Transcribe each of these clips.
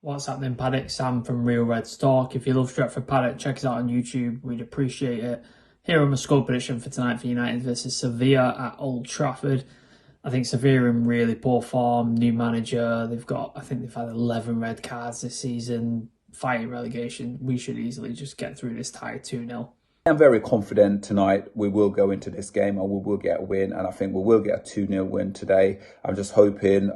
What's happening, Paddock? Sam from Real Red Talk. If you love Stretford Paddock, check us out on YouTube. We'd appreciate it. Here on my score prediction for tonight for United versus Sevilla at Old Trafford. I think Sevilla in really poor form, new manager. I think they've had 11 red cards this season, fighting relegation. We should easily just get through this tie 2-0. I'm very confident tonight we will go into this game and we will get a win, and I think we will get a 2-0 win today. I'm just hoping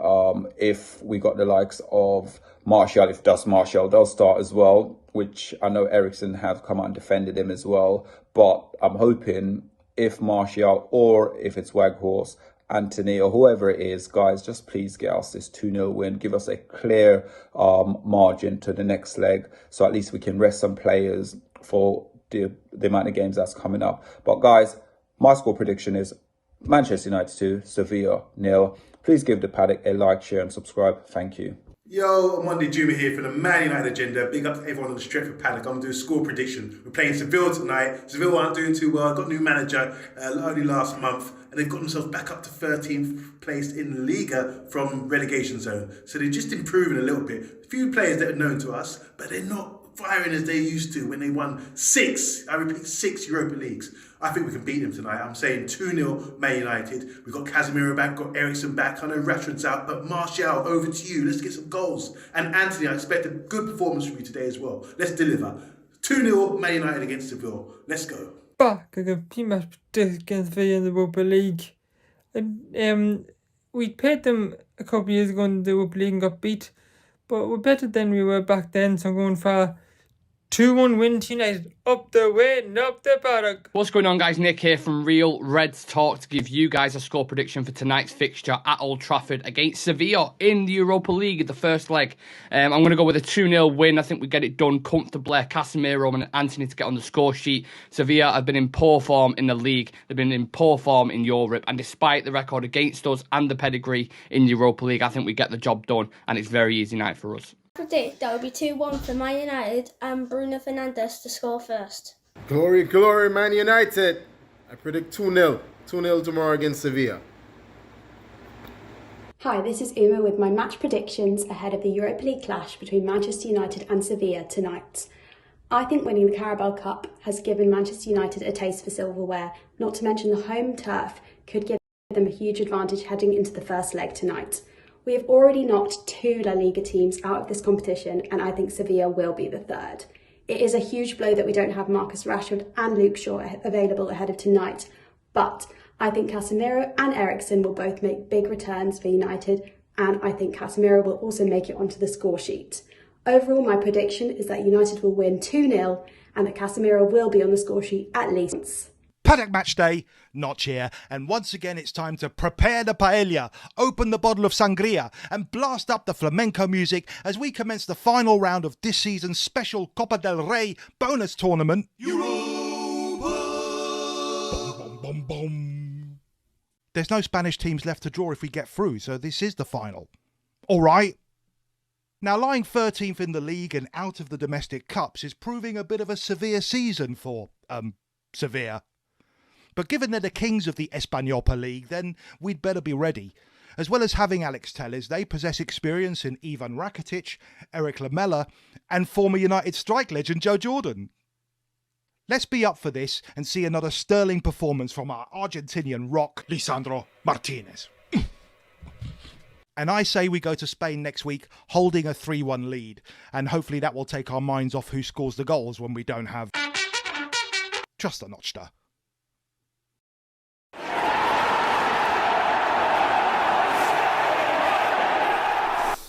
if we got the likes of Martial, if Martial does start as well, which I know Eriksen have come out and defended him as well, but I'm hoping if Martial or if it's Weghorst, Anthony or whoever it is, guys, just please get us this 2-0 win. Give us a clear margin to the next leg, so at least we can rest some players for the amount of games that's coming up. But guys, my score prediction is Manchester United 2, Sevilla 0. Please give the Paddock a like, share and subscribe. Thank you. Yo, I'm Monday Juma here for the Man United Agenda. Big up to everyone on the Stretford Paddock. I'm going to do a score prediction. We're playing Sevilla tonight. Sevilla aren't doing too well. Got a new manager only last month, and they've got themselves back up to 13th place in the Liga from relegation zone. So they're just improving a little bit. A few players that are known to us, but they're not firing as they used to when they won 6 Europa Leagues. I think we can beat them tonight. I'm saying 2-0 Man United. We've got Casemiro back, got Eriksen back. I know Rashford's out, but Martial, over to you. Let's get some goals. And Anthony, I expect a good performance from you today as well. Let's deliver. 2-0 Man United against Sevilla. Let's go. Back against Sevilla in the Europa League. And we played them a couple of years ago in the Europa League and got beat. But we're better than we were back then, so I'm going for 2-1 win to United. Up the way and up the Paddock. What's going on, guys? Nick here from Real Reds Talk to give you guys a score prediction for tonight's fixture at Old Trafford against Sevilla in the Europa League, the first leg. I'm going to go with a 2-0 win. I think we get it done comfortably. Casemiro and Anthony to get on the score sheet. Sevilla have been in poor form in the league. They've been in poor form in Europe. And despite the record against us and the pedigree in the Europa League, I think we get the job done. And it's very easy night for us. Predict that will be 2-1 for Man United and Bruno Fernandes to score first. Glory, glory, Man United. I predict 2-0. 2-0 tomorrow against Sevilla. Hi, this is Uma with my match predictions ahead of the Europa League clash between Manchester United and Sevilla tonight. I think winning the Carabao Cup has given Manchester United a taste for silverware, not to mention the home turf could give them a huge advantage heading into the first leg tonight. We have already knocked 2 La Liga teams out of this competition, and I think Sevilla will be the third. It is a huge blow that we don't have Marcus Rashford and Luke Shaw available ahead of tonight, but I think Casemiro and Eriksen will both make big returns for United, and I think Casemiro will also make it onto the score sheet. Overall, my prediction is that United will win 2-0 and that Casemiro will be on the score sheet at least once. Paddock match day, Notch here, and once again it's time to prepare the paella, open the bottle of sangria and blast up the flamenco music as we commence the final round of this season's special Copa del Rey bonus tournament. Europa! Boom, boom, boom, boom. There's no Spanish teams left to draw if we get through, so this is the final. All right. Now, lying 13th in the league and out of the domestic cups is proving a bit of a severe season for, Sevilla. But given they're the kings of the Europa League, then we'd better be ready. As well as having Alex Telles, they possess experience in Ivan Rakitic, Eric Lamela, and former United strike legend Joe Jordan. Let's be up for this and see another sterling performance from our Argentinian rock, Lisandro Martinez. And I say we go to Spain next week holding a 3-1 lead, and hopefully that will take our minds off who scores the goals when we don't have just a notchster.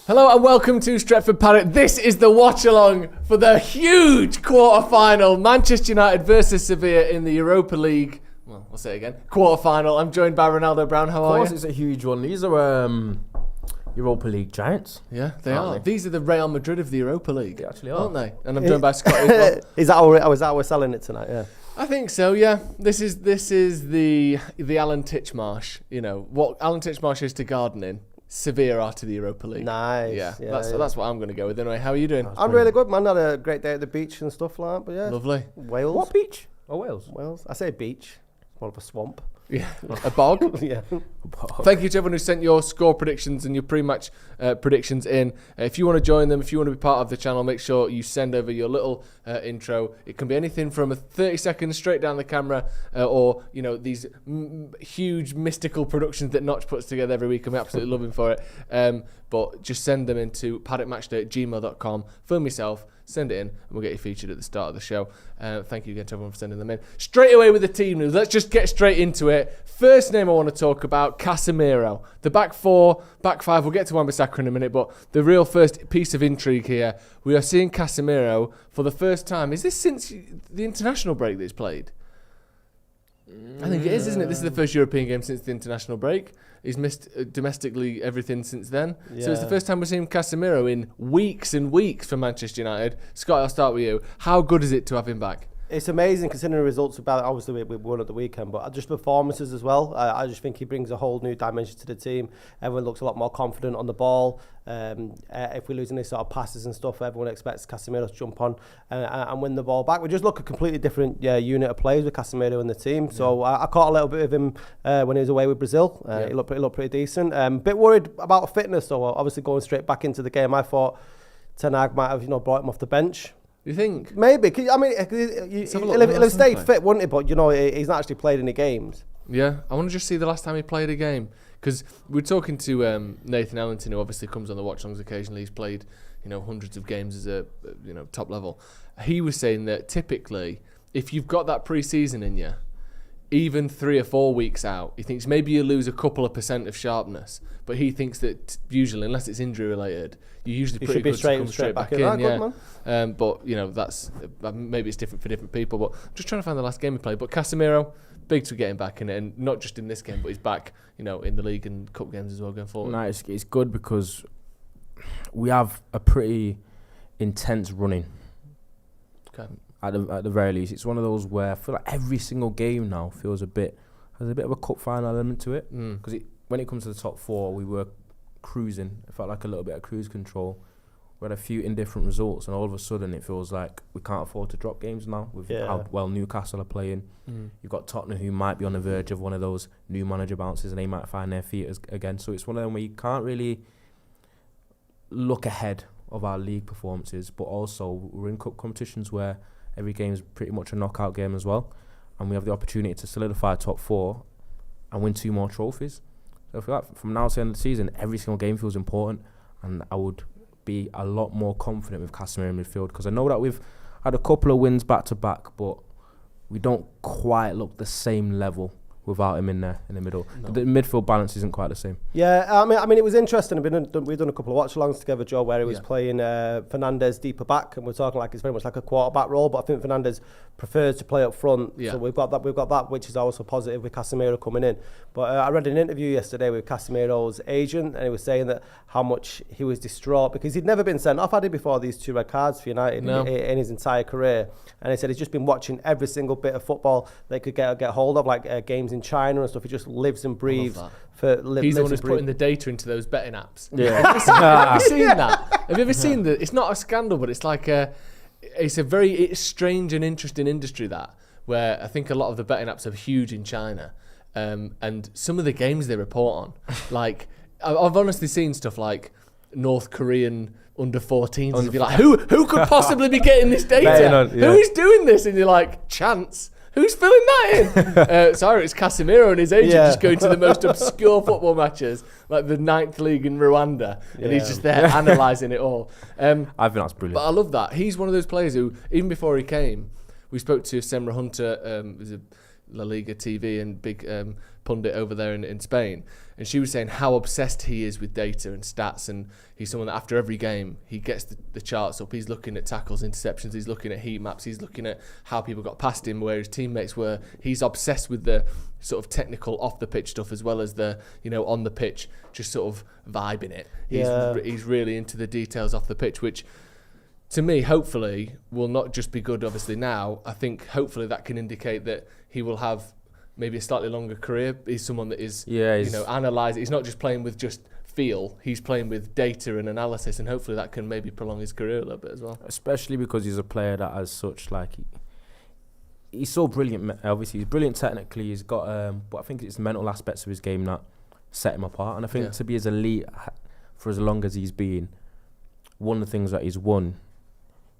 Hello and welcome to Stretford Paddock. This is the watch-along for the huge quarter-final, Manchester United versus Sevilla in the Europa League. Well, I'll say it again. Quarter-final. I'm joined by Ronaldo Brown. How are you? Of course, it's a huge one. These are Europa League giants. Yeah, they are. These are the Real Madrid of the Europa League. They actually are, aren't they? And I'm joined by Scott as well. Is that how we're selling it tonight? Yeah. I think so. Yeah. This is the Alan Titchmarsh. You know what Alan Titchmarsh is to gardening. Sevilla are to the Europa League. Nice. Yeah, that's what I'm going to go with anyway. How are you doing? I'm really good, man. Had a great day at the beach and stuff like that. But yeah, lovely. Wales. What beach? Oh, Wales. I say beach. It's more of a swamp. Yeah, a bog. Yeah. Thank you to everyone who sent your score predictions and your pre-match predictions in. If you want to join them, if you want to be part of the channel, make sure you send over your little intro. It can be anything from a 30 seconds straight down the camera, or these huge mystical productions that Notch puts together every week. I'm absolutely loving for it. But just send them into paddockmatchday@gmail.com. Film yourself. Send it in, and we'll get you featured at the start of the show. Thank you again to everyone for sending them in. Straight away with the team news. Let's just get straight into it. First name I want to talk about, Casemiro. The back four, back five, we'll get to Wan-Bissaka in a minute, but the real first piece of intrigue here, we are seeing Casemiro for the first time. Is this since the international break that he's played? I think it is, isn't it? This is the first European game since the international break. He's missed domestically everything since then. Yeah. So it's the first time we're seeing Casemiro in weeks and weeks for Manchester United. Scott, I'll start with you. How good is it to have him back? It's amazing considering the results about obviously we won at the weekend, but just performances as well. I just think he brings a whole new dimension to the team. Everyone looks a lot more confident on the ball. If we're losing these sort of passes and stuff, everyone expects Casemiro to jump on and win the ball back. We just look a completely different unit of players with Casemiro in the team. So I caught a little bit of him when he was away with Brazil. He looked pretty decent. Bit worried about fitness, though. Obviously going straight back into the game. I thought Ten Hag might have brought him off the bench. You think? Maybe. I mean, he'll have stayed fit, wouldn't he? But, he's not actually played any games. Yeah, I want to just see the last time he played a game. Because we're talking to Nathan Ellington, who obviously comes on the Watchalongs occasionally. He's played, hundreds of games as a, top level. He was saying that typically, if you've got that pre-season in you, even 3 or 4 weeks out, he thinks maybe you lose a couple of % of sharpness. But he thinks that usually, unless it's injury related, you're usually pretty good to come straight back in. Yeah. But that's maybe it's different for different people. But just trying to find the last game he played. But Casemiro, big to get him back in it, and not just in this game, but he's back, in the league and cup games as well going forward. No, it's good because we have a pretty intense running. Okay. At the very least, it's one of those where I feel like every single game now has a bit of a cup final element to it. Because when it comes to the top four, we were cruising. It felt like a little bit of cruise control. We had a few indifferent results, and all of a sudden it feels like we can't afford to drop games now with how well Newcastle are playing. You've got Tottenham, who might be on the verge of one of those new manager bounces, and they might find their feet again. So it's one of them where you can't really look ahead of our league performances, but also we're in cup competitions where every game is pretty much a knockout game as well, and we have the opportunity to solidify top four and win 2 more trophies. So I feel like from now to the end of the season, every single game feels important, and I would be a lot more confident with Casemiro in midfield, because I know that we've had a couple of wins back to back, but we don't quite look the same level without him in there in the middle. No. The midfield balance isn't quite the same. Yeah, I mean, it was interesting. We've done a couple of watch-alongs together, Joe, where he was playing Fernandes deeper back, and we're talking like it's very much like a quarterback role. But I think Fernandes prefers to play up front. Yeah. So we've got that, which is also positive with Casemiro coming in. But I read an interview yesterday with Casemiro's agent, and he was saying that how much he was distraught because he'd never been sent off, had he, before these 2 red cards for United in his entire career. And he said he's just been watching every single bit of football they could get hold of, like games in China and stuff. He just lives and breathes he's the one who's putting the data into those betting apps. Yeah. Have you seen that? Have you ever seen that? It's not a scandal, but it's like it's a very strange and interesting industry where I think a lot of the betting apps are huge in China, and some of the games they report on, like I've honestly seen stuff like North Korean under 14s, and you're like, who could possibly be getting this data? Who is doing this? And you're like, chance. Who's filling that in? Sorry, it's Casemiro and his agent just going to the most obscure football matches, like the 9th league in Rwanda, and he's just there analysing it all. I think that's brilliant. But I love that. He's one of those players who, even before he came, we spoke to Semra Hunter, who's a La Liga TV and big pundit over there in Spain, and she was saying how obsessed he is with data and stats, and he's someone that after every game he gets the charts up. He's looking at tackles, interceptions, he's looking at heat maps, he's looking at how people got past him, where his teammates were. He's obsessed with the sort of technical off the pitch stuff as well as the on the pitch, just sort of vibing it. He's really into the details off the pitch, which to me, hopefully, will not just be good, obviously, now. I think, hopefully, that can indicate that he will have maybe a slightly longer career. He's someone that is, analysing. He's not just playing with just feel. He's playing with data and analysis, and hopefully that can maybe prolong his career a little bit as well. Especially because he's a player that has such, he's so brilliant. Obviously, he's brilliant technically. He's got, but I think it's the mental aspects of his game that set him apart. And I think to be as elite for as long as he's been, one of the things that he's won,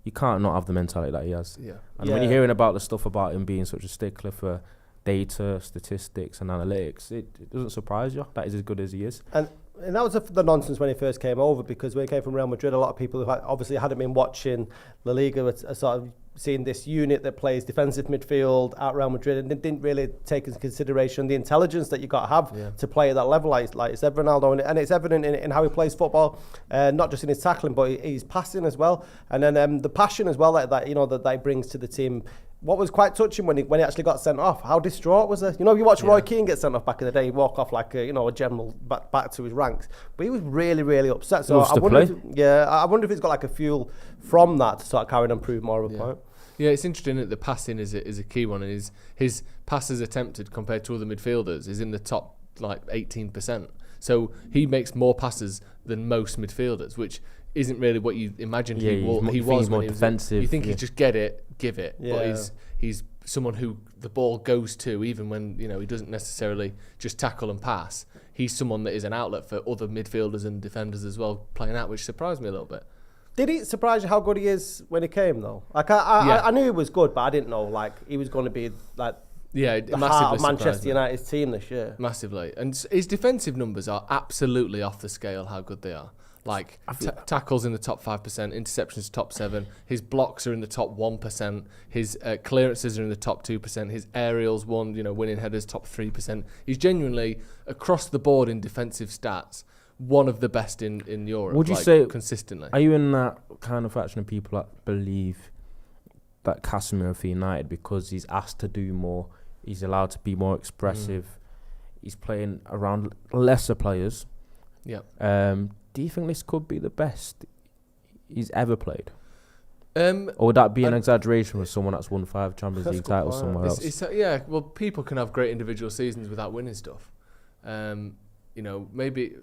you can't not have the mentality that he has. Yeah. And when you're hearing about the stuff about him being such a stickler for data, statistics, and analytics, it doesn't surprise you that he's as good as he is. And that was the nonsense when he first came over, because when he came from Real Madrid, a lot of people who obviously hadn't been watching La Liga were sort of seeing this unit that plays defensive midfield at Real Madrid, and didn't really take into consideration the intelligence that you got to have to play at that level, like said Ronaldo, and it's evident in how he plays football, not just in his tackling, but he's passing as well, and then the passion as well that he brings to the team. What was quite touching when he actually got sent off, how distraught was he? You know, you watch Roy Keane get sent off back in the day, he'd walk off like a general back to his ranks. But he was really, really upset. So I wonder if he's got like a fuel from that to start carrying and prove more of a point. Yeah, it's interesting that the passing is a key one, and his passes attempted compared to other midfielders is in the top like 18%. So he makes more passes than most midfielders, which isn't really what you imagined he was more defensive. You think he'd just get it, give it, but he's someone who the ball goes to, even when he doesn't necessarily just tackle and pass. He's someone that is an outlet for other midfielders and defenders as well, playing out, which surprised me a little bit. Did it surprise you how good he is when he came though? Like I knew he was good, but I didn't know like he was going to be like the heart of Manchester United's team this year. Massively, and his defensive numbers are absolutely off the scale. How good they are. Like tackles in the top 5%, interceptions top 7%, his blocks are in the top 1%, his clearances are in the top 2%, his aerials winning headers top 3%. He's genuinely across the board in defensive stats one of the best in Europe. Would you say consistently? Are you in that kind of faction of people that believe that Casemiro for United, because he's asked to do more, he's allowed to be more expressive, he's playing around lesser players? Yeah. Do you think this could be the best he's ever played? Or would that be an exaggeration with someone that's won 5 Champions League titles somewhere else? Well, people can have great individual seasons without winning stuff. Maybe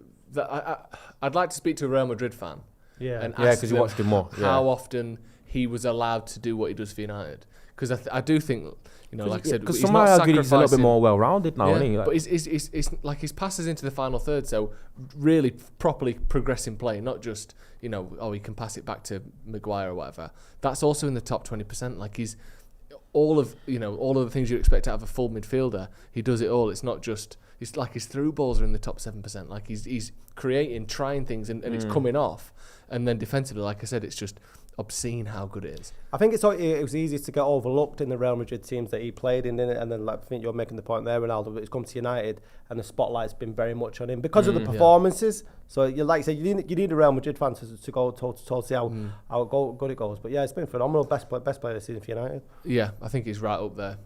I'd like to speak to a Real Madrid fan. And ask because you watched him more. How often he was allowed to do what he does for United. Because I do think, like I said, because somehow I argue he's a little bit more well-rounded now, isn't he? But it's like his passes into the final third, so really properly progressing play, not just he can pass it back to Maguire or whatever. That's also in the top 20%. Like he's all of the things you expect out of a full midfielder. He does it all. It's not just his through balls are in the top 7%. Like he's creating, trying things, and it's coming off. And then defensively, like I said, it's just obscene how good it is. I think it was easy to get overlooked in the Real Madrid teams that he played in, and then I think you're making the point there, Ronaldo, but it's come to United and the spotlight's been very much on him because of the performances. So you you need a Real Madrid fan to go to see how good it goes. But yeah, it's been phenomenal. Best player this season for United. Yeah, I think he's right up there,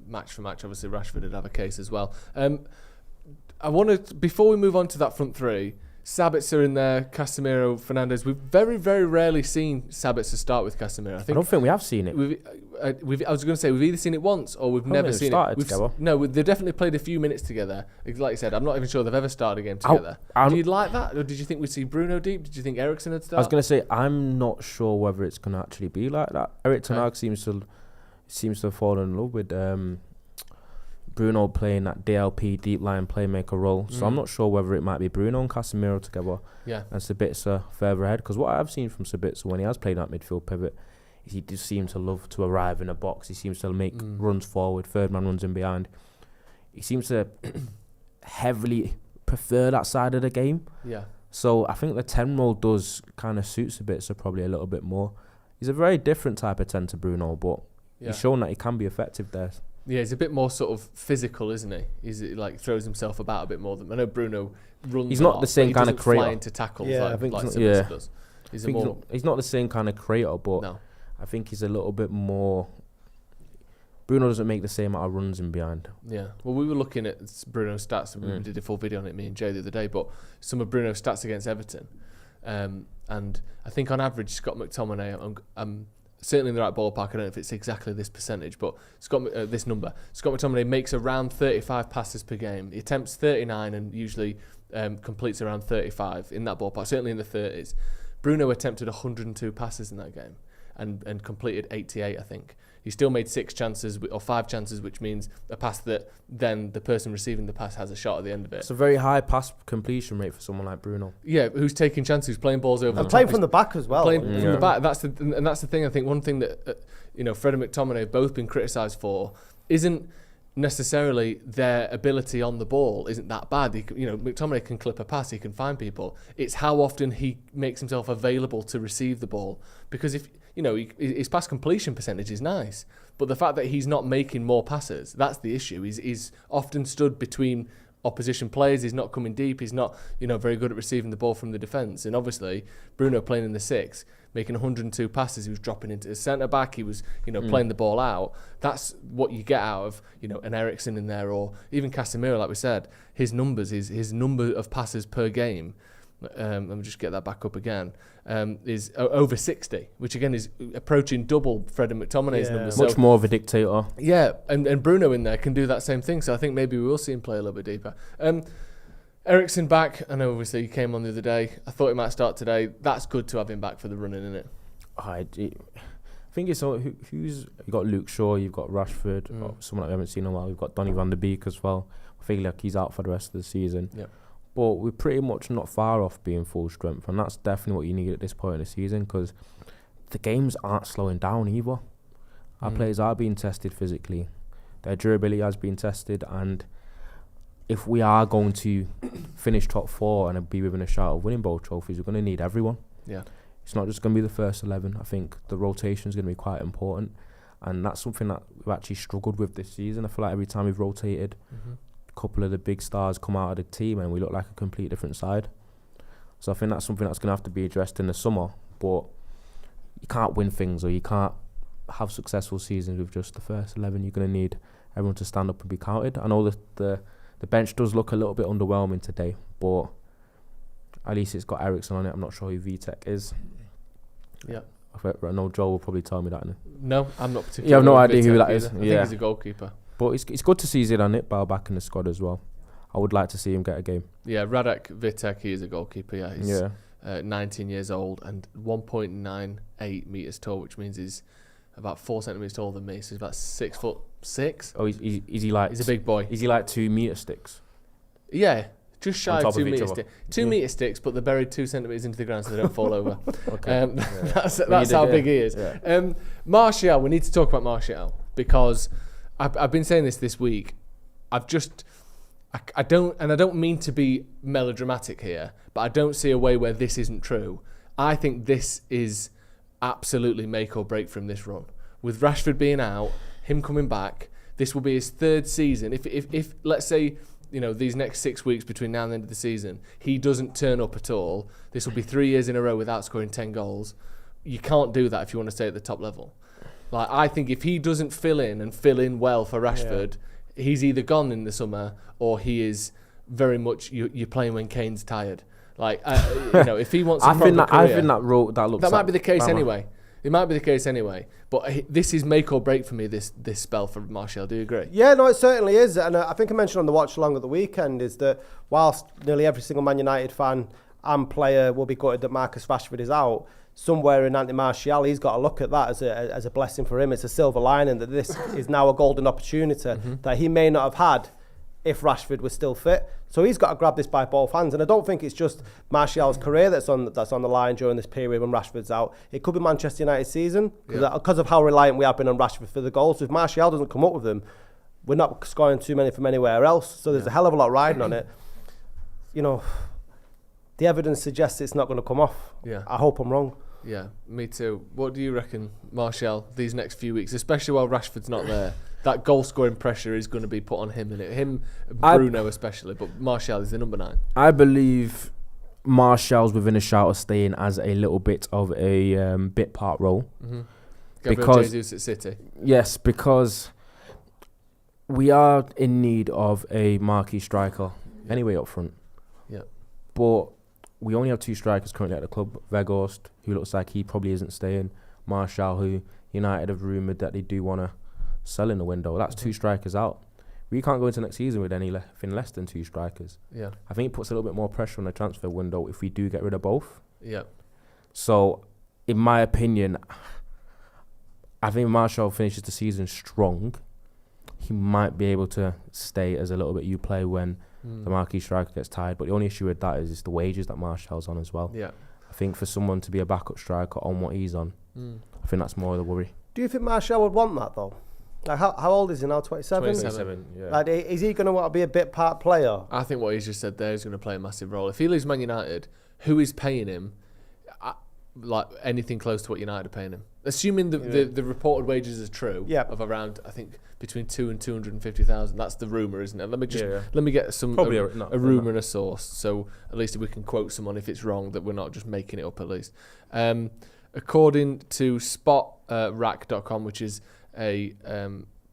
match for match. Obviously Rashford would have a case as well. I want to, before we move on to that front three, Sabitzer in there, Casemiro, Fernandes. We've very, very rarely seen Sabitzer start with Casemiro. I don't think we have seen it. I was going to say, we've either seen it once or we've never seen it. Together. No, they definitely played a few minutes together. Like you said, I'm not even sure they've ever started a game together. Do you like that? Or did you think we'd see Bruno deep? Did you think Eriksen would start? I was going to say, I'm not sure whether it's going to actually be like that. Erik ten Hag seems to have fallen in love with Bruno playing that DLP, deep line playmaker role. So I'm not sure whether it might be Bruno and Casemiro together. Yeah. And Sabitzer further ahead. Because what I've seen from Sabitzer when he has played that midfield pivot, is he does seem to love to arrive in a box. He seems to make runs forward, third man runs in behind. He seems to heavily prefer that side of the game. Yeah. So I think the 10 role does kind of suit Sabitzer probably a little bit more. He's a very different type of 10 to Bruno, but he's shown that he can be effective there. Yeah, he's a bit more sort of physical, isn't he? He's like throws himself about a bit more than I know. Bruno runs. He's not the same kind of creator. Fly into tackles like Sabitzer does. He's not the same kind of creator, but I think he's a little bit more. Bruno doesn't make the same amount of runs in behind. Yeah. Well, we were looking at Bruno's stats, and we did a full video on it, me and Jay, the other day. But some of Bruno's stats against Everton, and I think on average, Scott McTominay, certainly in the right ballpark. I don't know if it's exactly this percentage, but this number. Scott McTominay makes around 35 passes per game. He attempts 39 and usually completes around 35 in that ballpark, certainly in the 30s. Bruno attempted 102 passes in that game and completed 88, I think. He still made 6 chances or 5 chances, which means a pass that then the person receiving the pass has a shot at the end of it. It's a very high pass completion rate for someone like Bruno. Yeah, who's taking chances, who's playing balls over. And playing from the back as well. Playing from the back. That's the thing. I think one thing that Fred and McTominay have both been criticised for isn't necessarily their ability on the ball isn't that bad. McTominay can clip a pass, he can find people. It's how often he makes himself available to receive the ball. Because if his pass completion percentage is nice, but the fact that he's not making more passes, that's the issue. He's often stood between opposition players. He's not coming deep. He's not very good at receiving the ball from the defence. And obviously, Bruno playing in the 6, making 102 passes. He was dropping into the centre back. He was playing the ball out. That's what you get out of an Eriksen in there, or even Casemiro. Like we said, his numbers, his number of passes per game. Let me just get that back up again. Is over 60, which again is approaching double Fred and McTominay's numbers. Much more of a dictator. Yeah, and Bruno in there can do that same thing. So I think maybe we will see him play a little bit deeper. Eriksen back. I know obviously he came on the other day. I thought he might start today. That's good to have him back for the running, isn't it? I think it's all, who's you got Luke Shaw, you've got Rashford, someone that we haven't seen in a while. We've got Donny van der Beek as well. I feel like he's out for the rest of the season. Yeah. But we're pretty much not far off being full strength, and that's definitely what you need at this point in the season, because the games aren't slowing down either. Our players are being tested physically. Their durability has been tested, and if we are going to finish top 4 and be within a shout of winning both trophies, we're going to need everyone. Yeah. It's not just going to be the first 11. I think the rotation is going to be quite important, and that's something that we've actually struggled with this season. I feel like every time we've rotated, couple of the big stars come out of the team and we look like a complete different side. So I think that's something that's going to have to be addressed in the summer. But you can't win things, or you can't have successful seasons with just the first 11. You're going to need everyone to stand up and be counted. I know that the bench does look a little bit underwhelming today, but at least it's got Eriksen on it. I'm not sure who VTech is. Yeah. I know Joel will probably tell me that. No, I'm not particularly. You have no idea who that is. I think he's a goalkeeper. But it's good to see Zidane Itbal back in the squad as well. I would like to see him get a game. Yeah, Radek Vitek, he is a goalkeeper. Yeah, he's 19 years old and 1.98 metres tall, which means he's about 4 centimetres taller than me. So he's about 6'6". Oh, is he like? He's a big boy. Is he like 2 metre sticks? Yeah, just shy of 2 metre sticks. 2 Yeah. metre sticks, but they're buried 2 centimetres into the ground so they don't fall over. Okay. That's how big he is. Yeah. Martial, we need to talk about Martial, because I've been saying this week. I don't mean to be melodramatic here, but I don't see a way where this isn't true. I think this is absolutely make or break from this run. With Rashford being out, him coming back, this will be his 3rd season. If let's say, these next 6 weeks between now and the end of the season, he doesn't turn up at all, this will be 3 years in a row without scoring 10 goals. You can't do that if you want to stay at the top level. Like, I think if he doesn't fill in well for Rashford, he's either gone in the summer or he is very much you're playing when Kane's tired. Like, if he wants, I think that looks. That might be the case anyway. It might be the case anyway. But this is make or break for me. This spell for Martial. Do you agree? Yeah, no, it certainly is. And I think I mentioned on the watch along at the weekend is that whilst nearly every single Man United fan and player will be gutted that Marcus Rashford is out, somewhere in Anthony Martial, he's got to look at that as a blessing for him. It's a silver lining that this is now a golden opportunity that he may not have had if Rashford was still fit. So he's got to grab this by both hands. And I don't think it's just Martial's career that's on the line during this period when Rashford's out. It could be Manchester United's season because of how reliant we have been on Rashford for the goals. So if Martial doesn't come up with them, we're not scoring too many from anywhere else. So there's a hell of a lot riding on it. The evidence suggests it's not going to come off. Yeah. I hope I'm wrong. Yeah, me too. What do you reckon, Martial, these next few weeks, especially while Rashford's not there? That goal-scoring pressure is going to be put on him, and him, Bruno especially, but Martial is the number 9. I believe Martial's within a shout of staying as a little bit of a bit part role. Gabriel Jesus at City. Yes, because we are in need of a marquee striker anyway up front. Yeah. But we only have 2 strikers currently at the club. Weghorst, who looks like he probably isn't staying. Martial, who United have rumoured that they do want to sell in the window. That's 2 strikers out. We can't go into next season with anything less than 2 strikers. Yeah. I think it puts a little bit more pressure on the transfer window if we do get rid of both. Yeah. So, in my opinion, I think Martial finishes the season strong. He might be able to stay as a little bit you play when the marquee striker gets tired. But the only issue with that is the wages that Martial's on as well. Yeah. I think for someone to be a backup striker on what he's on, I think that's more of the worry. Do you think Martial would want that though? Like how old is he now? 27? 27, yeah. Like, is he going to want to be a bit part player? I think what he's just said there is going to play a massive role. If he leaves Man United, who is paying him like anything close to what United are paying him? Assuming the reported wages are true, of around, I think, between 2 and 250,000. That's the rumour, isn't it? Let me get some a rumour and a source. So at least if we can quote someone if it's wrong, that we're not just making it up at least. According to spotrack.com, which is a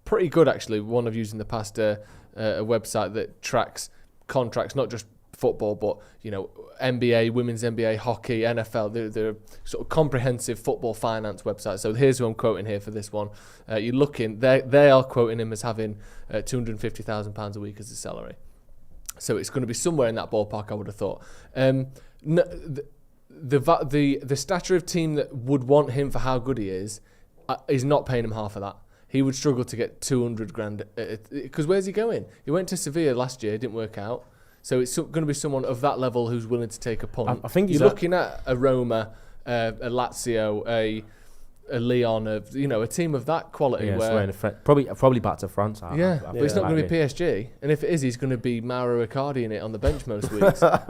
pretty good, actually, one I've used in the past, a website that tracks contracts, not just football, but NBA, women's NBA, hockey, NFL. They're sort of comprehensive football finance website. So here's who I'm quoting here for this one. You're looking, they are quoting him as having £250,000 a week as a salary. So it's going to be somewhere in that ballpark, I would have thought. The stature of team that would want him for how good he is not paying him half of that. He would struggle to get 200 grand because where's he going? He went to Sevilla last year, didn't work out. So it's going to be someone of that level who's willing to take a punt. I think you're looking at a Roma, a Lazio, a Lyon, a team of that quality. Yeah, where probably back to France. But it's not going to be PSG. And if it is, he's going to be Mauro Icardi in it on the bench most weeks. Do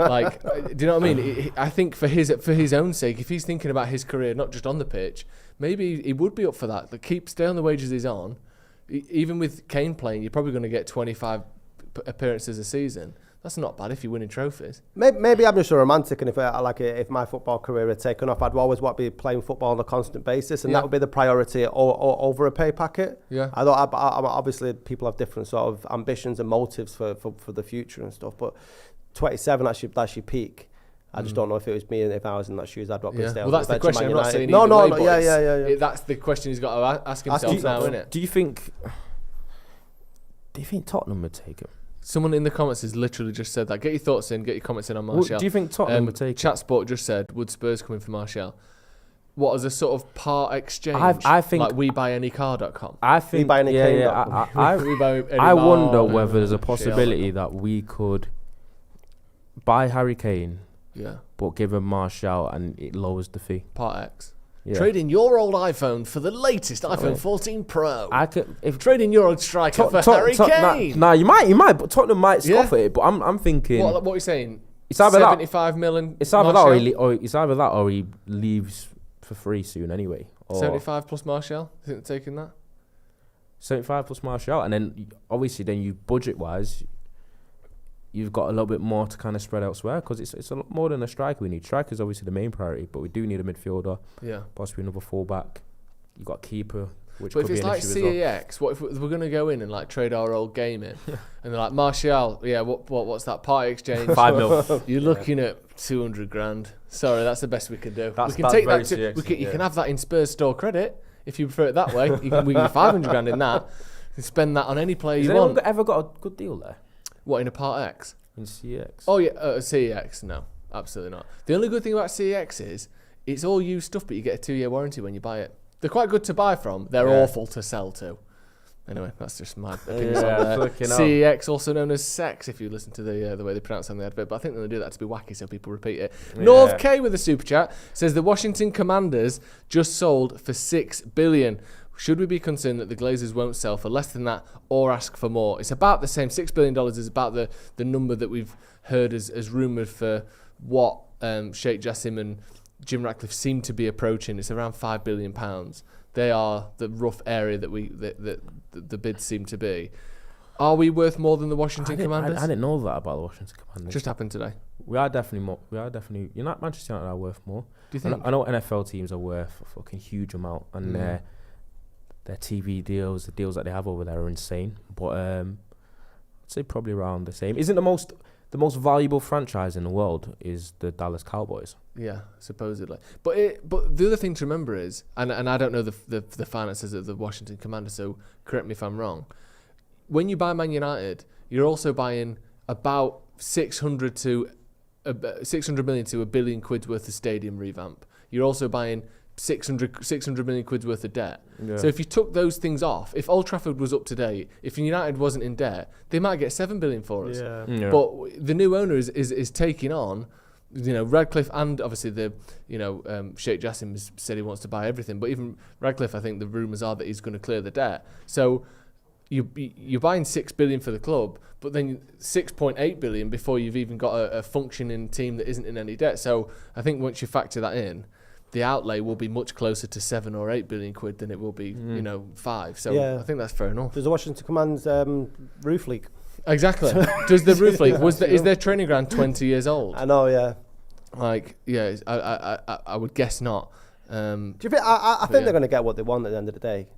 you know what I mean? I think for his own sake, if he's thinking about his career, not just on the pitch, maybe he would be up for that. Stay on the wages he's on. Even with Kane playing, you're probably going to get 25 appearances a season. That's not bad if you're winning trophies. Maybe I'm just a romantic, and if my football career had taken off, I'd always want to be playing football on a constant basis, and that would be the priority over a pay packet. Yeah. I obviously people have different sort of ambitions and motives for the future and stuff, but 27, that's your peak. I just don't know if it was me and if I was in that shoes, I'd want to stay on. Well, that's the question. I'm not saying yeah. That's the question he's got to ask himself now, isn't it? Do you think Tottenham would take him? Someone in the comments has literally just said that. Get your thoughts in. Get your comments in on Martial. Well, do you think Tottenham would take Chat Sport just said, would Spurs come in for Martial? What, as a sort of part exchange? I think like WeBuyAnyCar.com. I think I wonder whether there's a possibility that we could buy Harry Kane, but give him Martial and it lowers the fee. Part X. Yeah. Trade in your old iPhone for the latest iPhone 14 Pro. Trade in your old striker for Harry Kane. Nah, you might, but Tottenham might scoff at it. But I'm thinking. What are you saying? It's either 75 million. It's either that, or he leaves for free soon anyway. 75 plus Martial. I think they're taking that. 75 plus Martial, and then obviously you budget wise. You've got a little bit more to kind of spread elsewhere because it's a lot more than a striker. We need strikers, obviously the main priority, but we do need a midfielder. Yeah, possibly another fullback. You've got keeper, which. But could if it's be an like issue CEX, what if we're going to go in and like trade our old game in, and they're like Martial, what's that party exchange? 5 mil. You're looking at 200 grand. Sorry, that's the best we can do. We can take that. You can have that in Spurs store credit if you prefer it that way. We can get 500 grand in that. You can spend that on any player you want. Has anyone ever got a good deal there? What, in a part X? In CEX? Oh yeah, CEX. No, absolutely not. The only good thing about CEX is it's all used stuff, but you get a 2-year warranty when you buy it. They're quite good to buy from. They're awful to sell to. Anyway, that's just my opinion on that. CEX, also known as Sex, if you listen to the way they pronounce it on the advert. But I think they do that to be wacky, so people repeat it. Yeah. North K with a super chat says the Washington Commanders just sold for $6 billion. Should we be concerned that the Glazers won't sell for less than that or ask for more? It's about the same. $6 billion is about the number that we've heard as rumoured for what Sheikh Jassim and Jim Ratcliffe seem to be approaching. It's around £5 billion. They are the rough area that the bids seem to be. Are we worth more than the Washington Commanders? I didn't know that about the Washington Commanders. Just happened today. We are definitely more. Manchester United are worth more. Do you think? I know NFL teams are worth a fucking huge amount, and their TV deals, the deals that they have over there are insane. But I'd say probably around the same. Isn't the most valuable franchise in the world is the Dallas Cowboys? Yeah, supposedly. But the other thing to remember is, and I don't know the finances of the Washington Commanders, so correct me if I'm wrong. When you buy Man United, you're also buying about 600 million to £1 billion worth of stadium revamp. you're also buying 600 million quid's worth of debt. Yeah. So if you took those things off, if Old Trafford was up to date, if United wasn't in debt, they might get 7 billion for us. Yeah. But the new owner is taking on, Radcliffe, and obviously Sheikh Jassim has said he wants to buy everything. But even Radcliffe, I think the rumours are that he's going to clear the debt. So you're buying 6 billion for the club, but then 6.8 billion before you've even got a functioning team that isn't in any debt. So I think once you factor that in, the outlay will be much closer to 7 or 8 billion quid than it will be, 5. So I think that's fair enough. There's a Washington Command's roof leak. Exactly. Does the roof leak? Is their training ground 20 years old? I know, yeah. I would guess not. Do you think? I think they're going to get what they want at the end of the day.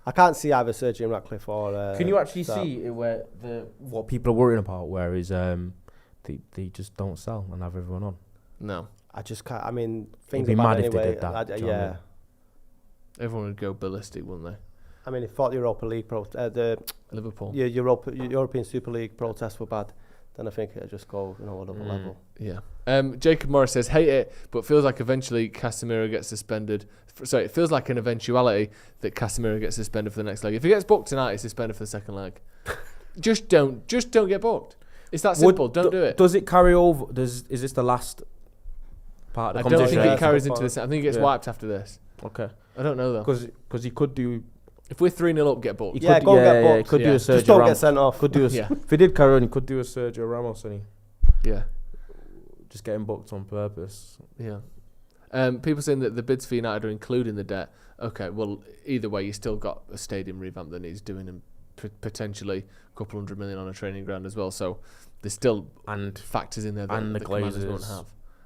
I can't see either Sergio and Ratcliffe or. Can you actually see where what people are worrying about? Where is they just don't sell and have everyone on? No, I just can't. I mean, things It'd be are mad bad if they anyway. did that. Yeah. Everyone would go ballistic, wouldn't they? I mean, if thought the Europa League the Liverpool, European Super League protests were bad, then I think it'll just go another level. Yeah. Jacob Morris says, hate it, but feels like eventually Casemiro gets suspended. Sorry, it feels like an eventuality that Casemiro gets suspended for the next leg. If he gets booked tonight, he's suspended for the second leg. Just don't get booked. It's that simple. Don't do it. Does it carry over? Is this the last part of the competition? I don't think it carries into this. I think it gets wiped after this. Okay. I don't know though. Because he could do. If we're 3-0 up, get booked. Get booked. He could do a Sergio Just don't Ramos. get sent off. Could do if he did carry on, he could do a Sergio Ramos, and yeah, just getting booked on purpose. Yeah. People saying that the bids for United are including the debt. Okay, well, either way, you still got a stadium revamp that needs doing, and potentially a couple $100 million on a training ground as well. So there's still factors in there that and the Commanders Glazers won't have.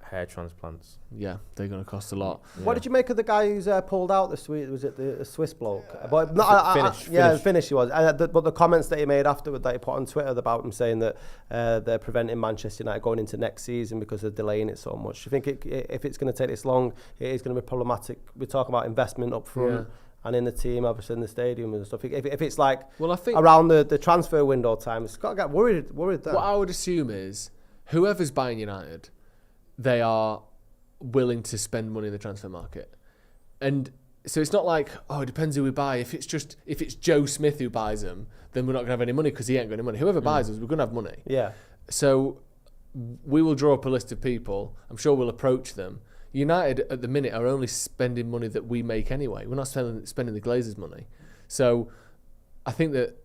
Hair transplants. Yeah, they're going to cost a lot. Yeah. What did you make of the guy who's pulled out this week? Was it the Swiss bloke? But not Finnish he was. But the comments that he made afterward that he put on Twitter about him saying that they're preventing Manchester United going into next season because they're delaying it so much. Do you think if it's going to take this long, it is going to be problematic? We're talking about investment up front. Yeah. And in the team, obviously in the stadium and stuff. If it's like I think around the transfer window time, it's got to get worried there. What I would assume is whoever's buying United, they are willing to spend money in the transfer market. And so it's not like, it depends who we buy. If it's Joe Smith who buys them, then we're not going to have any money because he ain't got any money. Whoever buys us, we're going to have money. Yeah. So we will draw up a list of people. I'm sure we'll approach them. United at the minute are only spending money that we make anyway. We're not spending the Glazers' money. So I think that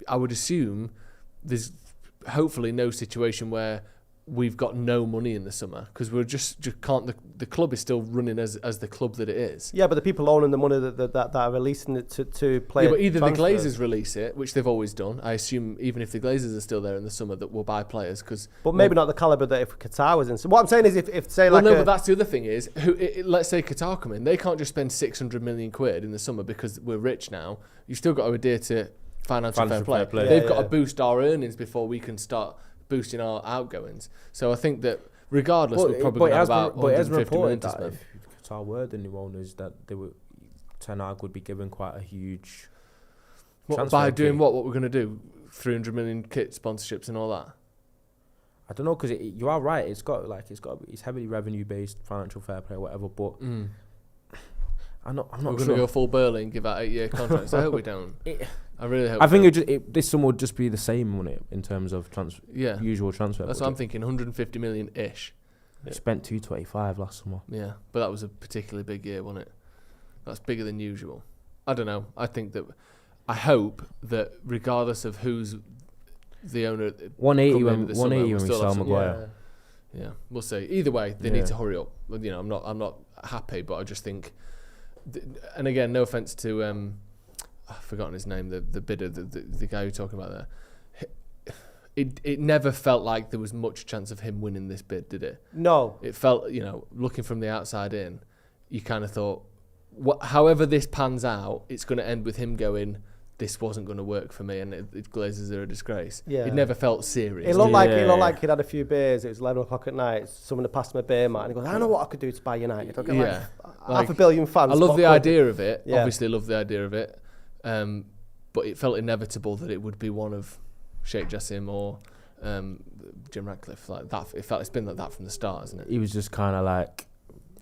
I would assume there's hopefully no situation where we've got no money in the summer because we're just can't. The club is still running as the club that it is. Yeah, but the people owning the money that are releasing it to play. Yeah, but either the Glazers release it, which they've always done. I assume even if the Glazers are still there in the summer, that we'll buy players because. But maybe not the caliber that if Qatar was in. So what I'm saying is, if say but that's the other thing is, let's say Qatar come in, they can't just spend 600 million quid in the summer because we're rich now. You've still got to adhere to financial fair play. They've got to boost our earnings before we can start boosting our outgoings. So I think that regardless, we're probably going to have about 150 million to spend. If Qatar were the new owners, that Ten Hag would be given quite a huge. By doing what we're going to do, 300 million kit sponsorships and all that. I don't know because you are right. It's heavily revenue based, financial fair play, or whatever. But I'm not. We're going to go full Burley and give out 8-year contracts. I hope we don't. I really hope. I think this summer would just be the same, wouldn't it, in terms of usual transfer. That's what I'm thinking. 150 million ish. Spent 225 last summer. Yeah, but that was a particularly big year, wasn't it? That's bigger than usual. I don't know. I hope that regardless of who's the owner, 180 when we sell Maguire. Yeah, we'll see. Either way, they need to hurry up. I'm not happy, but I just think. And again, no offense to I've forgotten his name, the bidder, the guy you're talking about there. It never felt like there was much chance of him winning this bid, did it? No. It felt, looking from the outside in, you kind of thought, however this pans out, it's going to end with him going, this wasn't going to work for me, and Glazers are a disgrace. Yeah. It never felt serious. It looked like he'd had a few beers. It was 11 o'clock at night. Someone had passed him a beer, man. And he goes, I know what I could do to buy United. I've got half a billion fans. I love the idea of it. Yeah. Obviously, love the idea of it. But it felt inevitable that it would be one of Sheikh Jassim or Jim Ratcliffe. Like that. It's been like that from the start, isn't it? He was just kind of like,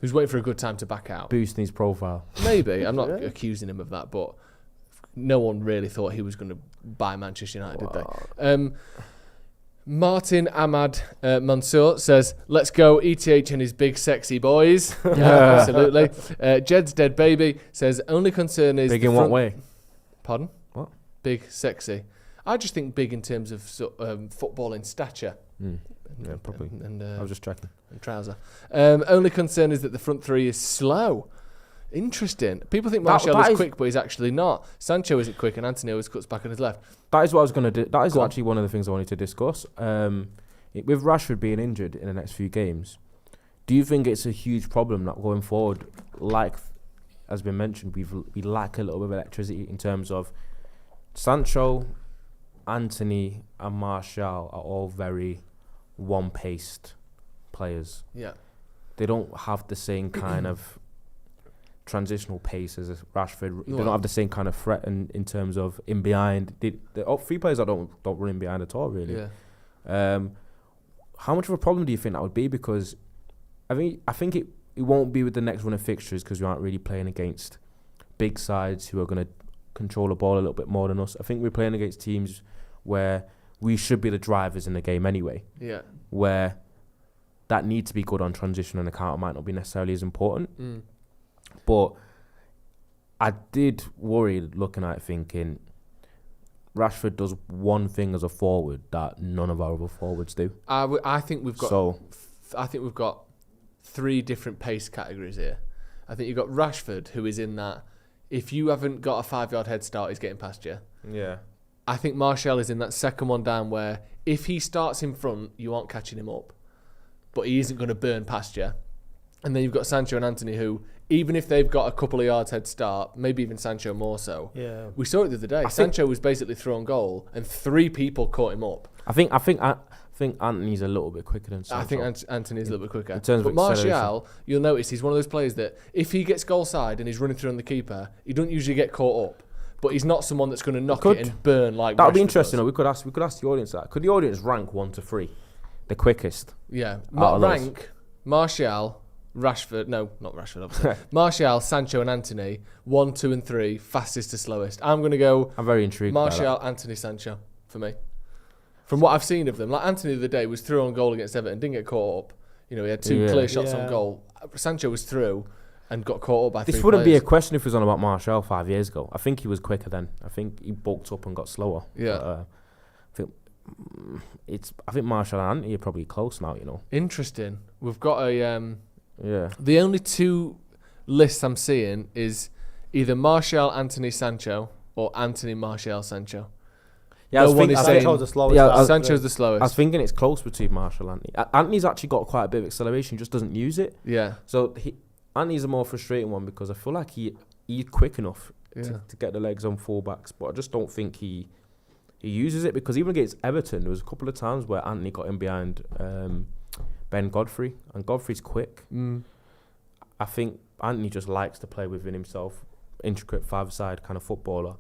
Who's waiting for a good time to back out. Boosting his profile. Maybe. I'm not accusing him of that, but no one really thought he was going to buy Manchester United, did they? Martin Ahmad Mansour says, let's go ETH and his big sexy boys. Yeah, absolutely. Jed's Dead Baby says, only concern is... Big in what way? Pardon? What? Big sexy. I just think big in terms of footballing stature. Yeah, probably. And I was just checking. And trouser. Only concern is that the front three is slow. Interesting. People think Martial is quick, but he's actually not. Sancho isn't quick, and Anthony always cuts back on his left. That is what I was going to do. That is actually one of the things I wanted to discuss. With Rashford being injured in the next few games, do you think it's a huge problem that going forward, like has been mentioned, we lack a little bit of electricity in terms of Sancho, Anthony, and Martial are all very one-paced players. Yeah. They don't have the same kind of transitional pace as Rashford. They don't have the same kind of threat in terms of in behind. Three players that don't run in behind at all, really. Yeah. How much of a problem do you think that would be? Because I think it won't be with the next run of fixtures because we aren't really playing against big sides who are going to control the ball a little bit more than us. I think we're playing against teams where we should be the drivers in the game anyway. Yeah. Where that need to be good on transition and the counter might not be necessarily as important. But I did worry looking at it thinking Rashford does one thing as a forward that none of our other forwards do. I think we've got three different pace categories here. I think you've got Rashford, who is in that if you haven't got a 5-yard head start, he's getting past you. Yeah. I think Martial is in that second one down where if he starts in front, you aren't catching him up. But he isn't going to burn past you. And then you've got Sancho and Anthony who, even if they've got a couple of yards head start, maybe even Sancho more so. Yeah. We saw it the other day. Sancho was basically through on goal and 3 people caught him up. I think Anthony's a little bit quicker than Sancho. I think Anthony's a little bit quicker. In terms but of Martial, you'll notice he's one of those players that if he gets goal side and he's running through on the keeper, he doesn't usually get caught up. But he's not someone that's going to knock it and burn like that would be Rashford interesting. does. We could ask the audience that. Could the audience rank 1 to 3, the quickest? Yeah, rank Martial, Rashford. No, not Rashford. Obviously. Martial, Sancho, and Anthony. 1, 2, and 3, fastest to slowest. I'm going to go. I'm very intrigued. Martial, Anthony, Sancho for me. From what I've seen of them, like Anthony the other day was through on goal against Everton, didn't get caught up. You know, he had 2 clear shots on goal. Sancho was through and got caught up by 3 This wouldn't be players. a question if it was on about Martial 5 years ago. I think he was quicker then. I think he bulked up and got slower. Yeah. But, I think Martial and Anthony are probably close now, you know. Interesting. We've got a yeah. The only 2 lists I'm seeing is either Martial, Anthony, Sancho or Anthony, Martial, Sancho. Yeah, Sancho's the slowest. Sancho's the slowest. I was thinking it's close between Martial and Anthony. Anthony's actually got quite a bit of acceleration, he just doesn't use it. Yeah. So Anthony's a more frustrating one because I feel like he's quick enough to get the legs on fullbacks, but I just don't think he uses it because even against Everton, there was a couple of times where Anthony got in behind Ben Godfrey, and Godfrey's quick. I think Anthony just likes to play within himself, intricate 5-side kind of footballer.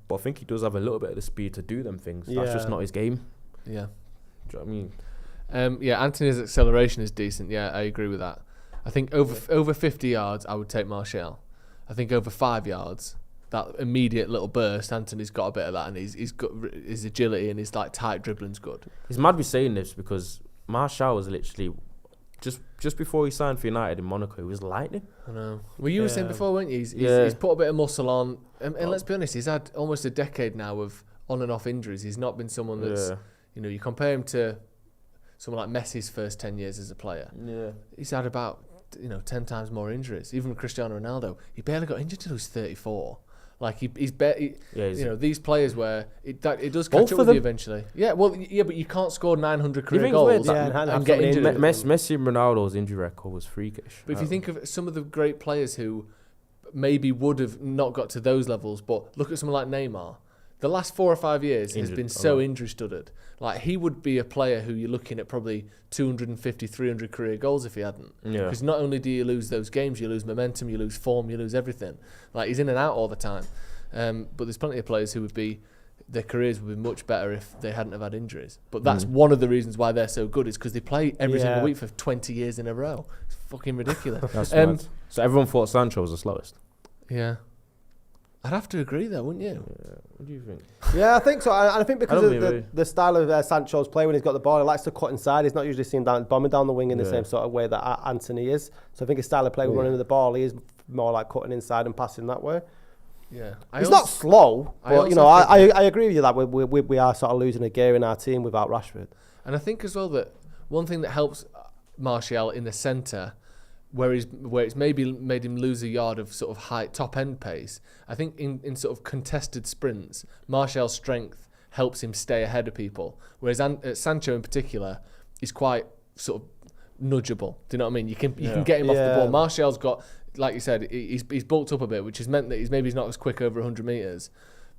But I think he does have a little bit of the speed to do them things. That's just not his game. Yeah. Do you know what I mean? Yeah, Anthony's acceleration is decent. Yeah, I agree with that. I think over 50 yards, I would take Martial. I think over 5 yards, that immediate little burst, Anthony's got a bit of that, and he's got his agility and his like tight dribbling's good. It's mad we saying this because Martial was literally just before he signed for United in Monaco, he was lightning. I know. Well, you were saying before, weren't you? He's put a bit of muscle on, and let's be honest, he's had almost a decade now of on and off injuries. He's not been someone that's you compare him to someone like Messi's first 10 years as a player. Yeah, he's had about 10 times more injuries. Even Cristiano Ronaldo, he barely got injured till he was 34. Like these players where it does catch up with you eventually. Yeah, well, but you can't score 900 career goals and get injured. Messi and Ronaldo's injury record was freakish. But if you think of some of the great players who maybe would have not got to those levels, but look at someone like Neymar. The last 4 or 5 years has been so injury-studded. Like, he would be a player who you're looking at probably 250, 300 career goals if he hadn't. Yeah. Because not only do you lose those games, you lose momentum, you lose form, you lose everything. Like, he's in and out all the time. But there's plenty of players who would be their careers would be much better if they hadn't have had injuries. But that's one of the reasons why they're so good, is because they play every single week for 20 years in a row. It's fucking ridiculous. That's mad. So everyone thought Sancho was the slowest. Yeah. I'd have to agree though, wouldn't you? Yeah. What do you think? Yeah, I think so. And I think because of the style of Sancho's play when he's got the ball, he likes to cut inside. He's not usually seen bombing down the wing in the same sort of way that Anthony is. So I think his style of play, running with the ball, he is more like cutting inside and passing that way. Yeah, he's not slow, but I agree with you that we are sort of losing a gear in our team without Rashford. And I think as well that one thing that helps Martial in the centre, where it's maybe made him lose a yard of sort of high top end pace. I think in sort of contested sprints, Martial's strength helps him stay ahead of people, whereas Sancho in particular is quite sort of nudgeable. Do you know what I mean? You can get him off the ball. Martial's got, like you said, he's bulked up a bit, which has meant that he's not as quick over 100 metres.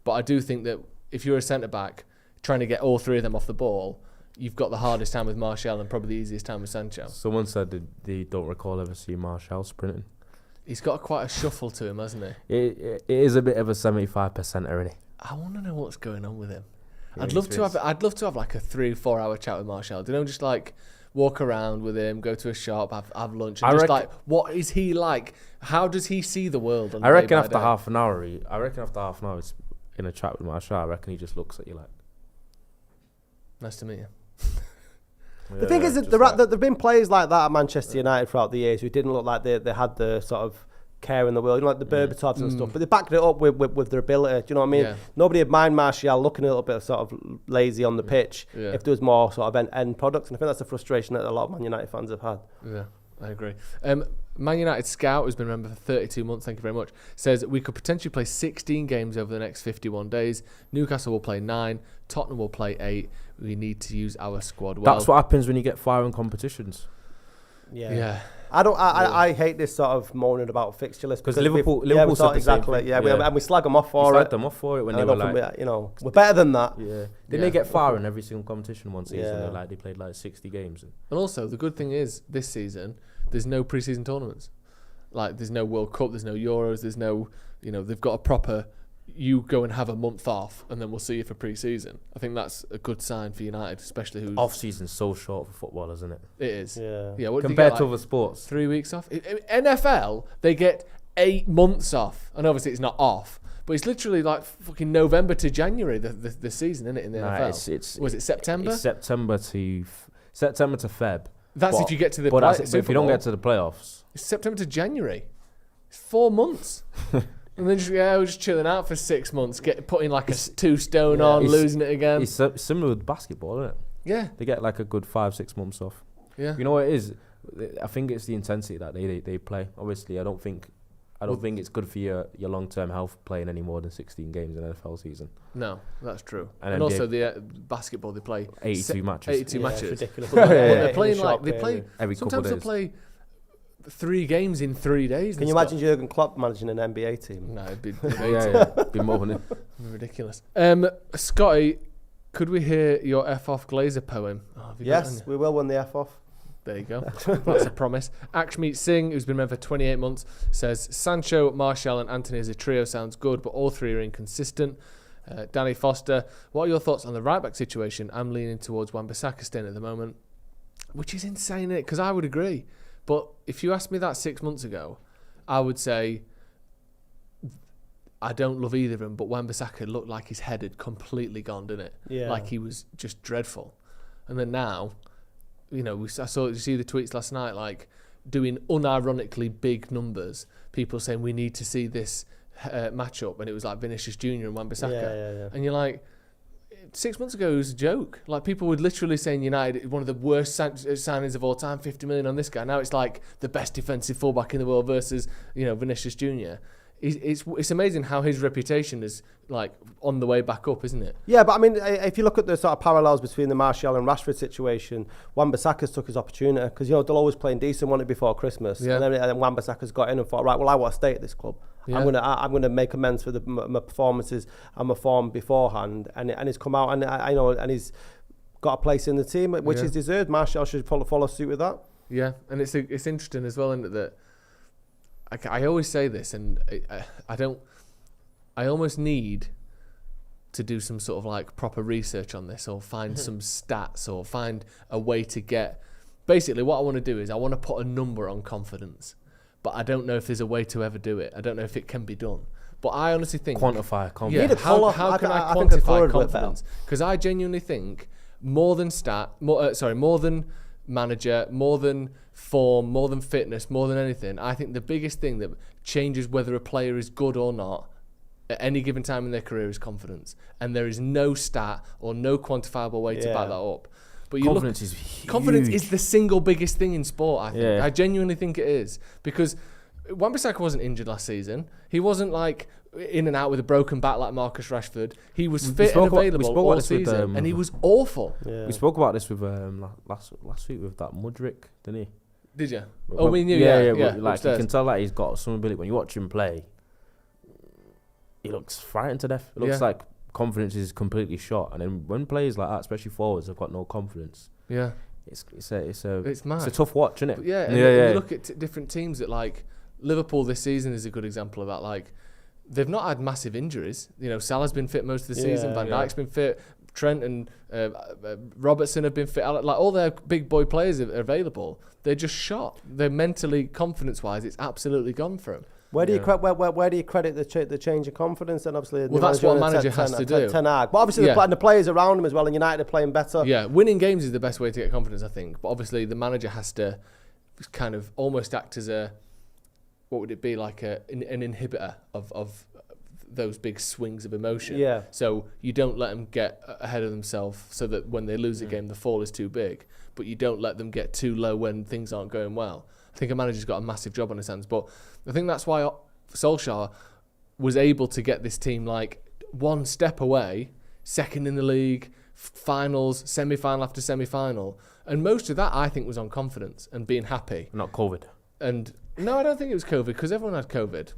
But I do think that if you're a centre-back trying to get all three of them off the ball, you've got the hardest time with Martial and probably the easiest time with Sancho. Someone said that they don't recall ever seeing Martial sprinting. He's got quite a shuffle to him, hasn't he? It is a bit of a 75%er, isn't he? I want to know what's going on with him. I'd love to have like a 3-4 hour chat with Martial. Do you know, just like walk around with him, go to a shop, have lunch, and just like, what is he like? How does he see the world? I reckon after half an hour, it's in a chat with Martial, I reckon he just looks at you like, nice to meet you. The thing is that there have been players like that at Manchester United throughout the years who didn't look like they had the sort of care in the world, like the Berbatovs and stuff, but they backed it up with their ability. Do you know what I mean? Yeah. Nobody would mind Martial looking a little bit sort of lazy on the pitch if there was more sort of end products, and I think that's a frustration that a lot of Man United fans have had. Yeah, I agree. Man United scout, who's been a member for 32 months, thank you very much, says we could potentially play 16 games over the next 51 days. Newcastle will play 9, Tottenham will play 8. We need to use our squad well. That's what happens when you get fire in competitions. Yeah. I hate this sort of moaning about fixture list because Liverpool said exactly. And we slag them off for it. Slagged them off for it when they were like, we're better than that. Yeah. Didn't they get fire in every single competition one season? They played like 60 games. And also the good thing is this season there's no pre-season tournaments. Like there's no World Cup, there's no Euros, there's no, they've got a proper. You go and have a month off, and then we'll see you for pre-season. I think that's a good sign for United, especially who's off-season's so short for football, isn't it? It is. Yeah. What compared to other sports, 3 weeks off. NFL they get 8 months off, and obviously it's not off, but it's literally like fucking November to January the season, isn't it? In the NFL, was it September? It's September to Feb. That's if you get to the. But if you don't get to the playoffs, it's September to January. It's 4 months. And then we're just chilling out for 6 months, putting like a 2 stone on, losing it again. It's similar with basketball, isn't it? Yeah. They get like a good 5-6 months off. Yeah. You know what it is? I think it's the intensity that they play. Obviously, I don't think it's good for your long-term health playing any more than 16 games in an NFL season. No, that's true. And also the basketball they play 82 matches. 82 matches. Ridiculous. They're playing like every couple of days. Sometimes they play 3 games in 3 days. Can you imagine Jurgen Klopp managing an NBA team? No, it'd be it'd be more than it. Ridiculous. Scotty, could we hear your F off Glazer poem? Yes, we will win the F off. There you go. That's a promise. Akshmeet Singh, who's been a member for 28 months, says Sancho, Martial and Anthony as a trio sounds good, but all 3 are inconsistent. Danny Foster, what are your thoughts on the right-back situation? I'm leaning towards Wan-Bissaka staying at the moment, which is insane, innit? Because I would agree. But if you asked me that 6 months ago, I would say I don't love either of them, but Wan-Bissaka looked like his head had completely gone, didn't it? Yeah. Like he was just dreadful. And then now, you see the tweets last night, like doing unironically big numbers, people saying we need to see this matchup, and it was like Vinicius Jr. and Wan-Bissaka. Yeah. And you're like, 6 months ago it was a joke. Like people were literally saying United one of the worst signings of all time, 50 million on this guy. Now it's like the best defensive fullback in the world versus Vinicius Jr. It's amazing how his reputation is like on the way back up, isn't it? Yeah, but I mean, if you look at the sort of parallels between the Martial and Rashford situation, Wan-Bissaka's took his opportunity because they're always playing decent, won it before Christmas, and then Wan-Bissaka's got in and thought, right, well, I want to stay at this club. Yeah. I'm gonna make amends for my performances and my form beforehand, and he's come out and he's got a place in the team which is deserved. Martial should follow suit with that. Yeah, and it's interesting as well, isn't it, that I always say this, and I almost need to do some sort of like proper research on this, or find some stats, or find a way to get. Basically, what I want to do is I want to put a number on confidence, but I don't know if there's a way to ever do it. I don't know if it can be done. But I honestly think quantify confidence. Yeah, how can I quantify confidence? Because I genuinely think more than more than manager, more than form, more than fitness, more than anything, I think the biggest thing that changes whether a player is good or not at any given time in their career is confidence. And there is no stat or no quantifiable way to back that up. But confidence is huge. Confidence is the single biggest thing in sport, I think. Yeah. I genuinely think it is. Because Wan-Bissaka wasn't injured last season. He wasn't like in and out with a broken back like Marcus Rashford. He was fit and available all season, and he was awful. Yeah. We spoke about this with last week with that Mudryk, didn't he? Did you? Well, we knew. Yeah. Like upstairs. You can tell that he's got some ability. When you watch him play, he looks frightened to death. It looks like confidence is completely shot. And then when players like that, especially forwards, have got no confidence. Yeah, it's mad. It's a tough watch, isn't it? But you look at different teams that like Liverpool this season is a good example of that. Like they've not had massive injuries. You know, Salah's been fit most of the season. Van Dijk's been fit. Trent and Robertson have been fit. Like all their big boy players are available. They're just shot. They're mentally, confidence-wise, it's absolutely gone for them. Where do you credit the change of confidence? And obviously, that's what a manager has to do. Ten Hag, but obviously the players around him as well, and United are playing better. Yeah, winning games is the best way to get confidence, I think. But obviously, the manager has to kind of almost act as what would it be, like an inhibitor of those big swings of emotion. Yeah. So you don't let them get ahead of themselves, so that when they lose a game, the fall is too big. But you don't let them get too low when things aren't going well. I think a manager's got a massive job on his hands. But I think that's why Solskjaer was able to get this team like one step away, second in the league, finals, semi-final after semi-final. And most of that, I think, was on confidence and being happy. Not COVID. And no, I don't think it was COVID, because everyone had COVID.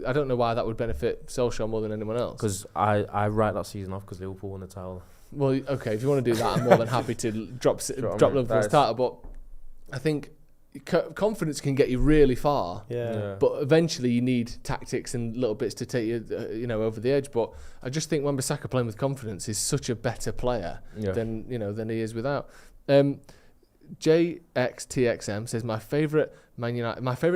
I don't know why that would benefit Solskjaer more than anyone else. Because I write that season off because Liverpool won the title. Well, okay, if you want to do that, I'm more than happy to drop Liverpool's title. But I think confidence can get you really far. Yeah. But eventually you need tactics and little bits to take you, over the edge. But I just think Wan-Bissaka playing with confidence is such a better player than he is without. JXTXM says my favourite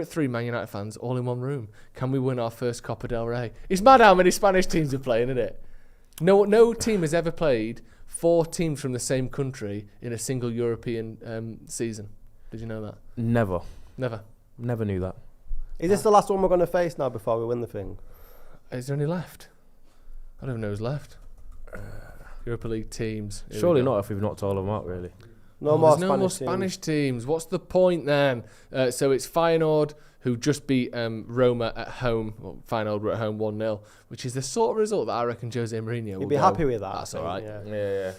three Man United fans all in one room. Can we win our first Copa del Rey? It's mad how many Spanish teams are playing, isn't it? No team has ever played 4 teams from the same country in a single European season. Did you know that? Never knew that. Is this the last one we're going to face now before we win the thing? Is there any left? I don't even know who's left. Europa League teams. Surely not if we've knocked all of them out, really. No more Spanish teams. What's the point then? So it's Feyenoord, who just beat Roma at home. Well, Feyenoord were at home 1-0, which is the sort of result that I reckon Jose Mourinho will be happy with that. That's all right. Yeah.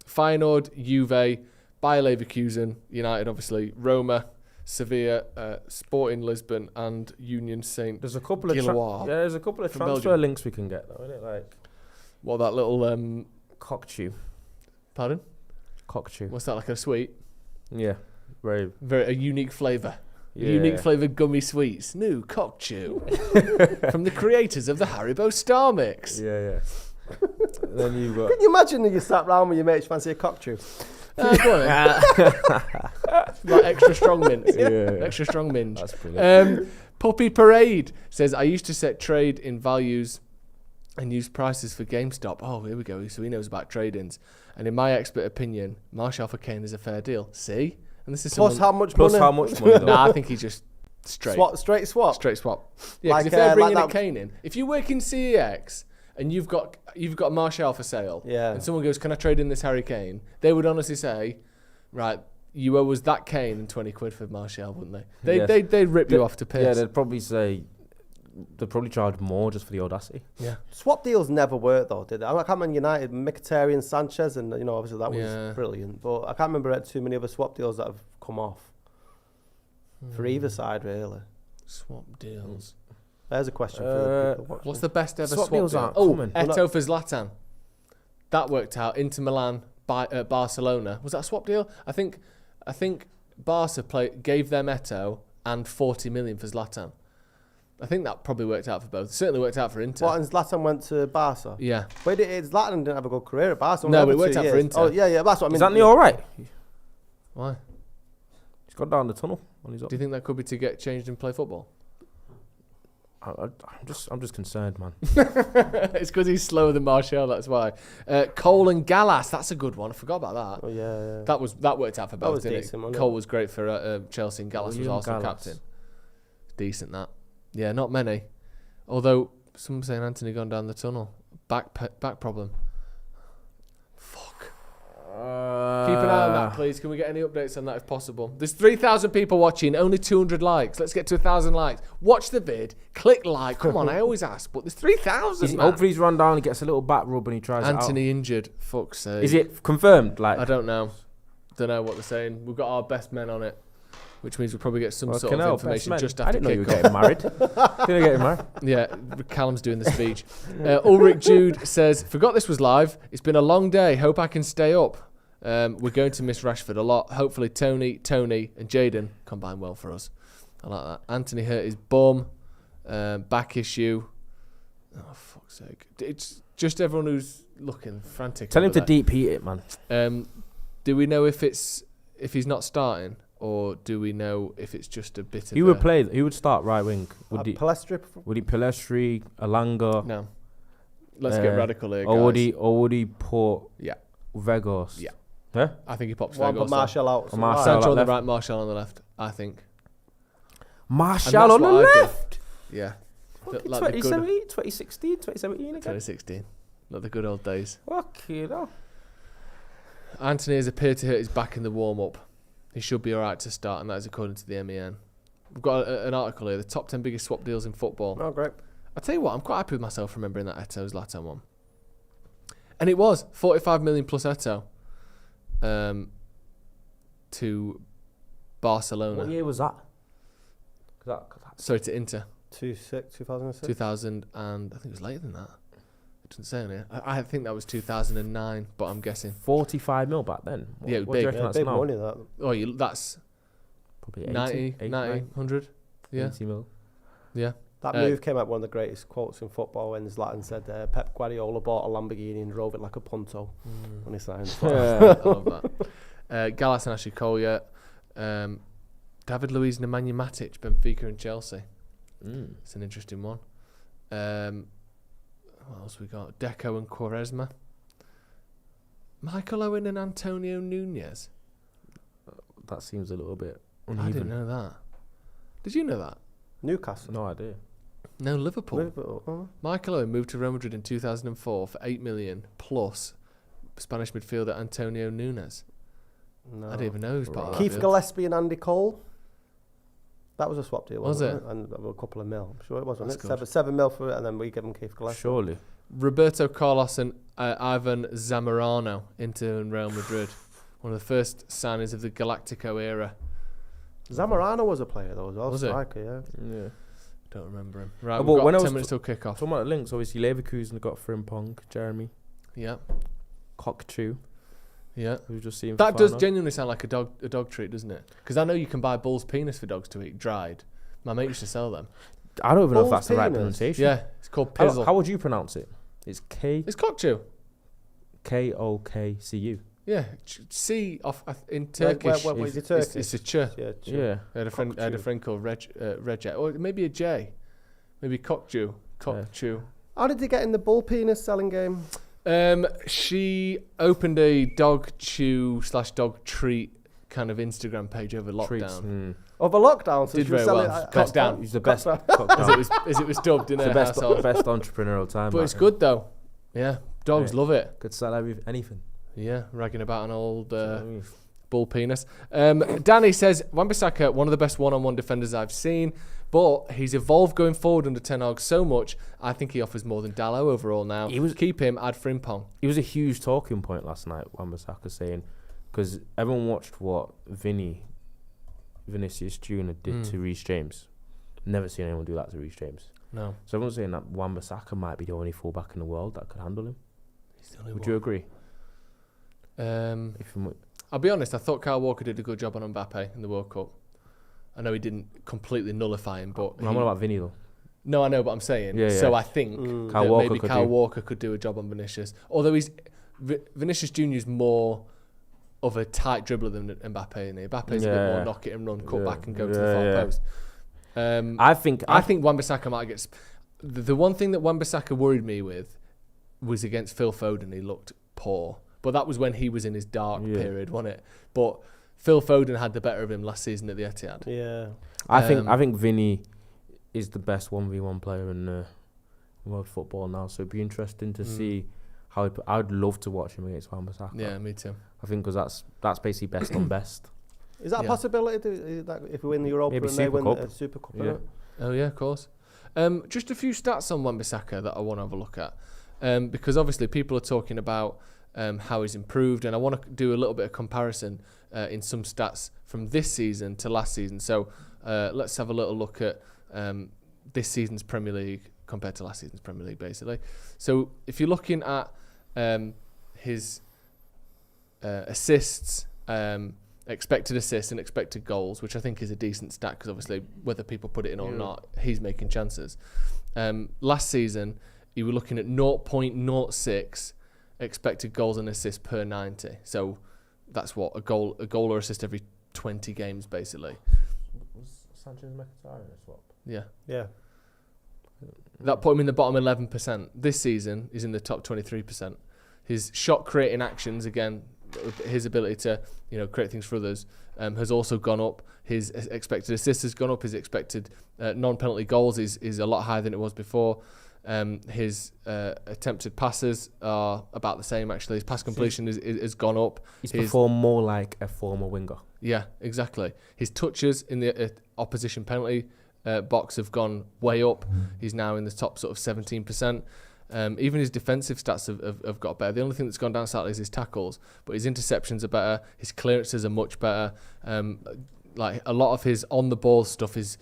Feyenoord, Juve, Bayer Leverkusen, United, obviously, Roma, Sevilla, Sporting Lisbon, and Union Saint. There's a couple of there's a couple of transfer links we can get, though, isn't it? Like what, that little cockchew? Pardon? Cockchew. What's that, like a sweet? Yeah, very a unique flavour. Yeah. Unique flavoured gummy sweets. New cockchew from the creators of the Haribo Star Mix. Yeah. Then you've got. Can you imagine that you sat round with your mates fancy a cockchew? Go on like extra strong mint. Extra strong mint. That's brilliant. Puppy Parade says, I used to set trade in values and use prices for GameStop. Oh, here we go. So he knows about trade-ins. And in my expert opinion, Martial for Kane is a fair deal. See? And this is plus how much money? Though? Nah, I think he's just straight swap. Straight swap. Yeah, because if they're bringing a Kane in, if you work in CEX and you've got Martial for sale, and someone goes, "Can I trade in this Harry Kane?" They would honestly say, "Right, you owe us that Kane and 20 quid for Martial, wouldn't they?" They'd rip you off to piss. Yeah, they'd probably say. They'd probably charge more just for the audacity. Yeah. Swap deals never work though, did they? I can't remember United, Mkhitaryan, Sanchez, and obviously that was brilliant. But I can't remember too many other swap deals that have come off for either side, really. Swap deals. There's a question for the people watching. What's the best ever swap deals? Deal? Eto'o for Zlatan. That worked out. Inter Milan, Barcelona. Was that a swap deal? I think Barca gave them Eto'o and 40 million for Zlatan. I think that probably worked out for both. It certainly worked out for Inter. What, and Zlatan went to Barca? Yeah. But Zlatan didn't have a good career at Barca. No, but it worked out for Inter. Oh, yeah, that's what I mean. Is Anthony all right? Why? He's gone down the tunnel on his own. Do you think that could be to get changed and play football? I'm just concerned, man. It's because he's slower than Martial, that's why. Cole and Gallas, that's a good one. I forgot about that. Oh, yeah. That worked out for both, was didn't decent, it? wasn't Cole it? was great for Chelsea and Gallas was Arsenal captain. Decent, that. Yeah, not many. Although, some saying Anthony gone down the tunnel. Back problem. Fuck. Keep an eye on that, please. Can we get any updates on that if possible? There's 3,000 people watching, only 200 likes. Let's get to 1,000 likes. Watch the vid, click like. Come on, I always ask, but there's 3,000. Hopefully he's run down and gets a little back rub and he tries Anthony it out. injured. Fuck's sake. Is it confirmed? Like, I don't know. Don't know what they're saying. We've got our best men on it, which means we'll probably get some sort of information just after I didn't know you were kick-off. getting married. Didn't get married. Yeah, Callum's doing the speech. Ulrich Jude says, forgot this was live. It's been a long day. Hope I can stay up. We're going to miss Rashford a lot. Hopefully Tony, and Jaden combine well for us. I like that. Anthony hurt his bum. Back issue. Oh, fuck's sake. It's just everyone who's looking frantic. Tell him to there. deep heat it, man. Do we know if he's not starting, or do we know if it's just a bit of He would play. He would start right wing. Would he Palestri, Alanga? No. Let's get radical here, guys. Or would he put Vegos? Yeah. Huh? I think he pops One, Vegos. but Martial out. Sancho on the right, Martial on the left, I think. Martial on the left? Yeah. 2017, 2017 again? 2016. Not the good old days. Okay, no. Anthony has appeared to hurt his back in the warm-up. He should be alright to start, and that is according to the MEN. We've got an article here, the top 10 biggest swap deals in football. Oh, great. I'll tell you what, I'm quite happy with myself remembering that Eto's Zlatan one. And it was 45 million plus Eto to Barcelona. What year was that? Sorry, to Inter. 2006. 2000 and I think it was later than that. It doesn't say on here. I think that was 2009, but I'm guessing 45 mil back then. Yeah, what do you reckon that's big now? money that. Oh, that's probably 90, 100. Yeah. 80 mil. Yeah. That move came out one of the greatest quotes in football when Zlatan said Pep Guardiola bought a Lamborghini and drove it like a Punto when he signed. I love that. Gallas and Ashley Collier. David Luiz, Nemanja Matic, Benfica and Chelsea. It's an interesting one. What else we got? Deco and Quaresma. Michael Owen and Antonio Nunez. That seems a little bit uneven. I didn't know that. Did you know that? Newcastle. No idea. No, Liverpool. Oh. Michael Owen moved to Real Madrid in 2004 for 8 million plus Spanish midfielder Antonio Nunez. No. I didn't even know he was part of that Keith deal. Gillespie and Andy Cole. That was a swap deal, wasn't it? And a couple of mil. I'm sure it was, wasn't That's it? 7 mil for it, and then we give him Keith Gillespie. Surely. Roberto Carlos and Ivan Zamorano into Real Madrid. One of the first signings of the Galactico era. Zamorano was a player though as well. Was it? Striker, yeah. Don't remember him. Right, Oh, we've but when I got was 10 minutes till kick-off. Talking about the links, obviously Leverkusen got Frimpong, Jeremy. Yeah. Cockatoo. Yeah. We've just seen. That does genuinely sound like a dog treat, doesn't it? Because I know you can buy bull's penis for dogs to eat dried. My mate used to sell them. I don't even know if Bull's that's the right penis? pronunciation. Yeah, it's called pizzle. How would you pronounce it? It's It's cockatoo. Kokcu. Yeah, C off in Turkish. Where is it Turkish? It's a ch. Yeah. I had a friend called Reg, or maybe a J, maybe cockchew. How did they get in the bull penis selling game? She opened a dog chew / dog treat kind of Instagram page over lockdown. Over lockdown, so Did she was very selling well. Cock down. He's the best. As it was dubbed in her best household. best entrepreneurial time. But it's good though. Yeah, dogs love it. Could sell anything. Yeah, ragging about an old bull penis. Danny says, Wan-Bissaka, one of the best one-on-one defenders I've seen, but he's evolved going forward under Ten Hag so much, I think he offers more than Dalot overall now. Keep him, add Frimpong. He was a huge talking point last night, Wan-Bissaka saying, because everyone watched what Vinicius Jr. did to Reece James. Never seen anyone do that to Reece James. No. So everyone's saying that Wan-Bissaka might be the only fullback in the world that could handle him. Would you agree? I'll be honest, I thought Kyle Walker did a good job on Mbappe in the World Cup. I know he didn't completely nullify him, but... I'm on about Vinny though. No, I know, but I'm saying. Yeah, so yeah. I think Kyle that Walker maybe could Kyle do. Walker could do a job on Vinicius. Although Vinicius Junior is more of a tight dribbler than Mbappe, isn't he? Mbappe's a bit more knock it and run, cut back and go to the far post. I think Wan-Bissaka might get. The one thing that Wan-Bissaka worried me with was against Phil Foden. He looked poor, but that was when he was in his dark period, wasn't it? But Phil Foden had the better of him last season at the Etihad. Yeah, I think Vinny is the best 1v1 player in world football now. So it'd be interesting to see how. I'd love to watch him against Wan-Bissaka. Yeah, me too. I think because that's basically best on best. Is that a possibility? If we win the Europa and they win the Super Cup? Yeah. Oh yeah, of course. Just a few stats on Wan-Bissaka that I want to have a look at, because obviously people are talking about how he's improved, and I want to do a little bit of comparison in some stats from this season to last season. So let's have a little look at this season's Premier League compared to last season's Premier League, basically. So if you're looking at his assists, expected assists and expected goals, which I think is a decent stat because obviously whether people put it in or not, he's making chances. Last season, you were looking at 0.06 expected goals and assists per 90. So that's what a goal or assist every 20 games, basically. Was Sanchez Mkhitaryan a swap? Yeah. Yeah. That put him in the bottom 11%. This season, he's in the top 23%. His shot creating actions, again, his ability to create things for others, has also gone up. His expected assists has gone up. His expected non-penalty goals is a lot higher than it was before. His attempted passes are about the same, actually. His pass completion has gone up. He's performed more like a former winger. Yeah, exactly. His touches in the opposition penalty box have gone way up. He's now in the top sort of 17%. Even his defensive stats have got better. The only thing that's gone down slightly is his tackles, but his interceptions are better. His clearances are much better. Like a lot of his on the ball stuff is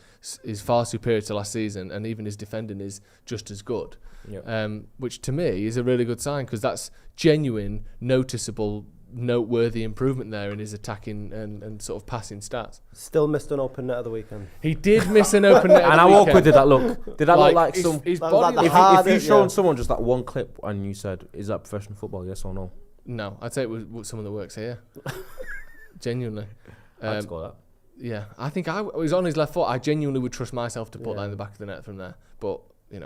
far superior to last season, and even his defending is just as good. Yep. Which to me is a really good sign, because that's genuine, noticeable, noteworthy improvement there in his attacking and sort of passing stats. Still missed an open net of the weekend. He did miss an open net. And how awkward did that look? Did that look like some? His body. If you shown someone just that one clip and you said, "Is that professional football? Yes or no?" No, I'd say it was someone that works here. Genuinely. I'd score that. Yeah, I think I was on his left foot. I genuinely would trust myself to put that in the back of the net from there. But he's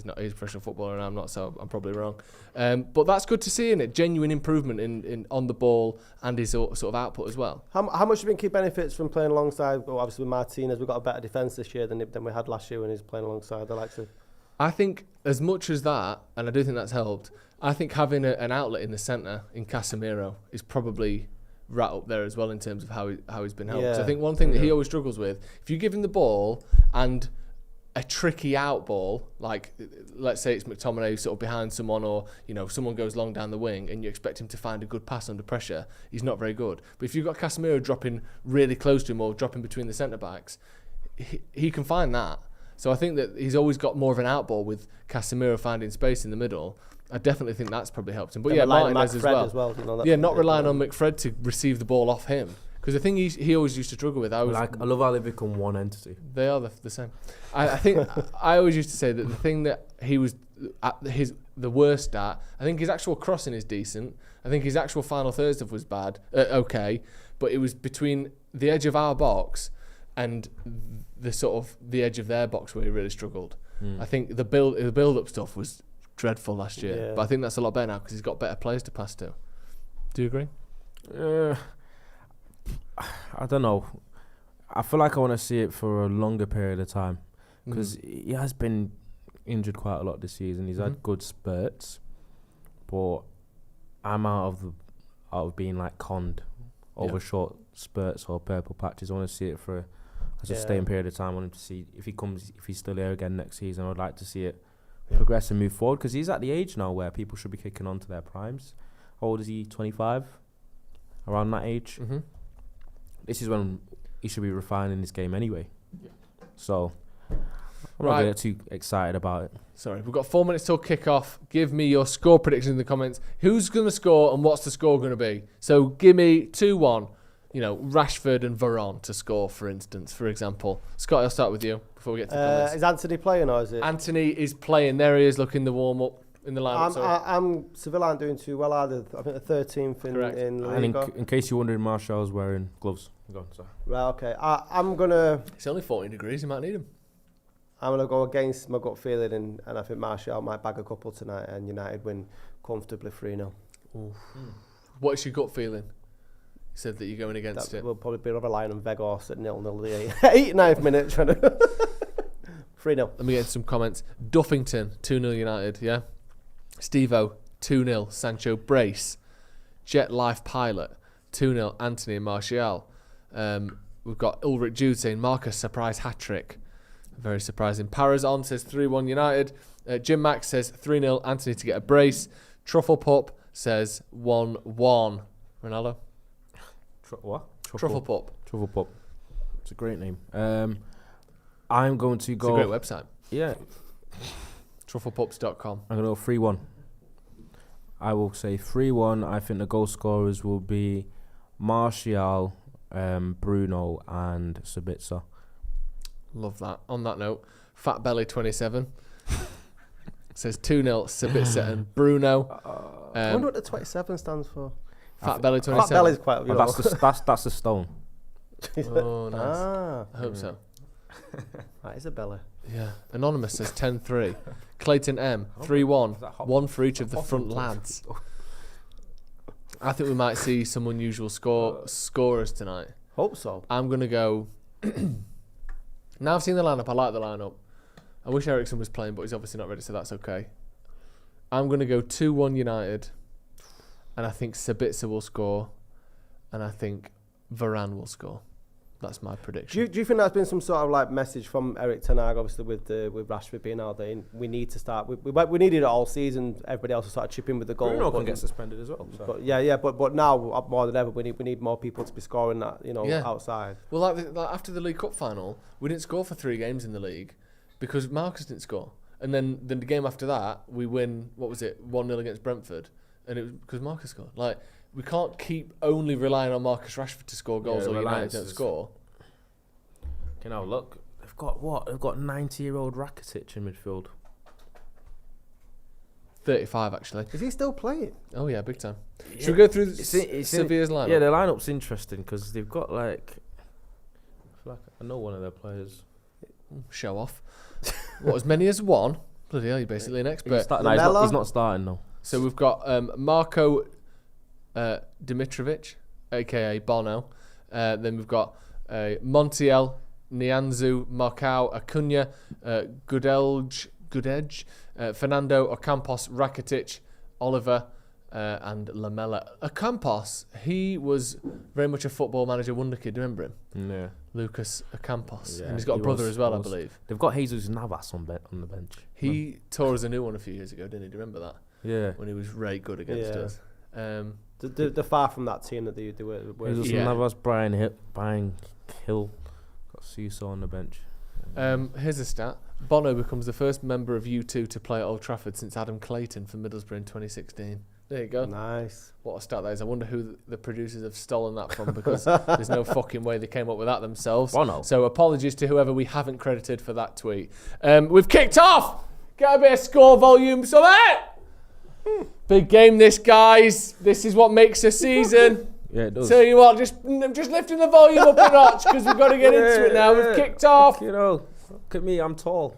not. He's a professional footballer, and I'm not, so I'm probably wrong. But that's good to see, innit? Genuine improvement in on the ball and his sort of output as well. How much do you think he benefits from playing alongside? Well, obviously with Martinez, we've got a better defence this year than we had last year when he's playing alongside the likes of. I think as much as that, and I do think that's helped. I think having an outlet in the centre in Casemiro is probably right up there as well in terms of how he's been helped. So I think one thing that he always struggles with, if you give him the ball and a tricky out ball, like let's say it's McTominay sort of behind someone, or someone goes long down the wing and you expect him to find a good pass under pressure, he's not very good. But if you've got Casemiro dropping really close to him or dropping between the centre backs, he can find that. So I think that he's always got more of an out ball with Casemiro finding space in the middle. I definitely think that's probably helped him. But Martinez as well. Not relying on McFred to receive the ball off him. Because the thing he always used to struggle with, I love how they become one entity. They are the same. I think I always used to say that the thing that he was at the worst at, I think his actual crossing is decent. I think his actual final third stuff was bad, okay, but it was between the edge of our box and the edge of their box where he really struggled. I think the build up stuff was dreadful last year, but I think that's a lot better now because he's got better players to pass to. Do you agree? I don't know. I feel like I want to see it for a longer period of time because he has been injured quite a lot this season. He's had good spurts, but I'm out of being like conned over short spurts or purple patches. I want to see it for a sustained period of time. I want him to see if he's still here again next season. I would like to see it progress and move forward because he's at the age now where people should be kicking on to their primes. How old is he? 25? Around that age. This is when he should be refining his game anyway. So I'm not really too excited about it. Sorry, we've got 4 minutes till kick-off. Give me your score prediction in the comments. Who's going to score and what's the score going to be? So give me 2-1. Rashford and Varane to score, for example. Scott, I'll start with you before we get to the comments. Is Anthony playing or is it? Anthony is playing. There he is, looking the warm up in the lineup. Sevilla aren't doing too well either. I think the 13th in La Liga. And in case you're wondering, Martial's wearing gloves. Go on, sorry. Right, okay. I'm gonna. It's only 14 degrees. You might need them. I'm gonna go against my gut feeling, and I think Martial might bag a couple tonight, and United win comfortably 3-0. What's your gut feeling? You said that you're going against it. We'll probably be relying on Vegas at 0-0 the 89th minute. 3-0. Let me get some comments. Duffington, 2-0 United, yeah? Steve-O, 2-0 Sancho brace. Jet Life Pilot, 2-0 Anthony and Martial. We've got Ulrich Jude saying Marcus surprise hat-trick. Very surprising. Parazon says 3-1 United. Jim Max says 3-0 Anthony to get a brace. Truffle Pup says 1-1. Ronaldo? What? Truffle Pup. Truffle Pup. It's a great name. I'm going to go... It's a great website. Yeah. Trufflepups.com. I'm going to go 3-1. I will say 3-1. I think the goal scorers will be Martial, Bruno and Sabitzer. Love that. On that note, Fat Belly 27 says 2-0 Sabitzer and Bruno. I wonder what the 27 stands for. Fat Belly 27. Fat Belly's quite. That's the stone. Oh, nice. I hope so. That is a belly. Yeah. Anonymous says 10-3. Clayton M 3-1. One for each of the front lads. I think we might see some unusual scorers tonight. Hope so. I'm gonna go. Now I've seen the lineup. I like the lineup. I wish Ericsson was playing, but he's obviously not ready, so that's okay. I'm gonna go 2-1 United, and I think Sabitzer will score, and I think Varane will score. That's my prediction. Do you think that's been some sort of like message from Eric Ten Hag, obviously with Rashford being out there? We need to start. We needed it all season. Everybody else will start chipping with the goal. Bruno can get suspended as well. So. But now more than ever, we need more people to be scoring that outside. Well, like after the League Cup final, we didn't score for 3 games in the league because Marcus didn't score, and then the game after that we win. What was it? 1-0 against Brentford, and it was because Marcus scored. Like, we can't keep only relying on Marcus Rashford to score goals or United don't score. You know, look, they've got what? They've got 90-year-old Rakitic in midfield. 35, actually. Is he still playing? Oh, yeah, big time. Yeah. Should we go through Sevilla's lineup? Yeah, their lineup's interesting because they've got, like... I know one of their players. Show off. What, as many as one? Bloody hell, you're basically an expert. He's not starting, though. So we've got Marco Dimitrovic, a.k.a. Bono. Then we've got Montiel, Nianzou, Marcao, Acuna, Gudej, Fernando, Ocampos, Rakitic, Oliver, and Lamela. Ocampos, he was very much a Football Manager wonder kid. Do you remember him? Yeah. Lucas Ocampos. Yeah, and he's got a brother as well, I believe. They've got Jesus Navas on the bench. He tore us a new one a few years ago, didn't he? Do you remember that? Yeah. When he was very good against us. They're far from that team that they were. Jesus Navas, Brian Hill. Got Suso on the bench. Here's a stat. Bono becomes the first member of U2 to play at Old Trafford since Adam Clayton for Middlesbrough in 2016. There you go. Nice. What a stat that is. I wonder who the producers have stolen that from because there's no fucking way they came up with that themselves. Bono. So apologies to whoever we haven't credited for that tweet. We've kicked off. Get a bit of score volume. So big game this, guys. This is what makes a season. Yeah, it does. Tell you what, just lifting the volume up a notch because we've got to get into it now. We've kicked off. You know, look at me, I'm tall.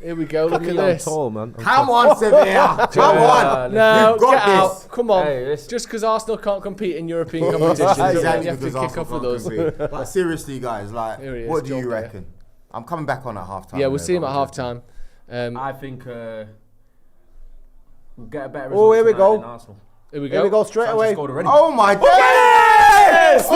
Here we go. Look at this. I'm tall, man. Come on, Sevilla. Come on. No, got get this. out. Come on. Hey, just because Arsenal can't compete in European competitions, Exactly, you have to kick off with us. But seriously, guys, like, what do you reckon? I'm coming back on at half-time. Yeah, we'll see him at half-time. I think we'll get a better result. Oh, here we go. Here we go. Here we go straight away. Oh my God! Yes!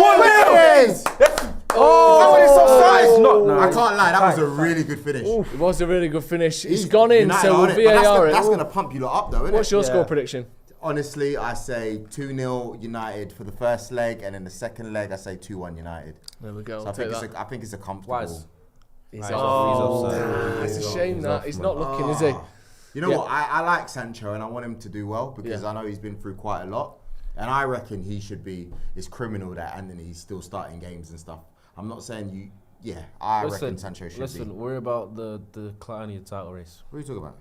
I can't lie, that was a really good finish. It was a really good finish. It's gone in, so we'll VAR it. That's going to pump you lot up, though, isn't it? What's your score prediction? Honestly, I say 2-0 United for the first leg, and in the second leg, I say 2-1 United. There we go. So I think it's a comfortable. He's offside. It's a shame that he's not looking, is he? You know what? I like Sancho, and I want him to do well because I know he's been through quite a lot. And I reckon it's criminal that Anthony's still starting games and stuff. I'm not saying I reckon Sancho should be. Listen, worry about the decline of your title race. What are you talking about?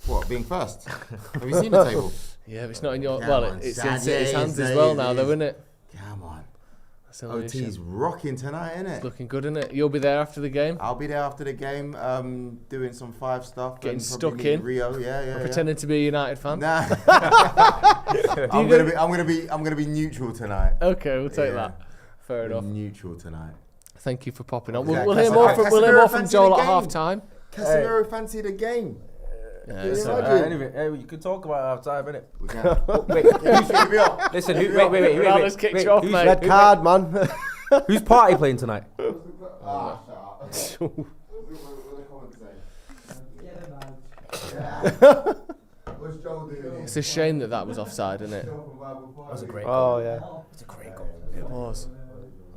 What, being first? Have you seen the table? Yeah, but it's not in your... It's in Sad, City's yeah, hands it as is, well it now, is. though, isn't it? Come on. That's the only OT's issue. rocking tonight, isn't it? It's looking good, isn't it? You'll be there after the game? I'll be there after the game, doing some 5 stuff. Getting and stuck probably in. Rio, yeah. Pretending to be a United fan? Nah. I'm gonna be neutral tonight. Okay, we'll take that. Fair enough. Neutral tonight. Thank you for popping on. Exactly. We'll hear more from Joel at half time. Casemiro fancied the game. Anyway, you can talk about half time, innit? We can. Wait, who's should be up? Listen, wait. Ronaldo's kicked you off, mate. Red card, man. Who's party playing tonight? What's Joel doing? It's a shame that was offside, isn't it? That was a great goal. Oh, yeah. It's a great goal. It was.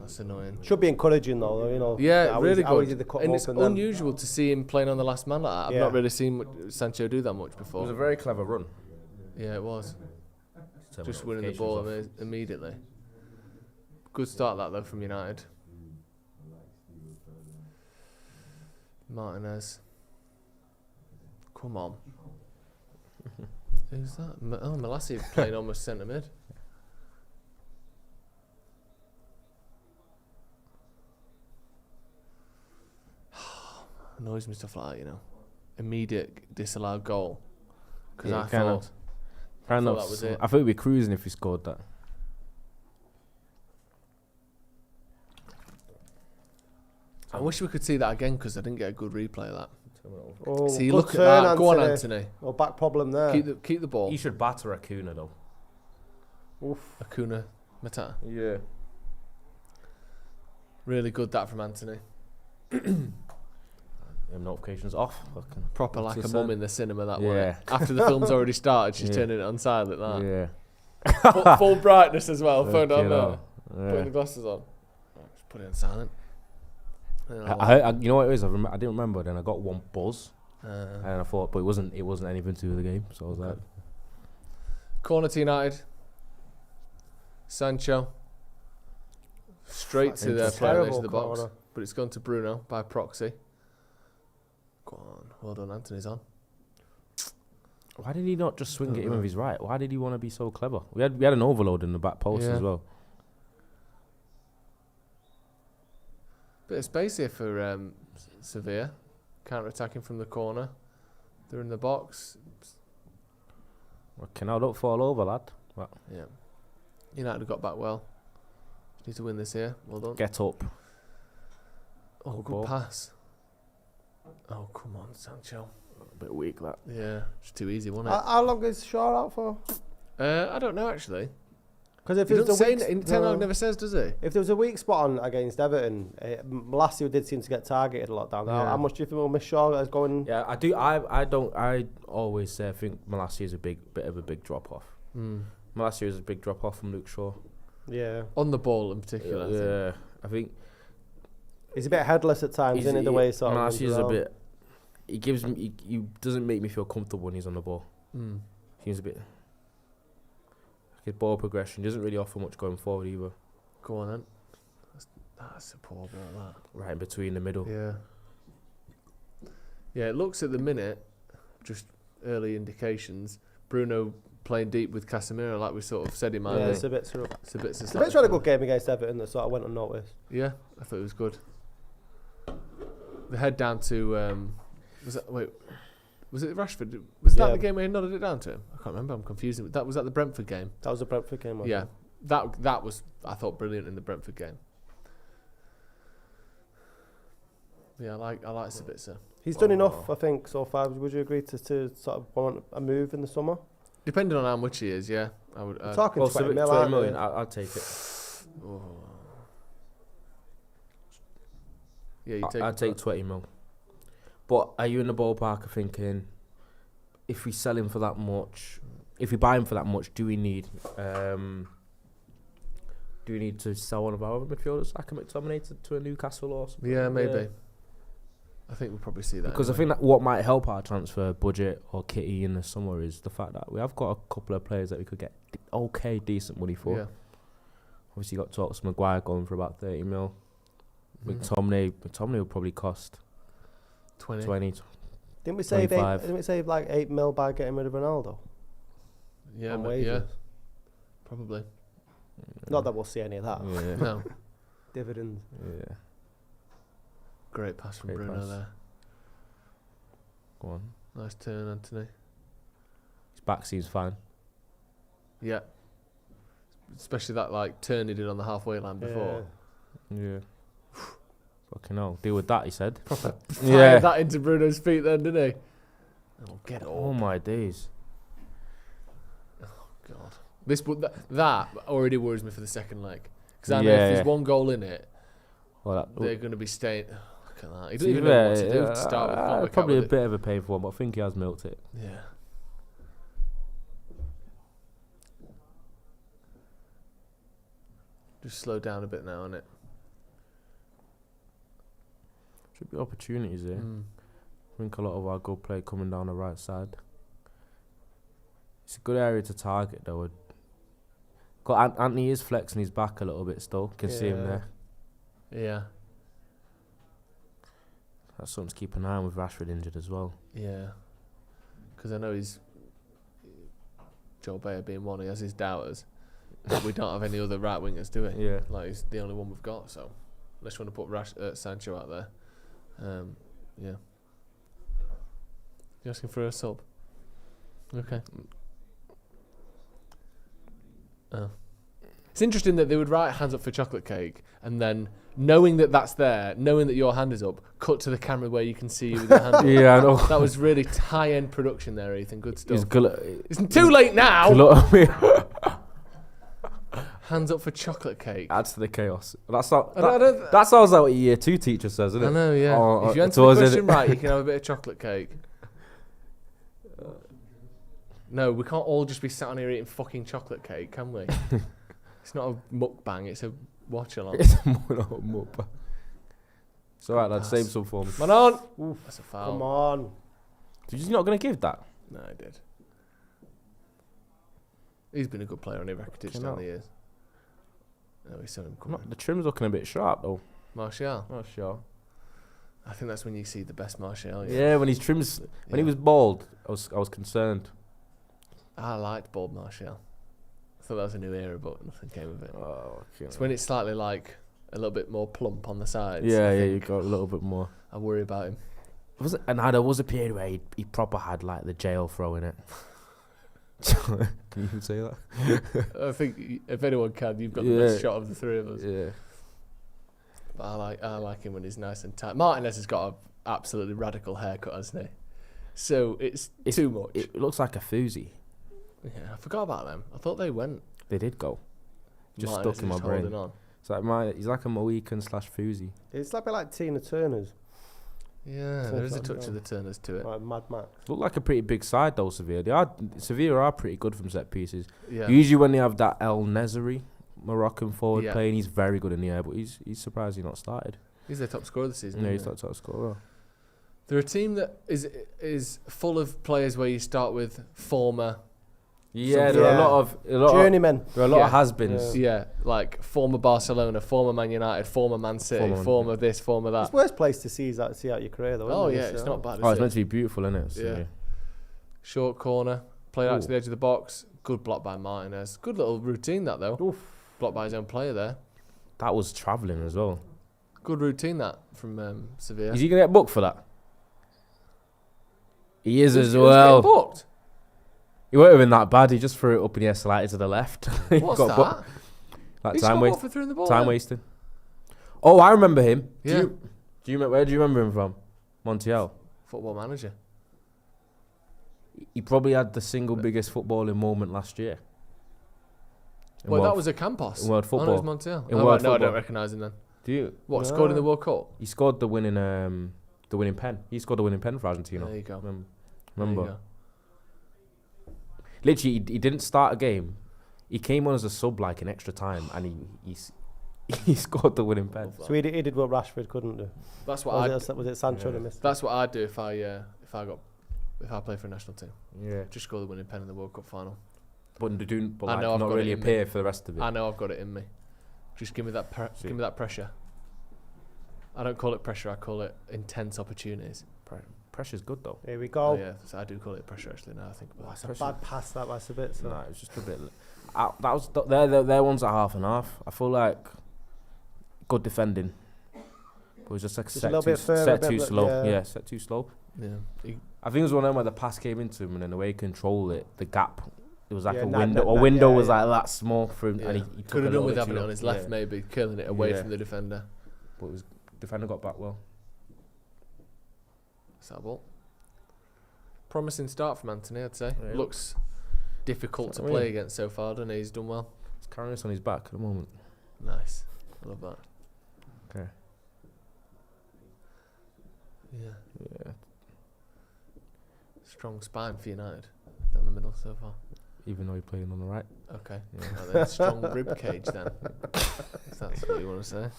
That's annoying. Should be encouraging, though, you know. Yeah, how really how good. easy they cut And them it's up and then- unusual to see him playing on the last man like that. I've not really seen Sancho do that much It before. was a very clever run. Yeah, it was. Just winning the ball immediately. Good start that, though, from United. Martinez. Come on. Who's that? Malassi playing almost centre mid. Annoys me stuff like that, you know. Immediate disallowed goal. Because I thought that was it. I thought we'd be cruising if we scored that. I wish we could see that again because I didn't get a good replay of that. Oh, see, good look at turn, that. Go on, Anthony. Oh, back problem there. Keep the ball. You should batter Acuna, though. Oof. Acuna Matata. Yeah. Really good that from Anthony. Notifications off. Proper like a mum in the cinema that Yeah. way. After the film's already started, she's turning it on silent. That. Yeah. Full brightness as well. Phone down there. Yeah. Putting the glasses on. Just put it on silent. You know what it is? I didn't remember. Then I got one buzz, and I thought, but it wasn't anything to do with the game. So I was like, corner to United. Sancho. Straight to their player into the box, but it's gone to Bruno by proxy. Go on, well done, Anthony's on. why did he not just swing it in with his right? Why did he want to be so clever? We had an overload in the back post as well. Bit of space here for Sevilla. Counter-attacking from the corner. They're in the box. Well, Canal, don't fall over, lad. Well, yeah. United have got back well. Need to win this here. Well done. Get up. Oh, good ball. pass. Oh, come on, Sancho. A bit weak, that. Yeah, it's too easy, wasn't it? How long is Shaw out for? I don't know, actually. Because if He it was doesn't a say weak, Ten Hag never says, does he? If there was a weak spot on against Everton, Malassi did seem to get targeted a lot down there. Yeah. How much do you think we'll miss Shaw as going? Yeah, I do. I always say I think Malassi is a bit of a big drop off. Malassi is a big drop off from Luke Shaw. Yeah. On the ball in particular. Yeah, I think he's a bit headless at times, isn't it? The way sort of Malassi is a bit. He gives me. He doesn't make me feel comfortable when he's on the ball. Seems a bit. His ball progression doesn't really offer much going forward either. Go on then. That's a poor bit like that. Right in between the middle. Yeah. Yeah, it looks at the minute, just early indications, Bruno playing deep with Casemiro like we sort of said he might. Yeah, be. it's a bit. It's had a good game against Everton that sort of went unnoticed. Yeah, I thought it was good. The head down to was it Rashford? Was that the game where he nodded it down to him? I can't remember. I'm confusing. Was that the Brentford game? That was the Brentford game. Wasn't it? That was I thought brilliant in the Brentford game. Yeah, I like Sabitzer. He's done enough, I think, so far. Would you agree to sort of want a move in the summer? Depending on how much he is, yeah, I would. Talking 20 million. I'll take it. Oh. Yeah, I'd take 20 mil. But are you in the ballpark of thinking, if we sell him for that much, if we buy him for that much, do we need to sell one of our midfielders, like a McTominay, to a Newcastle or something? Yeah, maybe. I think we'll probably see that. Because anyway. I think that what might help our transfer budget or kitty in the summer is the fact that we have got a couple of players that we could get decent money for. Yeah. Obviously, you got talks Maguire going for about 30 mil. McTominay will probably cost 20. Didn't we save like 8 mil by getting rid of Ronaldo? Yeah, probably. Not that we'll see any of that. Yeah. No. Dividends. Yeah. Great pass from Bruno there. Go on. Nice turn, Anthony. His back seems fine. Yeah. Especially that turn he did on the halfway line before. Yeah. Fucking hell. Deal with that, he said. Fired that into Bruno's feet then, didn't he? Oh, get it. Oh my days. Oh God. That already worries me for the second leg. Because I know if there's one goal in it, they're going to be staying. Look at that. He doesn't even know what to do to start with. Probably a bit of a painful one, but I think he has milked it. Yeah. Just slow down a bit now, innit? Should be opportunities here. I think a lot of our good play coming down the right side. It's a good area to target though. Anthony is flexing his back a little bit still. Can see him there. Yeah. That's something to keep an eye on with Rashford injured as well. Yeah. Because I know Joe Bayer being one, he has his doubters. But we don't have any other right wingers, do we? Yeah. He's the only one we've got, so unless you want to put Sancho out there. Yeah. You asking for a sub? Okay. It's interesting that they would write hands up for chocolate cake and then knowing that that's there, knowing that your hand is up, cut to the camera where you can see you with your hand up. Yeah, I know. That was really high-end production there, Ethan. Good stuff. It's too late now! Hands up for chocolate cake. Adds to the chaos. That sounds like what a year 2 teacher says, isn't it? I know, yeah. If you answer the question right, you can have a bit of chocolate cake. No, we can't all just be sat on here eating fucking chocolate cake, can we? It's not a mukbang, it's a watch-along. It's not a mukbang. It's alright, lad. Save some for me. Man on! Oof, that's a foul. Come on. Did you not going to give that? No, I did. He's been a good player on Rakitic down the years. No, we saw him coming. The trim's looking a bit sharp though. Martial. I think that's when you see the best Martial. Yeah, when his trims, when he was bald, I was concerned. I liked bald Martial. I thought that was a new era, but nothing came of it. Oh, okay. It's when it's slightly a little bit more plump on the sides. Yeah, you got a little bit more. I worry about him. There was a period where he proper had the jail throw in it. Can you even say that? I think if anyone can, you've got the best shot of the three of us. Yeah. But I like him when he's nice and tight. Martinez has got an absolutely radical haircut, hasn't he? So it's too much. It looks like a Fuzi. Yeah, I forgot about them. I thought they went. They did go. Just Martinez stuck in my brain. On. It's he's like a Mohican / Fuzi. It's a bit like Tina Turner's. Yeah, there is a touch of the Turners to it. Like Mad Max. Look like a pretty big side though, Sevilla. Sevilla are pretty good from set pieces. Yeah. Usually when they have that El Nezeri Moroccan forward playing, he's very good in the air, but he's surprised he's not started. He's their top scorer this season. Yeah, he's their top scorer. They're a team that is full of players where you start with former. Yeah, there are a lot of journeymen. There are a lot of has-beens. Yeah, like former Barcelona, former Man United, former Man City, former this, former that. It's the worst place to see out your career, though. Oh yeah, it's not bad. It's meant to be beautiful, isn't it? So, yeah. Short corner, played out to the edge of the box. Good block by Martinez. Good little routine that though. Oof. Blocked by his own player there. That was travelling as well. Good routine that from Sevilla. Is he gonna get booked for that? He is as well. Booked. He won't have been that bad. He just threw it up in the air slightly to the left. What's that? Time wasting. Oh, I remember him. Yeah. Where do you remember him from? Montiel. Football Manager. He probably had the single biggest footballing moment last year. Well, that was a Campos. In world football. Oh, no, it was Montiel. In world football. I don't recognise him then. Do you? What, scored in the World Cup? He scored the winning pen. He scored the winning pen for Argentina. There you go. Remember? There you go. Literally, he didn't start a game. He came on as a sub in extra time, and He scored the winning pen. So he did what Rashford couldn't do. That's what was it Sancho that missed? That's what I'd do if I play for a national team. Yeah. Just score the winning pen in the World Cup final. But I know I've not got really it in appear me. for the rest of it. I know I've got it in me. Just give me that give me that pressure. I don't call it pressure, I call it intense opportunities. Pressure's good though. Here we go. Oh, yeah, so I do call it pressure actually now I think about it. That's a bad pass that was a bit. So. No, it was just a bit. That was their ones at half and half. I feel like good defending. But it was just like set too slow. Yeah, set too slow. Yeah. I think it was one of them where the pass came into him and then the way he controlled it, the gap. It was like a window. window was like that small for him, and he could have done with having it on his left, maybe killing it away from the defender. But it was defender got back well. What's that ball? Promising start from Anthony, I'd say. Yeah. Looks difficult to play against so far, doesn't he? He's done well. He's carrying us on his back at the moment. Nice. I love that. Okay. Yeah. Strong spine for United down the middle so far. Even though you're playing on the right. Okay. Yeah. Well, then strong rib cage then. If that's what you want to say.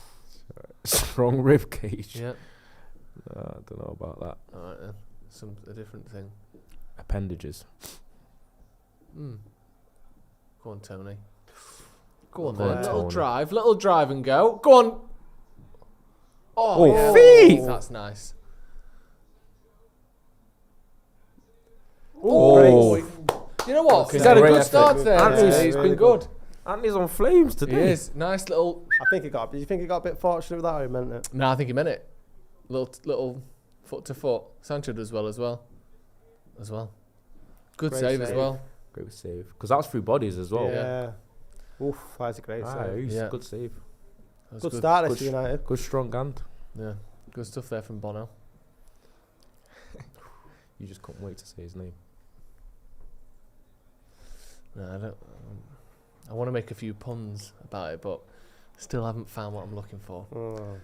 Strong rib cage. Yeah. I don't know about that. All right then. A different thing. Appendages. Go on, Tony. Go on then. Little drive and go. Go on. Oh, feet! That's nice. Oh. You know what? He's had a good start today. He's been good. Anthony's on flames today. He is. Nice little... Do you think he got a bit fortunate with that or he meant it? No, I think he meant it. Little foot to foot. Sancho does well as well. Good save as well. Great save. Because that was through bodies as well. Yeah. Oof, that's a great save. Good save. Good start at United. Good strong hand. Yeah. Good stuff there from Bono. You just couldn't wait to say his name. No, I don't. I want to make a few puns about it, but still haven't found what I'm looking for. Oh.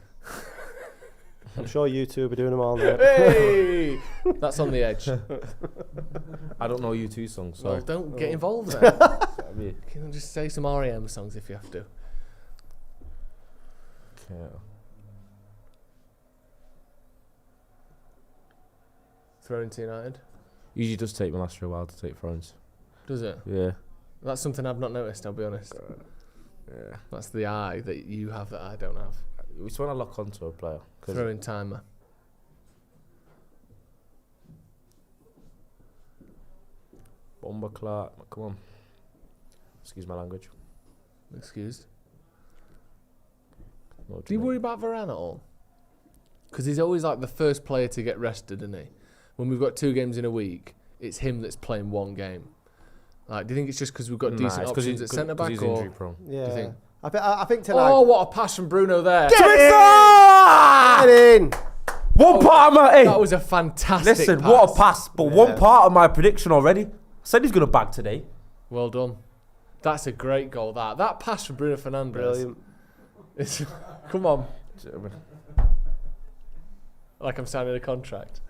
I'm sure you two will be doing them all now. Hey! That's on the edge. I don't know U2 songs, so... Well, don't get involved then. You can just say some REM songs if you have to. Okay. Throw to United? Usually does take Malastra a while to take throws. Does it? Yeah. That's something I've not noticed, I'll be honest. Yeah. That's the eye that you have that I don't have. We just want to lock onto a player. Throwing timer. Bomber Clark, come on. Excuse my language. Excused. Do you worry about Varane at all? Because he's always like the first player to get rested, isn't he? When we've got 2 games in a week, it's him that's playing 1 game. Like, do you think it's just because we've got decent options at centre back, he's or injury prone? Yeah. Do you think? I think tonight. Oh, what a pass from Bruno there! Get in! One part of my... That was a fantastic Listen, pass. what a pass. But one part of my prediction already. I said he's going to bag today. Well done. That's a great goal, that. That pass from Bruno Fernandes. Brilliant. Come on. Like I'm signing a contract.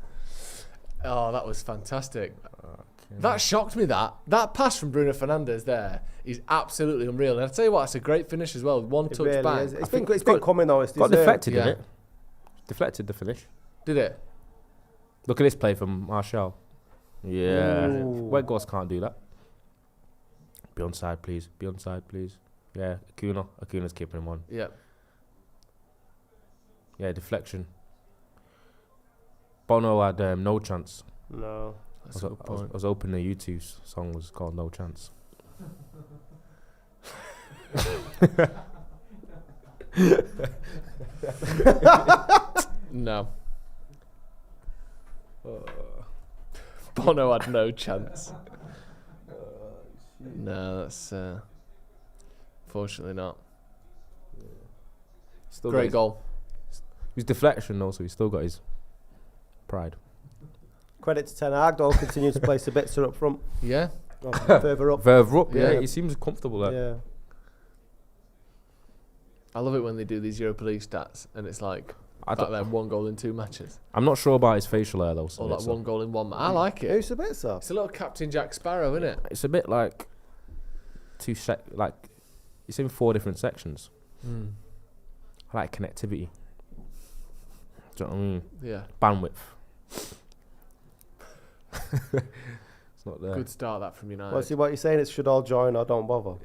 Oh, that was fantastic. Okay. That shocked me, that. That pass from Bruno Fernandes there is absolutely unreal. And I'll tell you what, it's a great finish as well. One touch really bang. Is. It's been coming though. It's got deflected, didn't it? Deflected the finish. Did it? Look at this play from Martial. Yeah. Wet Goss can't do that. Be on side, please. Be on side, please. Yeah, Acuna's keeping him on. Yeah. Yeah, deflection. Bono had no chance. No. I was hoping the U2 song was called No Chance. No. Bono had no chance. No, that's fortunately not. Still Great goal. His deflection though, so he's still got his pride. Credit to Ten Hag though, continues to place the bits up front. Yeah. Further up. Further up, yeah. He seems comfortable there. Yeah. I love it when they do these Europa League stats and it's like that they have 1 goal in 2 matches. I'm not sure about his facial hair though. Or like 1 goal in 1 match. I like it. Who's a bit so? It's a little Captain Jack Sparrow, isn't it? It's a bit like it's in 4 different sections. I like connectivity. Do you know what I mean? Yeah. Bandwidth. It's not there. Good start that from United. Well, see what you're saying. It should all join or don't bother.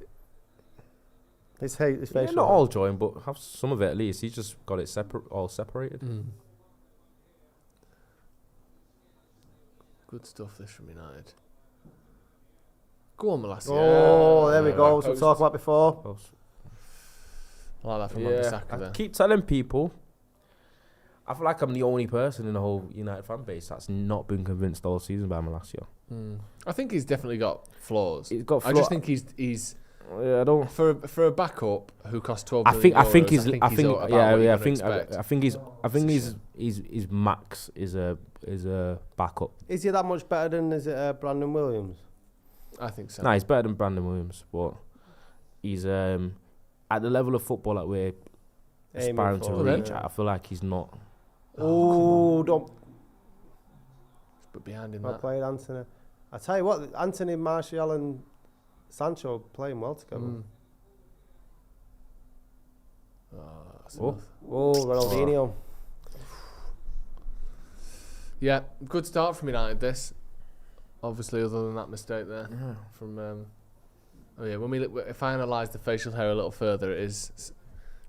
His face. Yeah, not all join, but have some of it at least. He's just got it all separated. Good stuff this from United. Go on, Malacia. Oh, there we go. What we talking about before. I like that from Wan-Bissaka there. I keep telling people, I feel like I'm the only person in the whole United fan base that's not been convinced all season by Malacia. I think he's definitely got flaws. He's got I just think he's I don't for a backup who cost 12 I million think euros, his max is a backup. Is he that much better than Brandon Williams? I think so. No, he's better than Brandon Williams, but he's at the level of football that we're aspiring to reach. I feel like he's not. Oh, don't put behind him. Well played, Anthony. I tell you what, Anthony, Martial, and Sancho playing well together. Ronaldinho. Yeah, good start from United. This, obviously, other than that mistake there from. When if I analyse the facial hair a little further, it is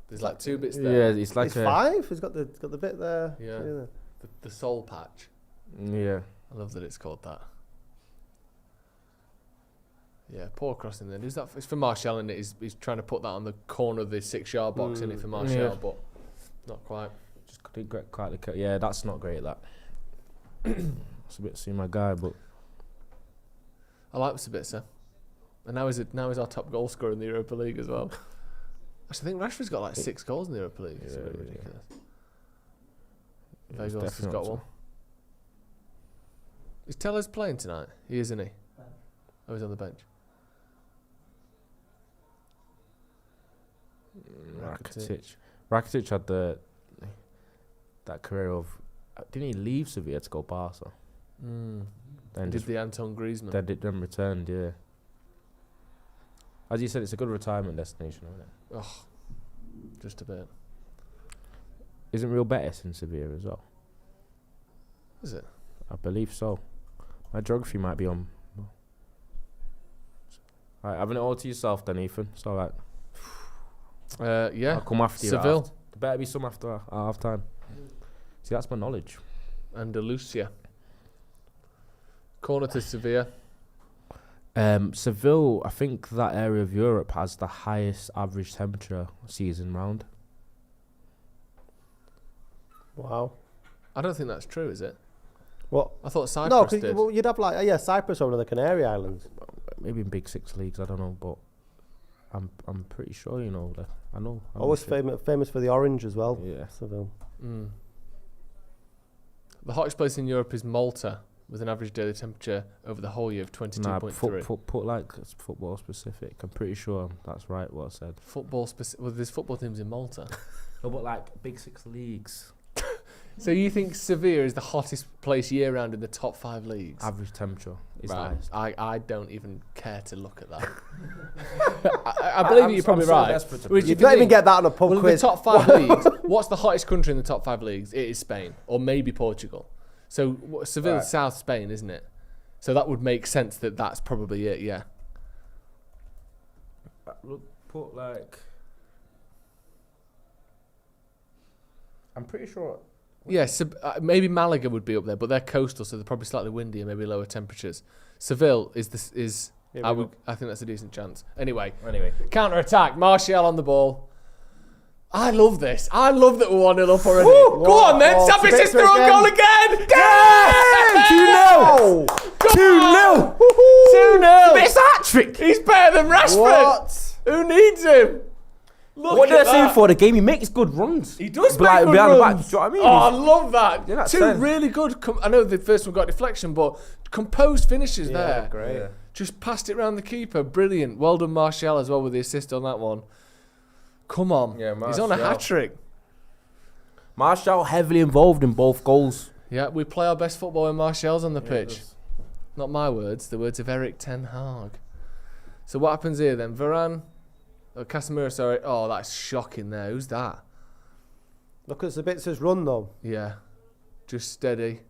there's like two bits there. Yeah, it's like five. He's got the bit there. Yeah, the soul patch. Yeah, I love that it's called that. Yeah, poor crossing then. Is that? It's for Martial, and he's trying to put that on the corner of the 6-yard box, in it for Martial, but not quite. Just couldn't get quite the. Yeah, that's not great. That. It's a bit see my guy, but I like Sabitzer, and now he's our top goal scorer in the Europa League as well. Actually, I think Rashford's got like 6 goals in the Europa League. It's really ridiculous. Vegas has got one. Is Tellers playing tonight? He is, isn't he? Oh, he's on the bench. Rakitic had that career of. Didn't he leave Sevilla to go Barca? Then did the Anton Griezmann. Then returned, yeah. As you said, it's a good retirement destination, isn't it? Oh, just a bit. Isn't Real Betis in Sevilla as well? Is it? I believe so. My geography might be on. Alright, having it all to yourself then, Ethan. It's alright. Yeah. I'll come after you. Seville. There better be some after half time. See, that's my knowledge. Andalusia. Corner to Sevilla. Seville, I think that area of Europe has the highest average temperature season round. Wow. I don't think that's true, is it? What? I thought Cyprus did. Well, you'd have Cyprus or one of the Canary Islands. Maybe in Big Six leagues, I don't know, but I'm pretty sure that. I know. Always famous for the orange as well. Yeah. Seville. The hottest place in Europe is Malta, with an average daily temperature over the whole year of 22.3. Put like football specific. I'm pretty sure that's right what I said. Football specific. Well, there's football teams in Malta. No, but like Big Six leagues. So you think Sevilla is the hottest place year round in the top 5 leagues? Average temperature is right. highest. I don't even care to look at that. I believe you're probably right. You don't even get that on a pub quiz. The top 5 leagues. What's the hottest country in the top 5 leagues? It is Spain, or maybe Portugal. So Sevilla's South Spain, isn't it? So that would make sense that that's probably it. Yeah. Put like. I'm pretty sure. Yes, maybe Malaga would be up there, but they're coastal, so they're probably slightly windy and maybe lower temperatures. Seville is I think that's a decent chance. Anyway, counter attack. Martial on the ball. I love this. I love that we're 1-0 up already. Woo, go on then, Sabitz's through a goal again. 2-0. 2-0. 2-0. It's a hat trick. He's better than Rashford. What? Who needs him? What did I say for the game? He makes good runs. He does make good runs. Do you know what I mean? Oh, I love that. Yeah, Two really good. I know the first one got deflection, but composed finishes there. Great. Yeah. Just passed it round the keeper. Brilliant. Well done, Martial, as well with the assist on that one. Come on. Yeah, he's on a hat trick. Martial heavily involved in both goals. Yeah, we play our best football when Martial's on the pitch. Not my words, the words of Eric Ten Hag. So what happens here then? Varane. Casemiro, sorry. Oh, that's shocking there. Who's that? Look at Sabitza's run though. Yeah, just steady.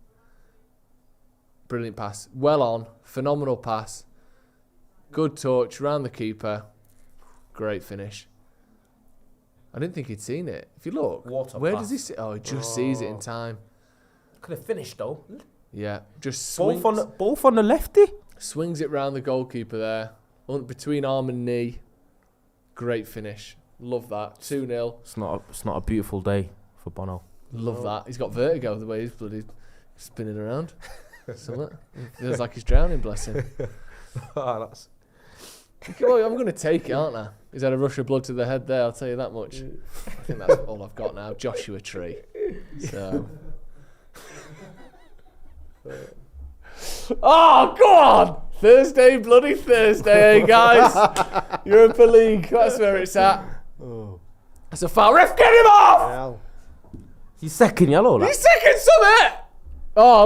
Brilliant pass. Well on. Phenomenal pass. Good touch round the keeper. Great finish. I didn't think he'd seen it. If you look, where does he see? Oh, he just sees it in time. Could have finished though. Yeah, just swings. Both on the lefty. Swings it round the goalkeeper there, between arm and knee. Great finish. Love that. 2-0. It's not a beautiful day for Bono. Love that. He's got vertigo the way he's bloody spinning around. Something. Feels like he's drowning, bless him. Oh, I'm going to take it, aren't I? He's had a rush of blood to the head there, I'll tell you that much. I think that's all I've got now. Joshua Tree. So. Oh, go on! Thursday, bloody Thursday, guys. Europa League, that's where it's at. Oh. That's a foul. Ref, get him off! He's second yellow. He's second summit! Oh, I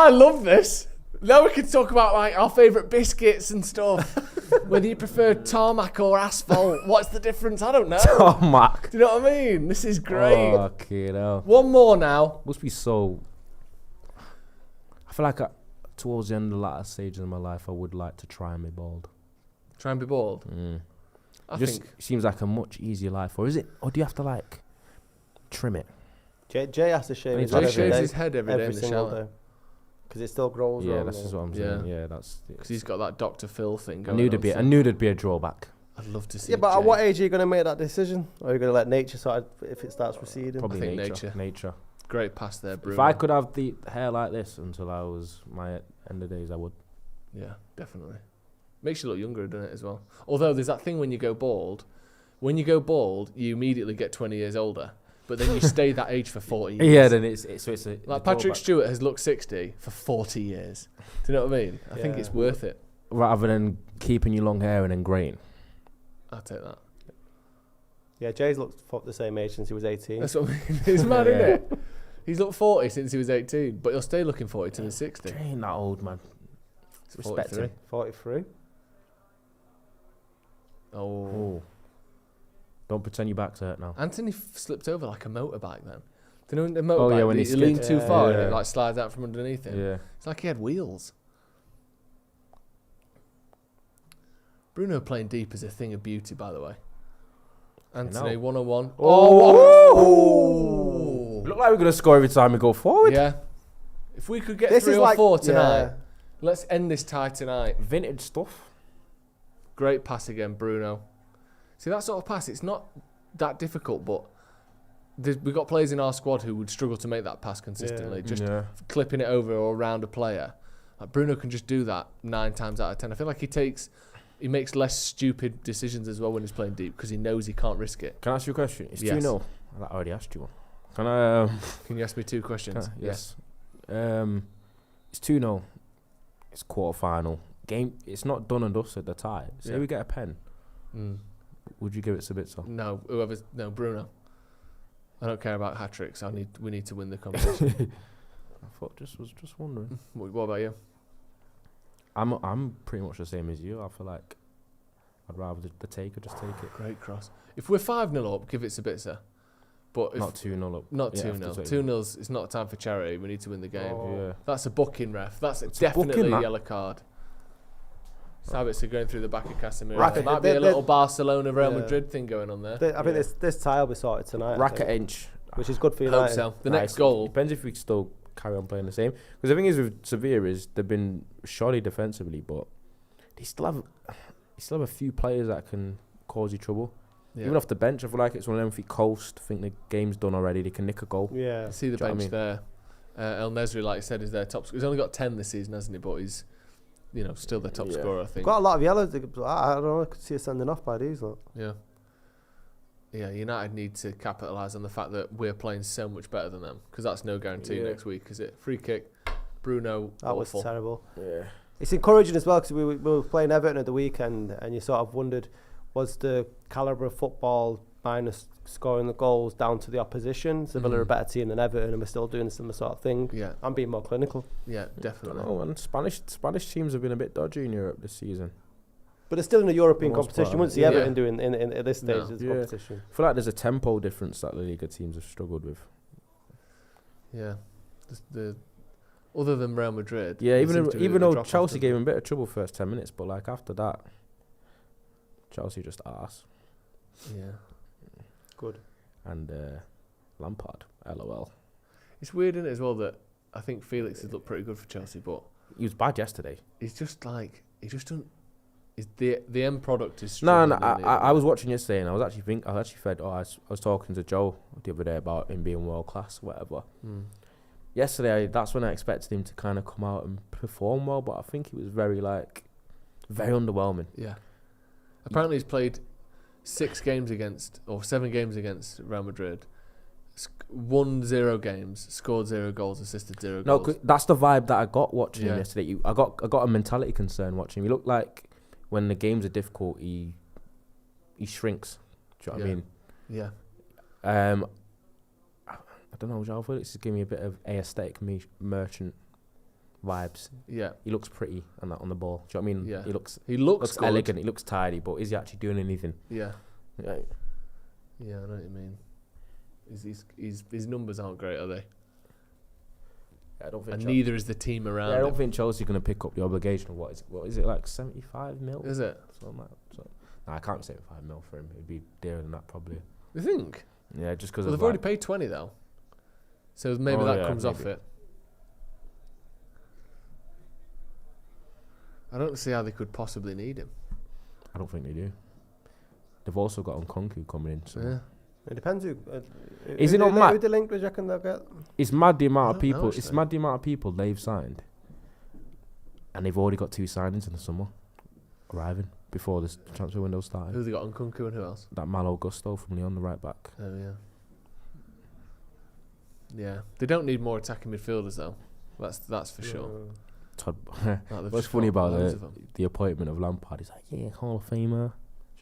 love this. Now we can talk about like our favourite biscuits and stuff. Whether you prefer tarmac or asphalt. What's the difference? I don't know. Tarmac. Do you know what I mean? This is great. Okay, no. One more now. Must be so... I feel like towards the end of the latter stages of my life, I would like to try and be bald. Try and be bald? I think it seems like a much easier life. Or is it? Or do you have to like trim it? Jay has to shave his head head every day. His head every day in the shower. Because it still grows. Yeah, that's just what I'm saying. Yeah, that's because he's got that Dr. Phil thing going. I knew there'd be a drawback. I'd love to see. Yeah, but at what age are you going to make that decision? Or are you going to let nature sort if it starts receding? Probably nature. Great pass there, Bruno. If I could have the hair like this until I was my end of days, I would. Yeah, definitely. Makes you look younger, doesn't it, as well? Although there's that thing when you go bald. When you go bald, you immediately get 20 years older. But then you stay that age for 40 years. Yeah, then it's like Patrick Stewart has looked 60 for 40 years. Do you know what I mean? I think it's worth it. Rather than keeping your long hair and then greying. I'll take that. Yeah, Jay's looked the same age since he was 18. That's what I mean. It's mad, isn't it? He's looked 40 since he was 18, but he'll stay looking 40 till he's 60. Jay ain't that old, man. Respect him. 43. Oh. Don't pretend your back's hurt now. Anthony slipped over like a motorbike then. Do you know the motorbike? When he leaned too far and it like slides out from underneath him. Yeah. It's like he had wheels. Bruno playing deep is a thing of beauty, by the way. Anthony, 1-on-1. Oh! Look like we're going to score every time we go forward. Yeah. If we could get 3 or 4 tonight, let's end this tie tonight. Vintage stuff. Great pass again, Bruno. See, that sort of pass, it's not that difficult, but we've got players in our squad who would struggle to make that pass consistently. Just clipping it over or around a player. Like Bruno can just do that 9 times out of 10. I feel like he makes less stupid decisions as well when he's playing deep because he knows he can't risk it. Can I ask you a question? It's 2-0. I already asked you one. Can you ask me 2 questions? Yes. It's 2-0. It's quarter-final. Game. It's not done and dusted, the tie. Say we get a pen. Would you give it Sabitzer? No, Bruno. I don't care about hat tricks. We need to win the competition. I was just wondering. What about you? I'm pretty much the same as you. I feel like I'd rather the taker just take it. Great cross. If we're 5-0 up, give it Sabitzer. But not 2-0 up. Not 2-0. 2-0's it's not time for charity. We need to win the game. Yeah. That's a booking, ref. That's definitely a yellow card. Sabitzer going through the back of Casemiro. There might be a little Barcelona Real Madrid thing going on there. I think this tie will be sorted tonight. Racket inch, which is good for United. Hope so. The next goal depends if we still carry on playing the same. Because the thing is with Sevilla is they've been shoddy defensively, but they still have a few players that can cause you trouble. Yeah. Even off the bench, I feel like it's one of them. If you coast, think the game's done already, they can nick a goal. Yeah, you see the bench there. El Nesri, like I said, is their top. He's only got 10 this season, hasn't he? But he's still the top scorer, I think. Got a lot of yellows. I don't know. I could see us sending off by these. Look. Yeah. Yeah, United need to capitalise on the fact that we're playing so much better than them, because that's no guarantee next week, is it? Free kick, Bruno, that awful. Was terrible. Yeah. It's encouraging as well, because we were playing Everton at the weekend, and you sort of wondered, was the calibre of football minus scoring the goals down to the opposition? Sevilla are a better team than Everton, and we're still doing a similar sort of thing. Yeah, I'm being more clinical. Yeah, definitely. And Spanish teams have been a bit dodgy in Europe this season. But it's still in a European competition. You wouldn't see Everton doing in at this stage of the competition. I feel like there's a tempo difference that La Liga teams have struggled with. Yeah. The other than Real Madrid. Yeah, even though Chelsea gave him a bit of trouble first 10 minutes, but like after that, Chelsea just arse. Yeah. Good. And Lampard, LOL. It's weird, isn't it, as well, that I think Felix has looked pretty good for Chelsea, but he was bad yesterday. He's just like, he just doesn't. The end product is. No. I was watching yesterday, and I was actually fed. I was talking to Joe the other day about him being world class, whatever. Yesterday, that's when I expected him to kind of come out and perform well, but I think he was very underwhelming. Yeah. Apparently, he's played 7 games against Real Madrid. Won 0 games, scored 0 goals, assisted 0 goals. No, that's the vibe that I got watching him yesterday. I got a mentality concern watching him. He looked like when the games are difficult, he shrinks. Do you know what I mean? Yeah. I don't know, João Felix is giving me a bit of aesthetic merchant vibes. Yeah. He looks pretty on the ball. Do you know what I mean? Yeah. He looks good. elegant, he looks tidy, but is he actually doing anything? Yeah. Yeah, I know what you mean. His numbers aren't great, are they? I don't think. And neither is the team around. Yeah, I don't think Chelsea are going to pick up the obligation of what is it like 75 mil? Is it? I can't 75 mil for him. It'd be dearer than that probably. You think? Yeah, just because. Well, they've already paid 20 though, so maybe that comes off it. I don't see how they could possibly need him. I don't think they do. They've also got Nkunku coming in. So. Yeah. It depends who. Is it not mad? Who the link do you reckon they'll get? It's mad the amount of people. It's mad the amount of people they've signed, and they've already got 2 signings in the summer arriving before this transfer window started. Who they got? Nkunku and who else? That Malo Gusto from Lyon, the right back. Oh yeah. Yeah, they don't need more attacking midfielders though. That's for sure. Todd, what's funny about the appointment of Lampard? He's like, yeah, Hall of Famer.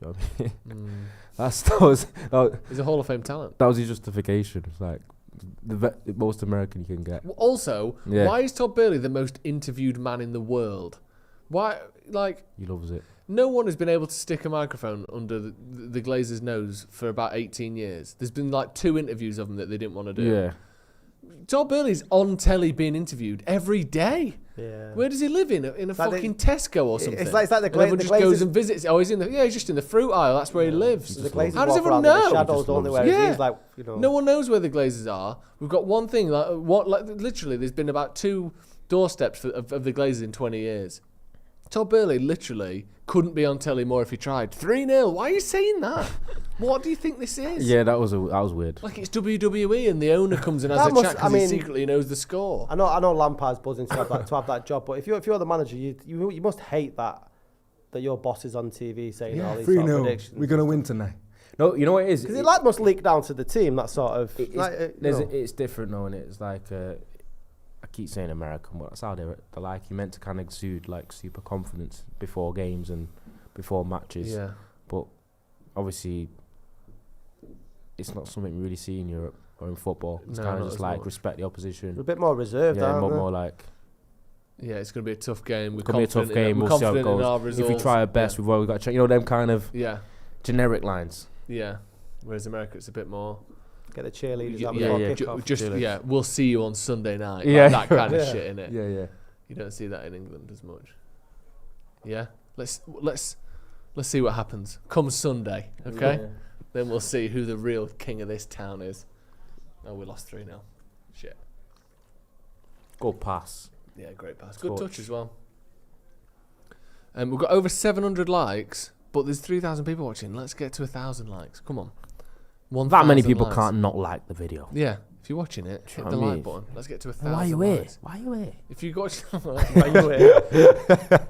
Do you know what I mean? He's a Hall of Fame talent. That was his justification. It's like the most American you can get. Also, why is Todd Boehly the most interviewed man in the world? Why, like... He loves it. No one has been able to stick a microphone under the Glazers' nose for about 18 years. There's been like 2 interviews of him that they didn't want to do. Yeah. Todd Boehly's on telly being interviewed every day. Yeah. Where does he live in a fucking Tesco or something? It's like the everyone just goes and visits. Oh, he's just in the fruit aisle. That's where he lives. How does everyone know? The shadows, don't they? Where he's like, you know. No one knows where the Glazers are. We've got one thing. Literally, there's been about 2 doorsteps of the Glazers in 20 years. Todd Boehly literally couldn't be on telly more if he tried. 3-0. Why are you saying that? What do you think this is? Yeah, that was weird. Like it's WWE and the owner comes in as a chat because he secretly knows the score. I know Lampard's buzzing to have that job, but if you're the manager, you must hate that your boss is on TV saying all these sort of predictions. We're gonna win tonight. No, you know what it is? Because it must leak down to the team. That sort of it's different though, and it's like I keep saying American, but that's how they're like. You're meant to kind of exude like super confidence before games and before matches. Yeah. But obviously, it's not something you really see in Europe or in football. It's kind of just like respect the opposition. A bit more reserved, more like. Yeah, it's going to be a tough game. We're going to be a tough game. We'll see how it goes. If we try our best, we've always got to check. You know, them kind of generic lines. Yeah. Whereas America, it's a bit more. Get the cheerleaders we'll see you on Sunday night. Yeah. Like that kind of shit, innit? Yeah. You don't see that in England as much. Yeah. Let's see what happens. Come Sunday, okay? Yeah. Then we'll see who the real king of this town is. Oh, we lost 3-0. Shit. Good pass. Yeah, great pass. Good touch as well. We've got over 700 likes, but there's 3,000 people watching. Let's get to 1,000 likes. Come on. That many people can't not like the video. Yeah. If you're watching it, hit the like button. Let's get to 1,000 Why are you likes. Why are you here? If you got... Why are you here?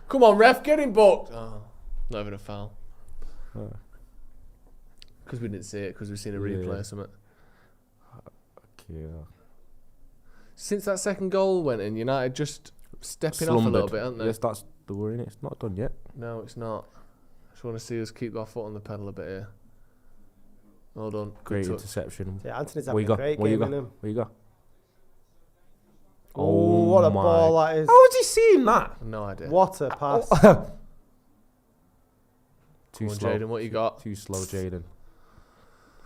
Come on, ref, get him booked. Oh, not even a foul. Because we didn't see it, because we've seen a replay or something. Yeah. Since that second goal went in, United just stepping off a little bit, aren't they? Yes, that's the worry. It's not done yet. No, it's not. I just want to see us keep our foot on the pedal a bit here. Well done. Great interception. Yeah, Anthony's having a great game in him. Where you go? Oh, what a ball that is. How has he seen that? No idea. What a pass. Too Come on, slow. Jaden, what you got? Too slow, Jaden.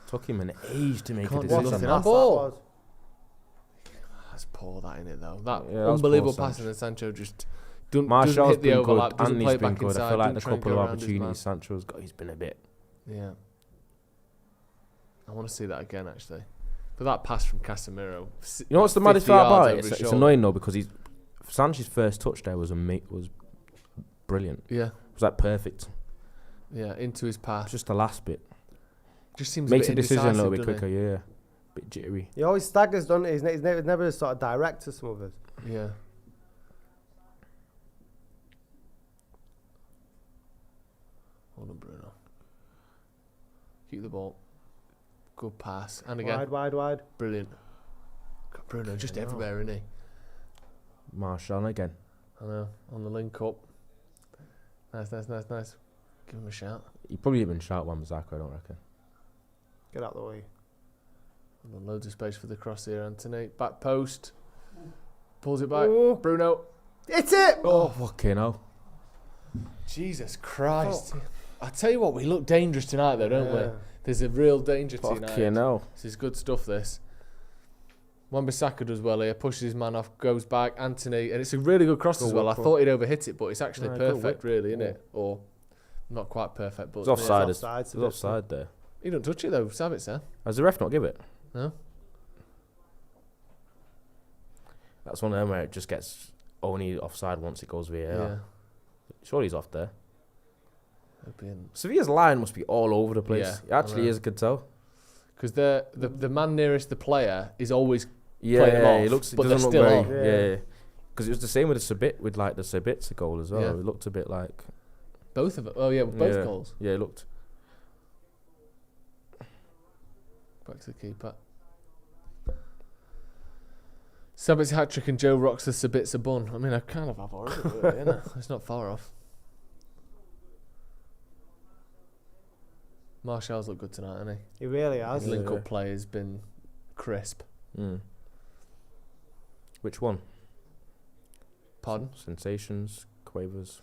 Took him an age to make a Can't do decision. nothing. That ball. That's poor, that in it though. That unbelievable pass, and then Sancho just doesn't hit the overlap, doesn't play it back inside. I feel like the couple of opportunities Sancho's got, he's been a bit. Yeah. I want to see that again, actually. But that pass from Casemiro. You know what's the maddest part about it? It's annoying though because Sanchez's first touch there was brilliant. Yeah. It was like perfect. Yeah, into his pass. Just the last bit. Just seems makes a bit decision a little bit indecisive, quicker. Yeah. Bit jittery. He always staggers, doesn't he? He's never sort of direct to some of us. Yeah. Hold on, Bruno. Keep the ball. Good pass. And again. Wide. Brilliant. God, Bruno just everywhere, isn't he? Martial again. I know. On the link up. Nice. Give him a shout. He probably even shout Wan-Bissaka, I don't reckon. Get out of the way. Loads of space for the cross here, Anthony. Back post. Pulls it back. Ooh. Bruno. It's it! Oh, fucking hell. Jesus Christ. I tell you what, we look dangerous tonight though, don't we? There's a real danger to United. Fucking hell. This is good stuff, this. Wan-Bissaka does well here, pushes his man off, goes back. Anthony, and it's a really good cross as well. I thought he'd overhit it, but it's actually perfect, really, isn't it? Or not quite perfect, but it's offside. It's offside there. He don't touch it though, Sabitzer. Has the ref not give it? No. That's one of them where it just gets only offside once it goes VAR. Yeah. Surely he's off there. Sevilla's line must be all over the place. Yeah, it actually is, I could tell. Because the man nearest the player is always playing them off, he looks, but they're still on. Yeah. Because it was the same with the Sabitzer goal as well. Yeah. It looked a bit like... Both of it? Oh, yeah, both goals. Yeah, it looked... Back to the keeper. Sabitzer hat-trick and Joe rocks the Sabitzer bun. I mean, I kind of have already, really, innit? It's not far off. Martial's looked good tonight, hasn't he? He really has. His link-up play has been crisp. Which one? Pardon? Sensations, quavers.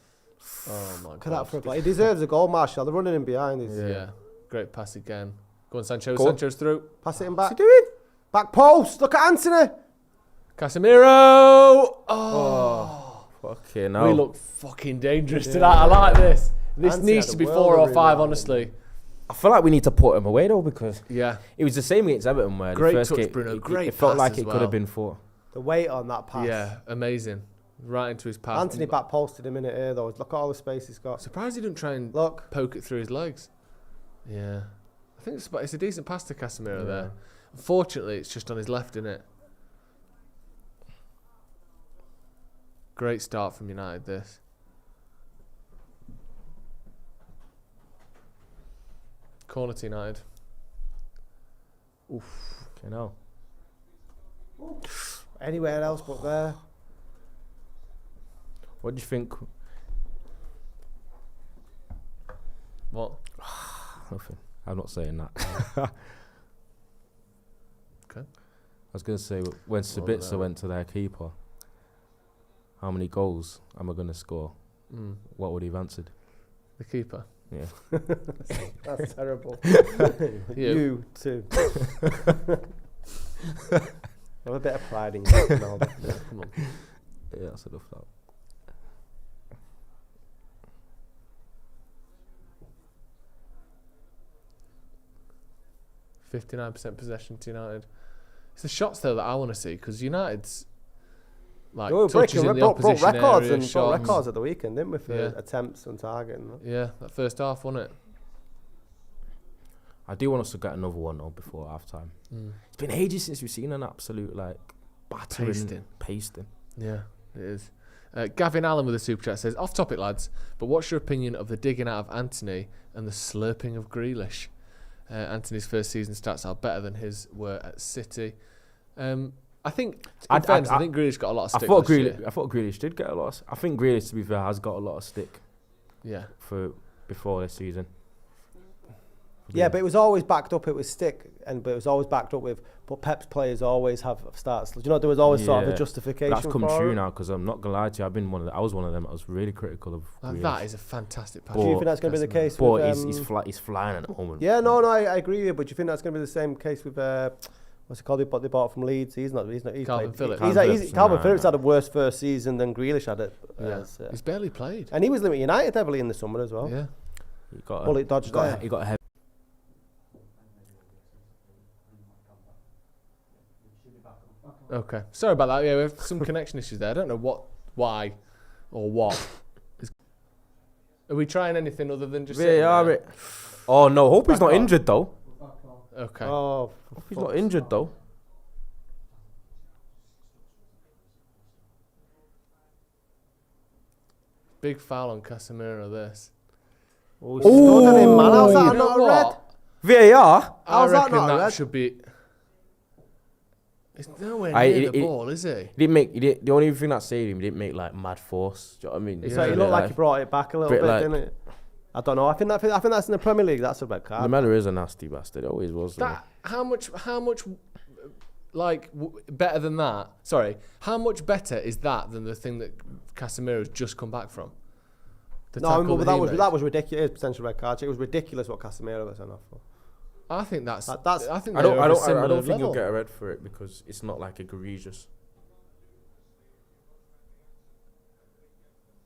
Oh my God. That for a play. He deserves a goal, Martial. They're running him behind. Yeah. Great pass again. Go on, Sancho. Sancho's through. Pass it him back. What's he doing? Back post. Look at Anthony. Casemiro. Oh. Fucking hell. We look fucking dangerous tonight. I like this. This needs to be 4 or 5, honestly. I feel like we need to put him away though because it was the same against Everton where great the first touch, game, Bruno. Great it felt like pass it could have been 4. The weight on that pass. Yeah, amazing. Right into his path. Anthony back posted him in it here though. Look at all the space he's got. Surprised he didn't try and poke it through his legs. Yeah. I think it's a decent pass to Casemiro there. Unfortunately, it's just on his left, isn't it? Great start from United, this. Corner to United. Oof. Okay, no. Anywhere else but there. What do you think? What? Nothing. I'm not saying that. Okay. I was going to say, when Sabitzer went to their keeper, how many goals am I going to score? What would he have answered? The keeper? Yeah. That's terrible. You too. Have a bit of pride in you. Come on. Yeah, that's enough that. %59% possession to United. It's the shots though that I want to see because United's like broke records and broke records at the weekend, didn't we? For attempts and targeting. Yeah, that first half, wasn't it? I do want us to get another one though before half time. It's been ages since we've seen an absolute battering, pasting. Yeah, it is. Gavin Allen with a super chat says, off topic lads, but what's your opinion of the digging out of Anthony and the slurping of Grealish? Anthony's first season stats are better than his were at City. I think Grealish got a lot of stick. I thought Grealish did get a lot. I think Grealish, to be fair, has got a lot of stick. Yeah. For before this season. Yeah, but it was always backed up. It was stick but it was always backed up with. But Pep's players always have starts. You know, there was always sort of a justification. That's come for true it. now, because I'm not gonna lie to you. I was one of them. I was really critical of. That is a fantastic pass. Do you think that's going to be the case? But with, he's flying at the moment. Yeah, no, I agree with you. But do you think that's going to be the same case with what's it called? They bought from Leeds. He's Calvin Phillips. Calvin Phillips had a worse first season than Grealish had it. He's barely played, and he was linked with United heavily in the summer as well. Yeah, he got bullet dodged there. He got a head. Okay, sorry about that. Yeah, we have some connection issues there. I don't know why, or what. Are we trying anything other than just VAR it? Oh no, hope he's not injured though. Okay. Oh, hope he's not injured though. Big foul on Casemiro. This. Oh, how's that not a red? VAR? I reckon that should be. It's nowhere near the ball, is he? The only thing that saved him, he didn't make like mad force. Do you know what I mean? It's like he looked like he brought it back a little bit, didn't it? I don't know. I think that's in the Premier League. That's a red card. Lamella is a nasty bastard. It always was. How much? Like better than that? Sorry. How much better is that than the thing that Casemiro's just come back from? No, but that was ridiculous. Potential red card. It was ridiculous what Casemiro was sent off for. I think that's. I think I don't think he'll get a red for it because it's not like egregious.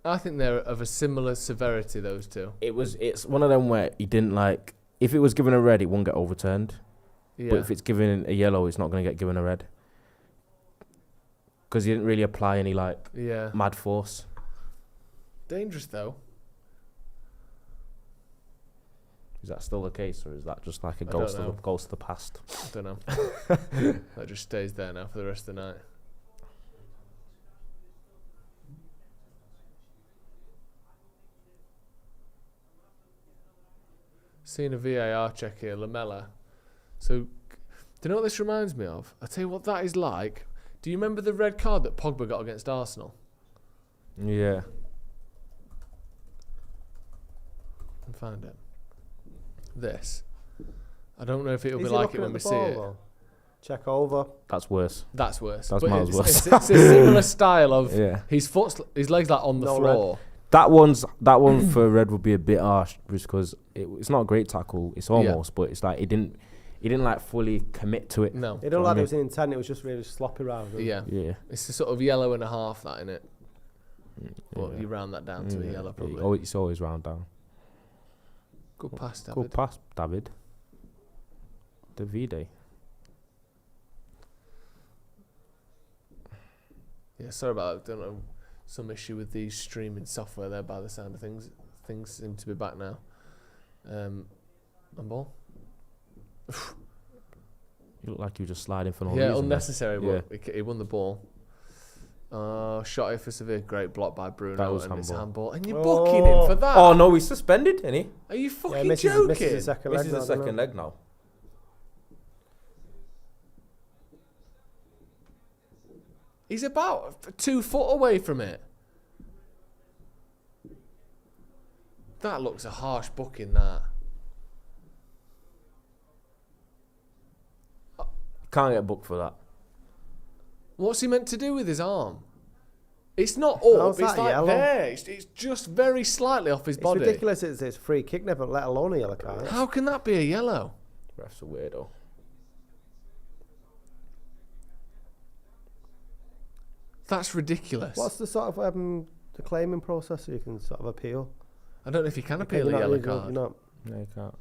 I think they're of a similar severity. Those two. It's one of them where he didn't like. If it was given a red, it won't get overturned. Yeah. But if it's given a yellow, it's not going to get given a red. Because he didn't really apply any mad force. Dangerous though. Is that still the case, or is that just like a ghost of the past? I don't know. That just stays there now for the rest of the night. Seeing a VAR check here, Lamella. So, do you know what this reminds me of? I'll tell you what that is like. Do you remember the red card that Pogba got against Arsenal? Yeah. And find it. This. I don't know if it'll be like it when we see it. Check over. That's worse. That's worse. That's miles worse. It's a similar style of his legs like on the floor. Red. That one for red would be a bit harsh because it's not a great tackle. It's almost, but it's like he didn't like fully commit to it. No, it didn't like it was an intent. It was just really sloppy round. Yeah. It's a sort of yellow and a half, that in it. But you round that down to a yellow probably. Oh, it's always round down. Good pass, David. Good pass, David. Davide. Yeah, sorry about that. Don't know, some issue with the streaming software there by the sound of things. Things seem to be back now. And ball. You look like you were just sliding for no reason. Yeah, unnecessary, but he won the ball. Shot it for Sevilla. Great block by Bruno. That was and handball. Handball. And you're booking him for that. Oh no, he's suspended, isn't he? Are you fucking joking? Misses the second leg now. He's about 2 foot away from it. That looks a harsh booking, that. Can't get booked for that. What's he meant to do with his arm? It's not up, it's like yellow? There. It's just very slightly off his body. It's ridiculous it's a free kick, never let alone a yellow card. How can that be a yellow? Ref's a weirdo. That's ridiculous. What's the sort of the claiming process so you can sort of appeal? I don't know if you can appeal a yellow card. No, you can't.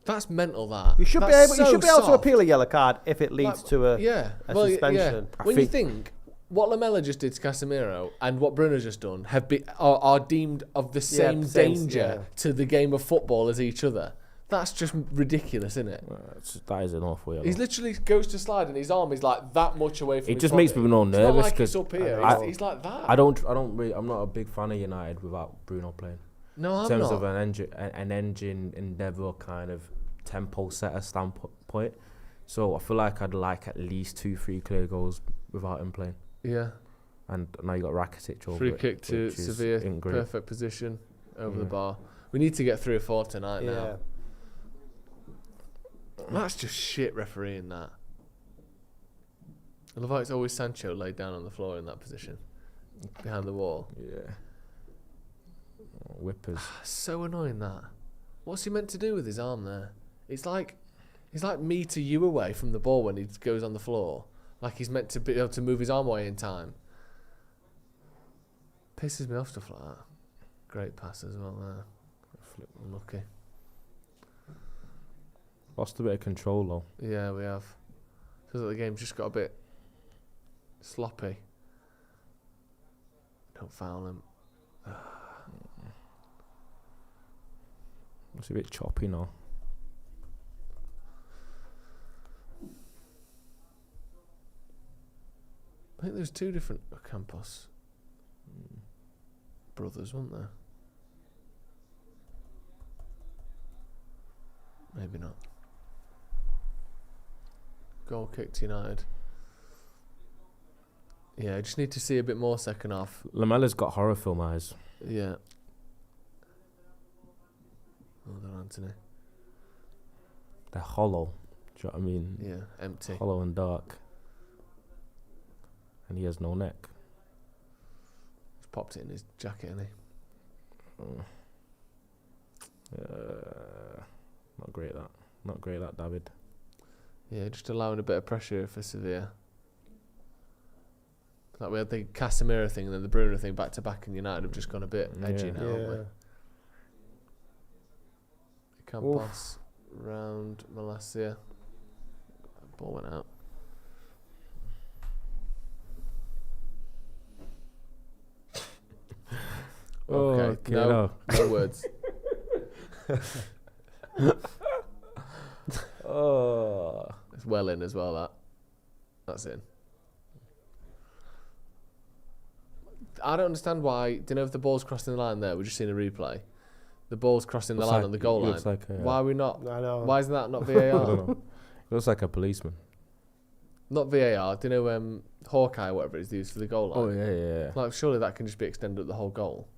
That's mental, that. You should be able to appeal a yellow card if it leads to a suspension. Yeah. When you think what Lamella just did to Casemiro and what Bruno's just done are deemed of the same danger to the game of football as each other. That's just ridiculous, isn't it? That is an awful yellow. He literally goes to slide and his arm is like that much away from his body. It just makes people more nervous because up here. He's like that. I'm not a big fan of United without Bruno playing. No, I'm not. In terms of an engine endeavour kind of tempo setter standpoint. So I feel like I'd like at least 2-3 clear goals without him playing. Yeah. And now you got Rakitic over free kick to Sevilla, perfect position over the bar. We need to get 3 or 4 tonight now. That's just shit refereeing that. I love how it's always Sancho laid down on the floor in that position. Behind the wall. Yeah. Whippers. So annoying that. What's he meant to do with his arm there? It's like me to you away from the ball when he goes on the floor. Like he's meant to be able to move his arm away in time. Pisses me off stuff like that. Great pass as well there. Unlucky. Lost a bit of control though. Yeah, we have. Feels like the game's just got a bit sloppy. Don't foul him. It's a bit choppy now. I think there's two different Campos brothers, weren't there? Maybe not. Goal kick to United. Yeah, I just need to see a bit more second half. Lamella's got horror film eyes. Yeah. Well done, Anthony. They're hollow. Do you know what I mean? Yeah, empty. Hollow and dark. And he has no neck. He's popped it in his jacket, hasn't he? Not great that. Not great that, David. Yeah, just allowing a bit of pressure for Sevilla. Like we had the Casemiro thing and then the Bruno thing back to back, and United have just gone a bit edgy now, haven't we? Campos round Malacia. Ball went out. Okay, no words. It's well in as well, that's in. I don't understand why. Do you know if the ball's crossing the line there? We're just seeing a replay. The ball's crossing the line on the goal line. Why are we not? I know. Why isn't that not VAR? I don't know. It looks like a policeman. Not VAR. Do you know Hawkeye, whatever it is used for the goal line? Oh yeah. Like surely that can just be extended up the whole goal.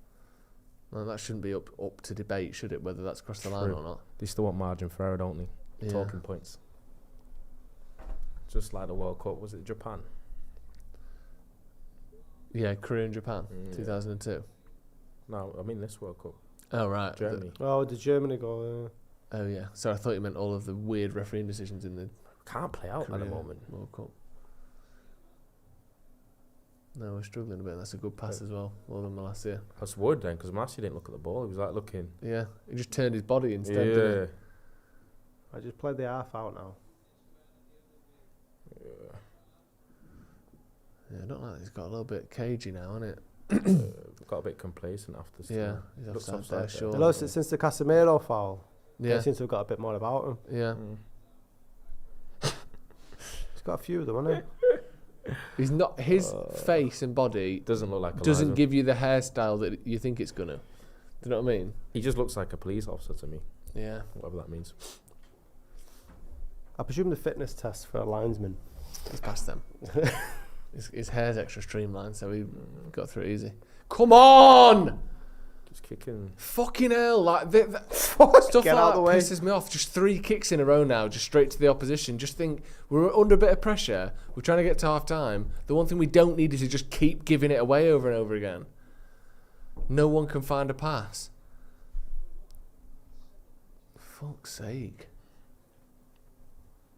Well, that shouldn't be up to debate, should it? Whether that's crossed the line or not. They still want margin for error, don't they? Yeah. Talking points. Just like the World Cup, was it Japan? Yeah, Korea and Japan, 2002. No, I mean this World Cup. Oh right, Germany. Did Germany go? Oh yeah. So I thought you meant all of the weird refereeing decisions in the can't play out Korea at the moment. World Cup. No, we're struggling a bit. That's a good pass as well. More than Malacia. That's worried then, because Malacia didn't look at the ball. He was like looking. Yeah, he just turned his body instead. Didn't I just played the half out now. Yeah, I don't like. He's got a little bit cagey now, hasn't it? Got a bit complacent after. Yeah, he's offside there, sure. I noticed since the Casemiro foul, yeah, he seems to have got a bit more about him. Yeah. He's got a few of them, hasn't he? He's not. His face and body doesn't look like. Doesn't give you the hairstyle that you think it's gonna. Do you know what I mean? He just looks like a police officer to me. Yeah. Whatever that means. I presume the fitness test for a linesman. He's passed them. His hair's extra streamlined, so he got through it easy. Come on! Just kicking. Fucking hell! Like stuff like that pisses me off. Just 3 kicks in a row now, just straight to the opposition. Just think we're under a bit of pressure. We're trying to get to half time. The one thing we don't need is to just keep giving it away over and over again. No one can find a pass. Fuck's sake.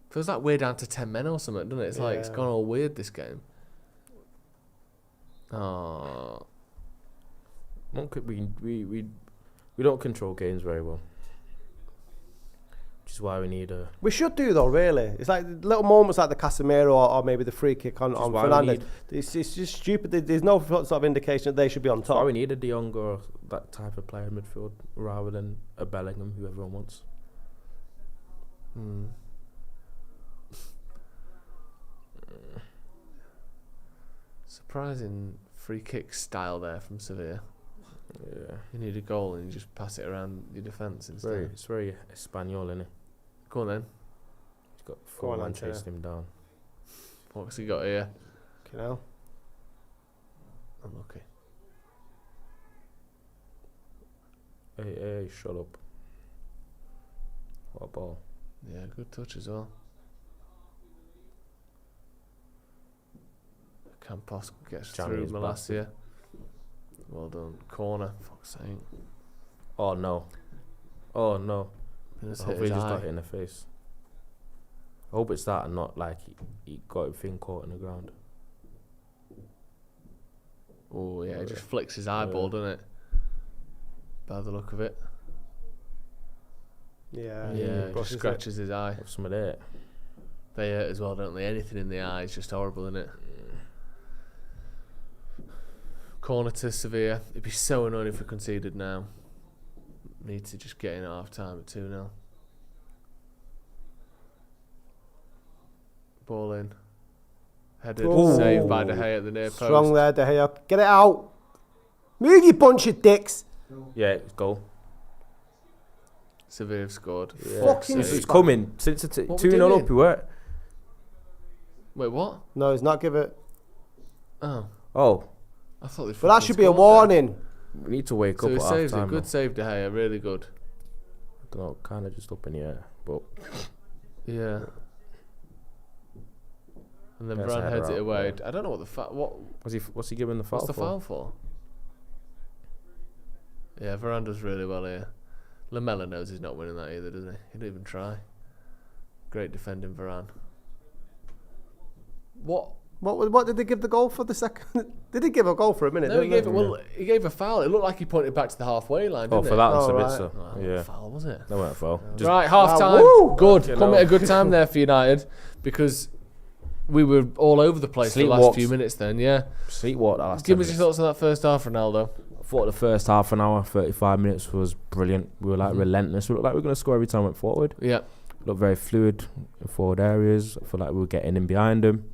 Feels like we're down to 10 men or something, doesn't it? It's like it's gone all weird, this game. Oh. We don't control games very well. Which is why we need a... We should do though, really. It's like little moments like the Casemiro or maybe the free kick on Fernandes. It's just stupid. There's no sort of indication that they should be on top. Why we need a De Jong or that type of player in midfield rather than a Bellingham who everyone wants. Surprising free kick style there from Sevilla. Yeah. You need a goal and you just pass it around your defence instead. It's very Espanol, isn't it? Go on then. He's got 4 men chasing him down. What's he got here? Canal. Unlucky. Hey, shut up. What a ball. Yeah, good touch as well. Campos gets through Malacia. Well done. Corner. Fuck's sake. Oh no. Oh no. Hopefully he just got hit in the face. I hope it's that and not like he got his thing caught in the ground. Oh yeah, it just flicks his eyeball, doesn't it? By the look of it. Yeah. Yeah, it just scratches his eye. Have some of that. They hurt as well, don't they? Anything in the eye is just horrible, isn't it? Corner to Sevilla. It'd be so annoying if we conceded now. Need to just get in at half time at 2-0. Ball in. Headed. Saved by De Gea at the near post. Strong there, De Gea. Get it out. Move, you bunch of dicks. Yeah, it's goal. Sevilla have scored. Yeah. Fucking it's coming. Since it's 2-0 up, we were. Wait, what? No, he's not give it. Oh. I thought they. But that should be a warning. We need to wake so up he at saves half time. It. Good save, De Gea. Really good. I don't know, kind of just up in the air, but yeah. And then Varane heads it away. I don't know what the what's he giving the foul for? What's the foul for? Yeah, Varane does really well here. Lamella knows he's not winning that either, doesn't he? He didn't even try. Great defending Varane. What did they give the goal for the second? Did he give a goal for a minute? No, he gave a foul. It looked like he pointed back to the halfway line. Didn't for it? that and Sabitzer. Right. Yeah. Foul was it? No, weren't foul. Right, half time. Good. Come at a good time there for United because we were all over the place for the last few minutes. Then, yeah. Sleepwalk. Give us your thoughts on that first half, Ronaldo. I thought the first half an hour, 35 minutes was brilliant. We were relentless. We looked like we were going to score every time we went forward. Yeah. Looked very fluid in forward areas. I feel like we were getting in behind them.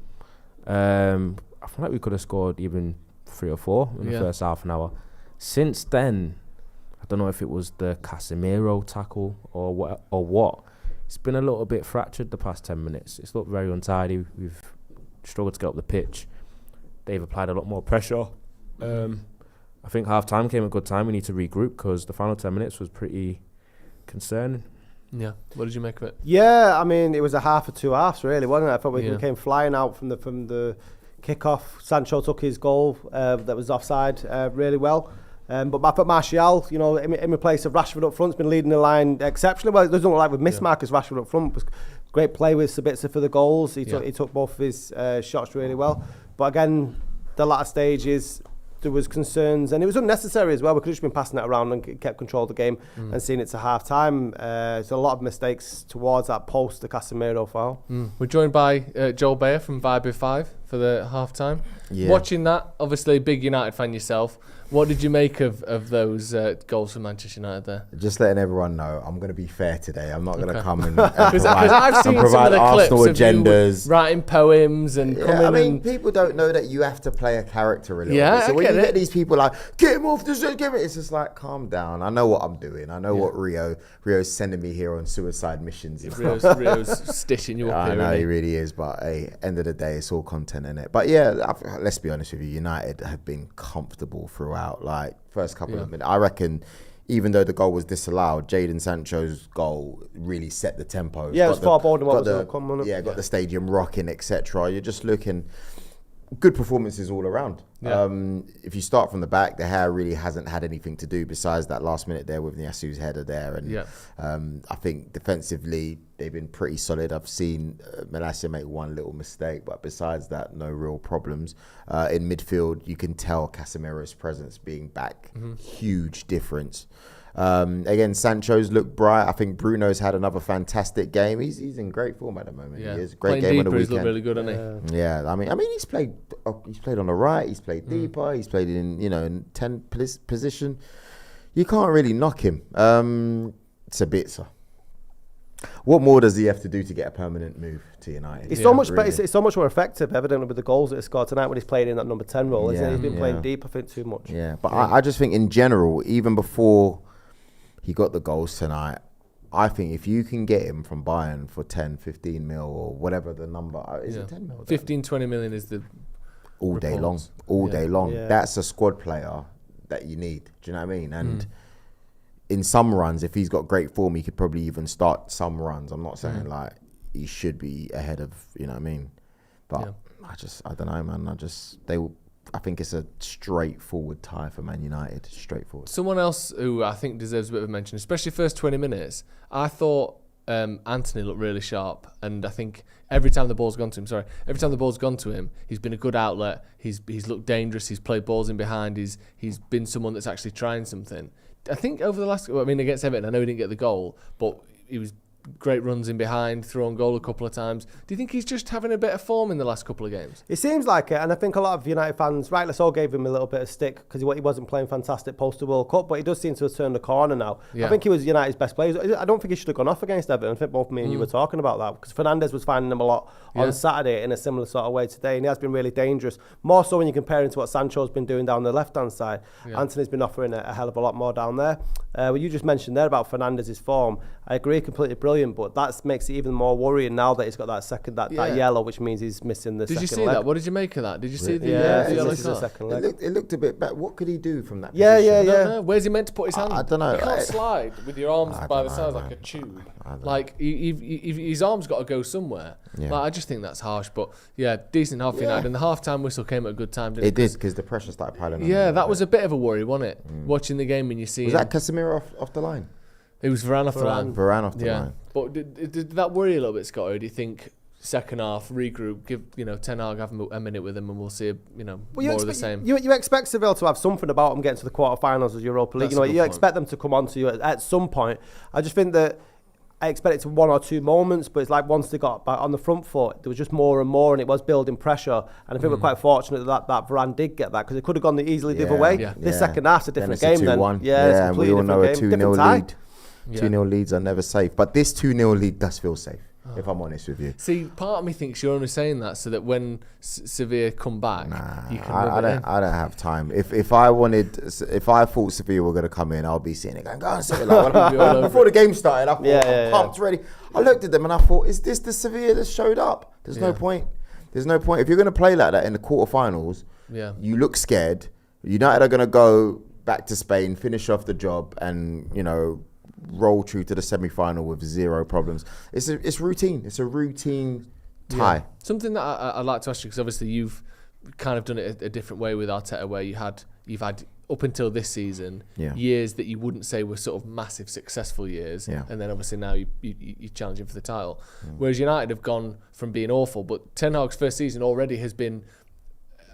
I feel like we could have scored even 3 or 4 in the first half an hour. Since then, I don't know if it was the Casemiro tackle or what. It's been a little bit fractured the past 10 minutes. It's looked very untidy. We've struggled to get up the pitch. They've applied a lot more pressure. I think half time came at a good time. We need to regroup because the final 10 minutes was pretty concerning. Yeah. What did you make of it? Yeah, I mean, it was a half of 2 halves, really, wasn't it? I thought we came flying out from the kick-off. Sancho took his goal that was offside really well. But I thought Martial, in place of Rashford up front, has been leading the line exceptionally well. It doesn't look like we've missed Marcus Rashford up front. It was great play with Sabitzer for the goals. He took both of his shots really well. But again, the latter stages, there was concerns, and it was unnecessary as well. We could have just been passing it around and kept control of the game and seeing it to half time. So a lot of mistakes towards that post, the Casemiro foul. We're joined by Joel Bayer from Vibe 5 for the half time. Yeah. Watching that, obviously, big United fan yourself. What did you make of those goals for Manchester United there? Just letting everyone know, I'm going to be fair today. I'm not going to come and provide some of the Arsenal clips agendas. Of you writing poems and coming. I mean, people don't know that you have to play a character a little bit. So when you get these people like, get him off the set, it's just like, calm down. I know what I'm doing. I know what Rio's sending me here on suicide missions. Rio's stitching you up here. I know he really is, but hey, end of the day, it's all content in it. But yeah, let's be honest with you, United have been comfortable throughout. Like first couple of minutes, I reckon. Even though the goal was disallowed, Jadon Sancho's goal really set the tempo. Yeah, it was far bolder than what was going to come. Got the stadium rocking, etc. You're just looking good performances all around. Yeah. If you start from the back, De Gea really hasn't had anything to do besides that last minute there with Niasu's header there. And I think defensively, they've been pretty solid. I've seen Malacia make one little mistake, but besides that, no real problems. In midfield, you can tell Casemiro's presence being back. Huge difference. Again, Sancho's looked bright. I think Bruno's had another fantastic game. He's in great form at the moment. Yeah. He is. Great game on the weekend. He's looked really good, hasn't he? Yeah, I mean, he's played on the right. He's played deeper. He's played in 10 position. You can't really knock him. Sabitzer. What more does he have to do to get a permanent move to United? It's so much better. It's so much more effective, evidently, with the goals that he scored tonight when he's playing in that number 10 role. Isn't he? He's been playing deep, I think, too much. Yeah, but I just think in general, even before he got the goals tonight, I think if you can get him from Bayern for 10, 15 mil or whatever the number, is it 10 mil? 15, 20 million is the all day long. All day long. Yeah. That's a squad player that you need. Do you know what I mean? And in some runs, if he's got great form, he could probably even start some runs. I'm not saying like he should be ahead of, you know what I mean? But I don't know, man. I think it's a straightforward tie for Man United. Straightforward. Someone else who I think deserves a bit of a mention, especially first 20 minutes, I thought Anthony looked really sharp, and I think every time the ball's gone to him, he's been a good outlet. He's looked dangerous. He's played balls in behind. He's been someone that's actually trying something. I think over the last, against Everton, I know he didn't get the goal, but he was great runs in behind, through on goal a couple of times. Do you think he's just having a bit of form in the last couple of games? It seems like it, and I think a lot of United fans, rightly so, gave him a little bit of stick because he wasn't playing fantastic post the World Cup, but he does seem to have turned the corner now. I think he was United's best player. I don't think he should have gone off against Everton. I think both me and you were talking about that, because Fernandes was finding him a lot on Saturday in a similar sort of way today, and he has been really dangerous. More so when you compare him to what Sancho's been doing down the left-hand side. Anthony's been offering a hell of a lot more down there. What you just mentioned there about Fernandes' form, I agree, completely brilliant, but that makes it even more worrying now that he's got that yellow, which means he's missing the second leg. Did you see that? What did you make of that? Did you see the yellow card? Second leg. It looked a bit better. What could he do from that position? I don't know. Where's he meant to put his hand? I don't know. You can't slide with your arms by the side like a tube. Like, his arm's got to go somewhere. I just think that's harsh. But, decent half United. And the half-time whistle came at a good time, didn't it? It did, because the pressure started piling on. Yeah, that was a bit of a worry, wasn't it? Watching the game when you see... Was that Casemiro off the line? It was Varane off the line. Varane off the line. But did that worry a little bit, Scott? Or do you think second half, regroup, give Ten Hag have a minute with him, and we'll see more of the same? You expect Sevilla to have something about them getting to the quarterfinals of Europa League. You expect them to come on to you at some point. I just think that I expected one or two moments, but it's like once they got back on the front foot, there was just more and more, and it was building pressure. And I think we're quite fortunate that Varane did get that, because it could have gone easily the other way. This second half's a different game then. It's a completely we all know a 2-0 lead. Yeah. 2-0 leads are never safe, but this 2-0 lead does feel safe, if I'm honest with you. See, part of me thinks you're only saying that so that when Sevilla come back, you can I don't have time. If I thought Sevilla were going to come in, I'll be seeing it going, go on, Sevilla. Before the game started, I thought, I'm pumped, ready. I looked at them and I thought, is this the Sevilla that showed up? There's no point. There's no point. If you're going to play like that in the quarterfinals, you look scared. United are going to go back to Spain, finish off the job, and, roll through to the semi-final with zero problems. It's routine. It's a routine tie. Something that I'd like to ask you, because obviously you've kind of done it a different way with Arteta, where you've had up until this season years that you wouldn't say were sort of massive successful years, and then obviously now you're challenging for the title. Whereas United have gone from being awful, but Ten Hag's first season already has been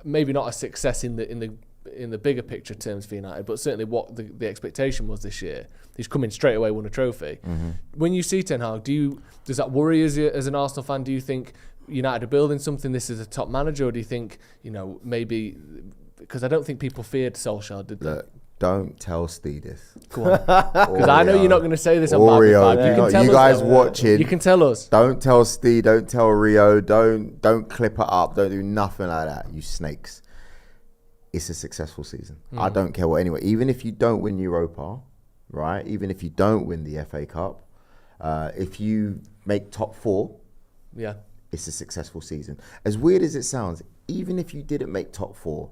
maybe not a success in the bigger picture terms for United, but certainly what the expectation was this year. He's come in straight away, won a trophy. When you see Ten Hag, does that worry as an Arsenal fan? Do you think United are building something? This is a top manager, or do you think maybe, because I don't think people feared Solskjaer, did they? Look, don't tell Steve this. Go on, because I know you're not going to say this on Oreo, you guys watching. You can tell us. Don't tell Steve. Don't tell Rio. Don't clip it up. Don't do nothing like that. You snakes. It's a successful season. I don't care what anyone. Even if you don't win Europa, right? Even if you don't win the FA Cup, if you make top 4, it's a successful season. As weird as it sounds, even if you didn't make top 4,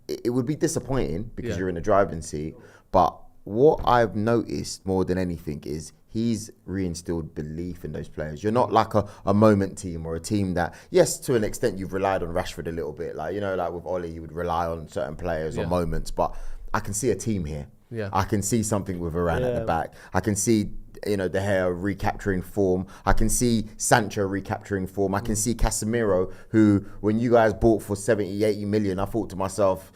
it would be disappointing because you're in the driving seat. But what I've noticed more than anything is he's reinstilled belief in those players. You're not like a moment team or a team that, yes, to an extent you've relied on Rashford a little bit. Like, like with Ollie, you would rely on certain players or moments, but I can see a team here. I can see something with Varane at the back. I can see, De Gea recapturing form. I can see Sancho recapturing form. I can see Casemiro, who, when you guys bought for 70, 80 million, I thought to myself,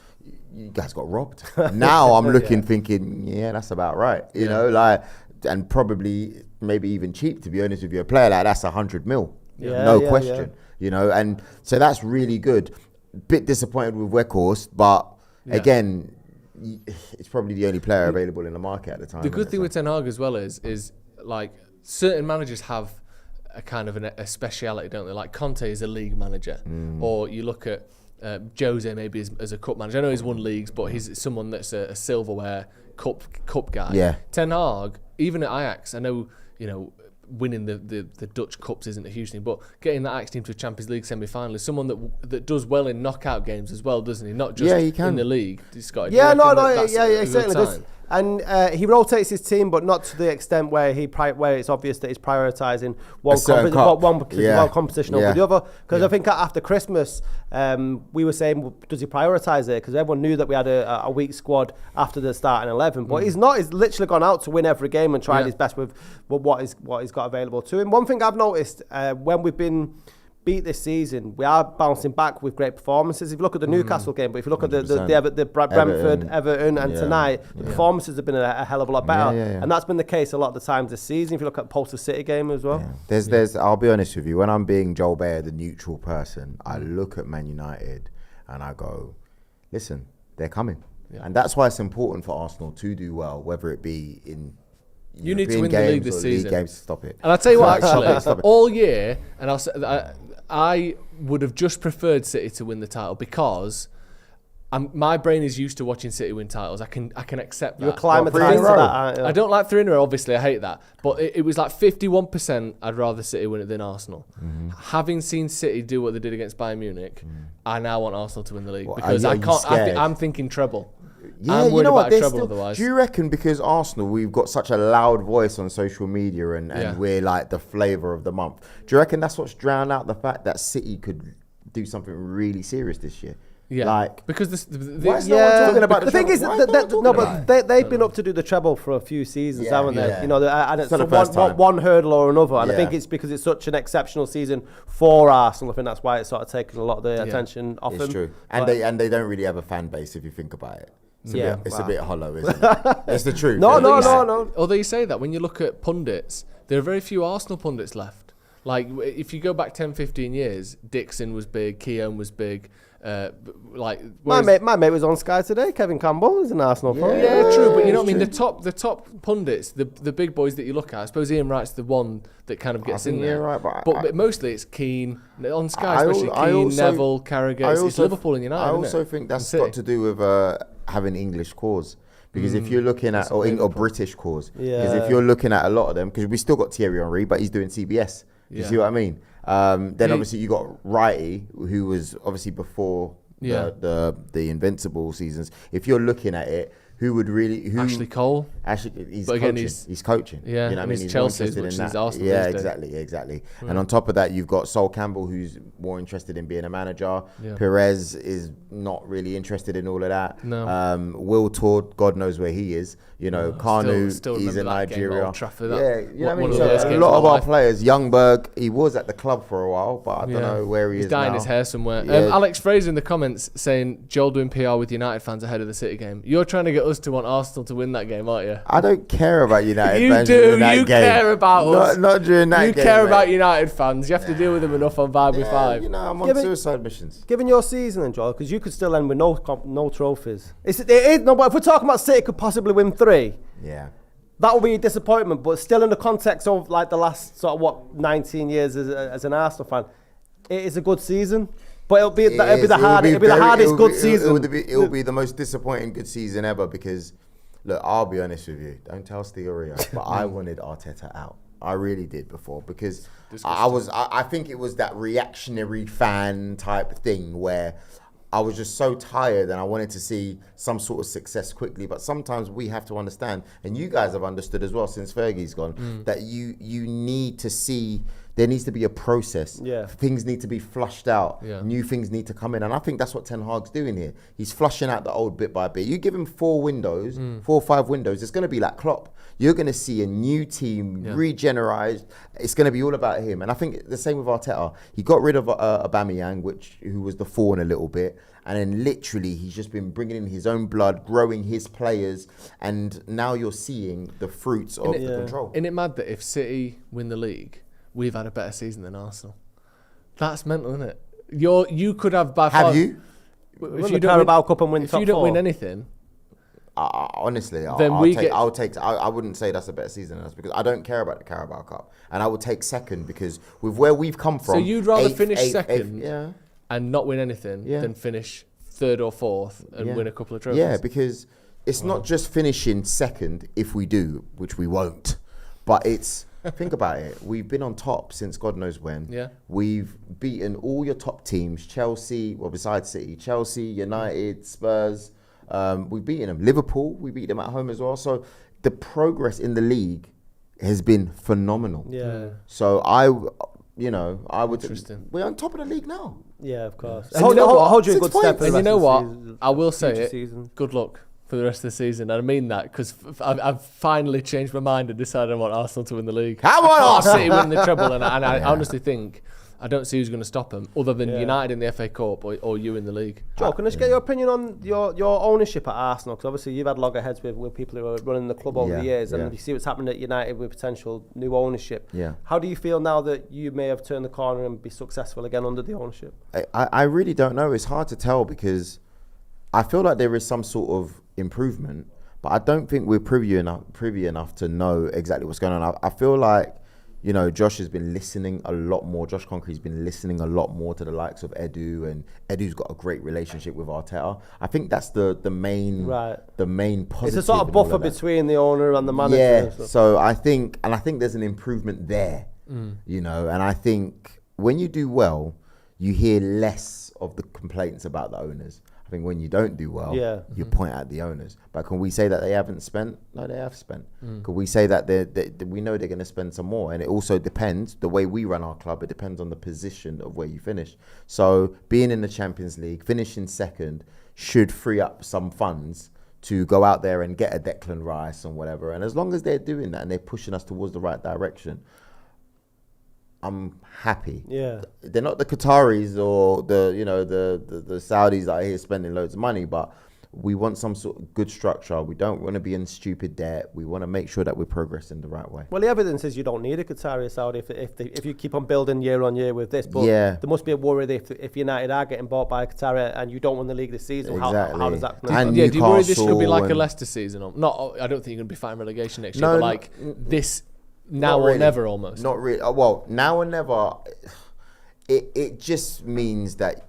you guys got robbed. Now I'm looking, thinking, that's about right. You know, and probably maybe even cheap, to be honest with you. A player like that's 100 mil, no question. And so that's really good. Bit disappointed with Weghorst, but again, it's probably the only player available in the market at the time. The good thing with Ten Hag as well is like certain managers have a kind of a speciality, don't they? Like Conte is a league manager, or you look at Jose maybe as a cup manager. I know he's won leagues, but he's someone that's a silverware cup guy. Yeah. Ten Hag, even at Ajax, I know winning the Dutch Cups isn't a huge thing, but getting that Ajax team to a Champions League semi-final is someone that does well in knockout games as well, doesn't he? Not just he can. in the league. He's got certainly does. And he rotates his team, but not to the extent where it's obvious that he's prioritising one competition over the other. Because I think after Christmas, we were saying, does he prioritise it? Because everyone knew that we had a weak squad after the starting 11. But he's not. He's literally gone out to win every game and tried his best with what he's got available to him. One thing I've noticed when we've been beat this season, we are bouncing back with great performances. If you look at the Newcastle game, but if you look at the Brentford, Everton, and tonight, the performances have been a hell of a lot better. And that's been the case a lot of the times this season. If you look at Polster City game as well. There's I'll be honest with you, when I'm being Joel Bayer, the neutral person, I look at Man United and I go, listen, they're coming. And that's why it's important for Arsenal to do well, whether it be in you need to win the league this season. Games, stop it. And I'll tell you what, actually, all year, and I'll say I would have just preferred City to win the title because my brain is used to watching City win titles. I can accept that. You're acclimatised to that. I don't like 3 in a row, obviously. I hate that. But it was like 51% I'd rather City win it than Arsenal. Having seen City do what they did against Bayern Munich, I now want Arsenal to win the league because I'm thinking treble. Yeah, I'm worried about trouble otherwise. Do you reckon because Arsenal, we've got such a loud voice on social media and we're like the flavour of the month, do you reckon that's what's drowned out the fact that City could do something really serious this year? Yeah, like because why is no one talking about the thing is they've been up to do the treble for a few seasons, haven't they? You know, and it's one hurdle or another, and I think it's because it's such an exceptional season for Arsenal. I think that's why it's sort of taken a lot of the attention off them. It's true, and they don't really have a fan base if you think about it. It's a bit hollow, isn't it? It's the truth. No. Although you say that, when you look at pundits, there are very few Arsenal pundits left. Like, if you go back 10, 15 years, Dixon was big, Keown was big. My mate was on Sky today. Kevin Campbell is an Arsenal fan. Yeah, true. But you know what I mean? The top pundits, the big boys that you look at, I suppose Ian Wright's the one that kind of gets in there. Right, but mostly it's Keane. On Sky, especially Keane, Neville, Carragher. It's Liverpool and United. I also think that's got to do with having English cause. Because if you're looking at, or British cause, because if you're looking at a lot of them, because we still got Thierry Henry, but he's doing CBS. You see what I mean? Then obviously you got Wrighty, who was obviously before the Invincible seasons. If you're looking at it, who would really... Ashley Cole. He's coaching. He's coaching. Yeah, you know, and he's he's Chelsea, which is Arsenal. Yeah, exactly. And on top of that, you've got Sol Campbell, who's more interested in being a manager. Perez is not really interested in all of that. No. Will Todd, God knows where he is. You know, Kanu, he's in Nigeria. You know what I mean? So a lot of our players, Youngberg, he was at the club for a while, but I don't know where he is now. He's dyeing his hair somewhere. Alex Fraser in the comments saying, Joel doing PR with United fans ahead of the City game. You're trying to get us to want Arsenal to win that game, aren't you? I don't care about United you fans. You care about us. Not during that game. You care about United fans. You have to deal with them enough on Vibe with 5. You know, I'm on suicide missions. Given your season, then, Joel, because you could still end with no trophies. But if we're talking about City could possibly win 3, that would be a disappointment. But still, in the context of like the last 19 years as an Arsenal fan, it is a good season. But it'll be the hardest good season. It'll be the most disappointing good season ever because, look, I'll be honest with you. Don't tell Rio, but I wanted Arteta out. I really did before because I think it was that reactionary fan type thing where I was just so tired and I wanted to see some sort of success quickly. But sometimes we have to understand, and you guys have understood as well since Fergie's gone, that you need to see. There needs to be a process. Things need to be flushed out. New things need to come in. And I think that's what Ten Hag's doing here. He's flushing out the old bit by bit. You give him 4 or 5 windows, it's going to be like Klopp. You're going to see a new team, regenerized. It's going to be all about him. And I think the same with Arteta. He got rid of Aubameyang, who was the thorn a little bit. And then literally he's just been bringing in his own blood, growing his players. And now you're seeing the fruits of the control. Isn't it mad that if City win the league, we've had a better season than Arsenal? That's mental, isn't it? You could have by far... Have you? If you don't Carabao Cup and win top 4. If you don't win anything... honestly, I wouldn't say that's a better season than us because I don't care about the Carabao Cup. And I would take second because with where we've come from... So you'd rather finish second and not win anything than finish 3rd or 4th and win a couple of trophies? Yeah, because it's not just finishing second if we do, which we won't, but it's... Think about it. We've been on top since God knows when. We've beaten all your top teams, Chelsea, well, besides City, Chelsea, United, Spurs, We've beaten them. Liverpool, we beat them at home as well. So the progress in the league has been phenomenal. Yeah. So I would. We're on top of the league now. Yeah, of course. And you know what? Hold you a good step. And you know what? I will say it. Season. Good luck for the rest of the season. And I mean that because I've finally changed my mind and decided I want Arsenal to win the league. Come on, Arsenal! City win the treble, and I honestly think I don't see who's going to stop them other than United in the FA Cup or you in the league. Joe, can I just get your opinion on your ownership at Arsenal? Because obviously you've had loggerheads with people who are running the club over the years, and you see what's happening at United with potential new ownership. Yeah. How do you feel now that you may have turned the corner and be successful again under the ownership? I really don't know. It's hard to tell because I feel like there is some sort of improvement, but I don't think we're privy enough to know exactly what's going on. I feel like, Josh has been listening a lot more. Josh Concrete's been listening a lot more to the likes of Edu, and Edu's got a great relationship with Arteta. I think that's the main positive. It's a sort of buffer between the owner and the manager. Yeah. So I think there's an improvement there. And I think when you do well, you hear less of the complaints about the owners. I think when you don't do well, you point at the owners. But can we say that they haven't spent? No, they have spent. Can we say that we know they're going to spend some more? And it also depends, the way we run our club, it depends on the position of where you finish. So being in the Champions League, finishing second, should free up some funds to go out there and get a Declan Rice and whatever. And as long as they're doing that and they're pushing us towards the right direction, I'm happy. Yeah, they're not the Qataris or the Saudis that are here spending loads of money, but we want some sort of good structure. We don't want to be in stupid debt. We want to make sure that we're progressing the right way. Well, the evidence is you don't need a Qatari or Saudi if you keep on building year on year with this. But there must be a worry that if United are getting bought by a Qatari and you don't win the league this season, exactly. how does that? Do you worry this could be like a Leicester season? I don't think you're going to be fighting relegation next year. But this. Now or never, almost. Not really. Well, now or never. It just means that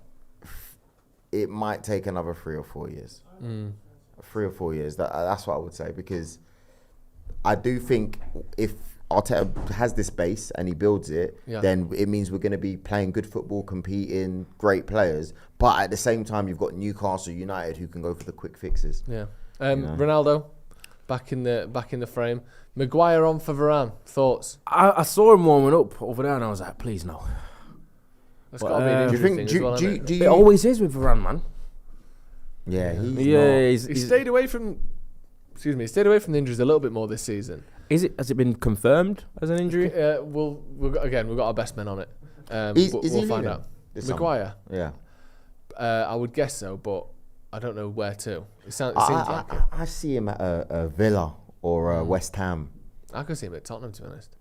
it might take another 3 or 4 years. 3 or 4 years. That's what I would say, because I do think if Arteta has this base and he builds it, then it means we're going to be playing good football, competing, great players. But at the same time, you've got Newcastle United who can go for the quick fixes. Yeah. Ronaldo, back in the frame. Maguire on for Varane. Thoughts? I saw him warming up over there, and I was like, "Please no." That's got to be an injury thing as well, isn't it? It always is with Varane, man. Yeah, he stayed away from. Excuse me, he stayed away from the injuries a little bit more this season. Has it been confirmed as an injury? We've got our best men on it. We'll find out. Maguire. Yeah. I would guess so, but I don't know where to. It seems like it. I see him at a Villa or West Ham. I could see him at Tottenham, to be honest.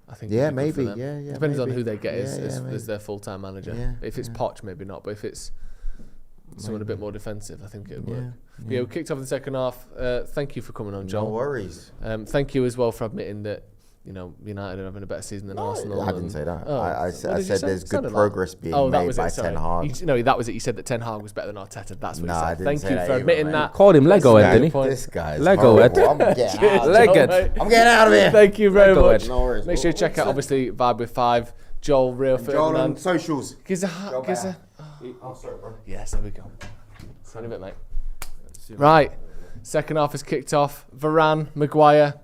I think. Yeah, maybe. Yeah. Depends maybe. on who they get as their full-time manager. Yeah, if it's Poch, maybe not. But if it's someone a bit more defensive, I think it would work. Yeah, we kicked off the second half. Thank you for coming on, John. No worries. Thank you as well for admitting that United are having a better season than Arsenal. I didn't say that. I said there's good progress being made by Ten Hag. That was it. You said that Ten Hag was better than Arteta. That's what he said. I didn't Thank say you that for either, admitting mate. that. Called him Lego Ed, didn't he? This guy's Lego Ed. I'm getting out. I'm getting out of here. Thank you very much. No worries. Make sure you check out, obviously, Vibe with 5. Joel, Real Joel on socials. Gives a. Oh, sorry, bro. Yes, there we go. Sign a bit, mate. Right. Second half has kicked off. Varane, Maguire.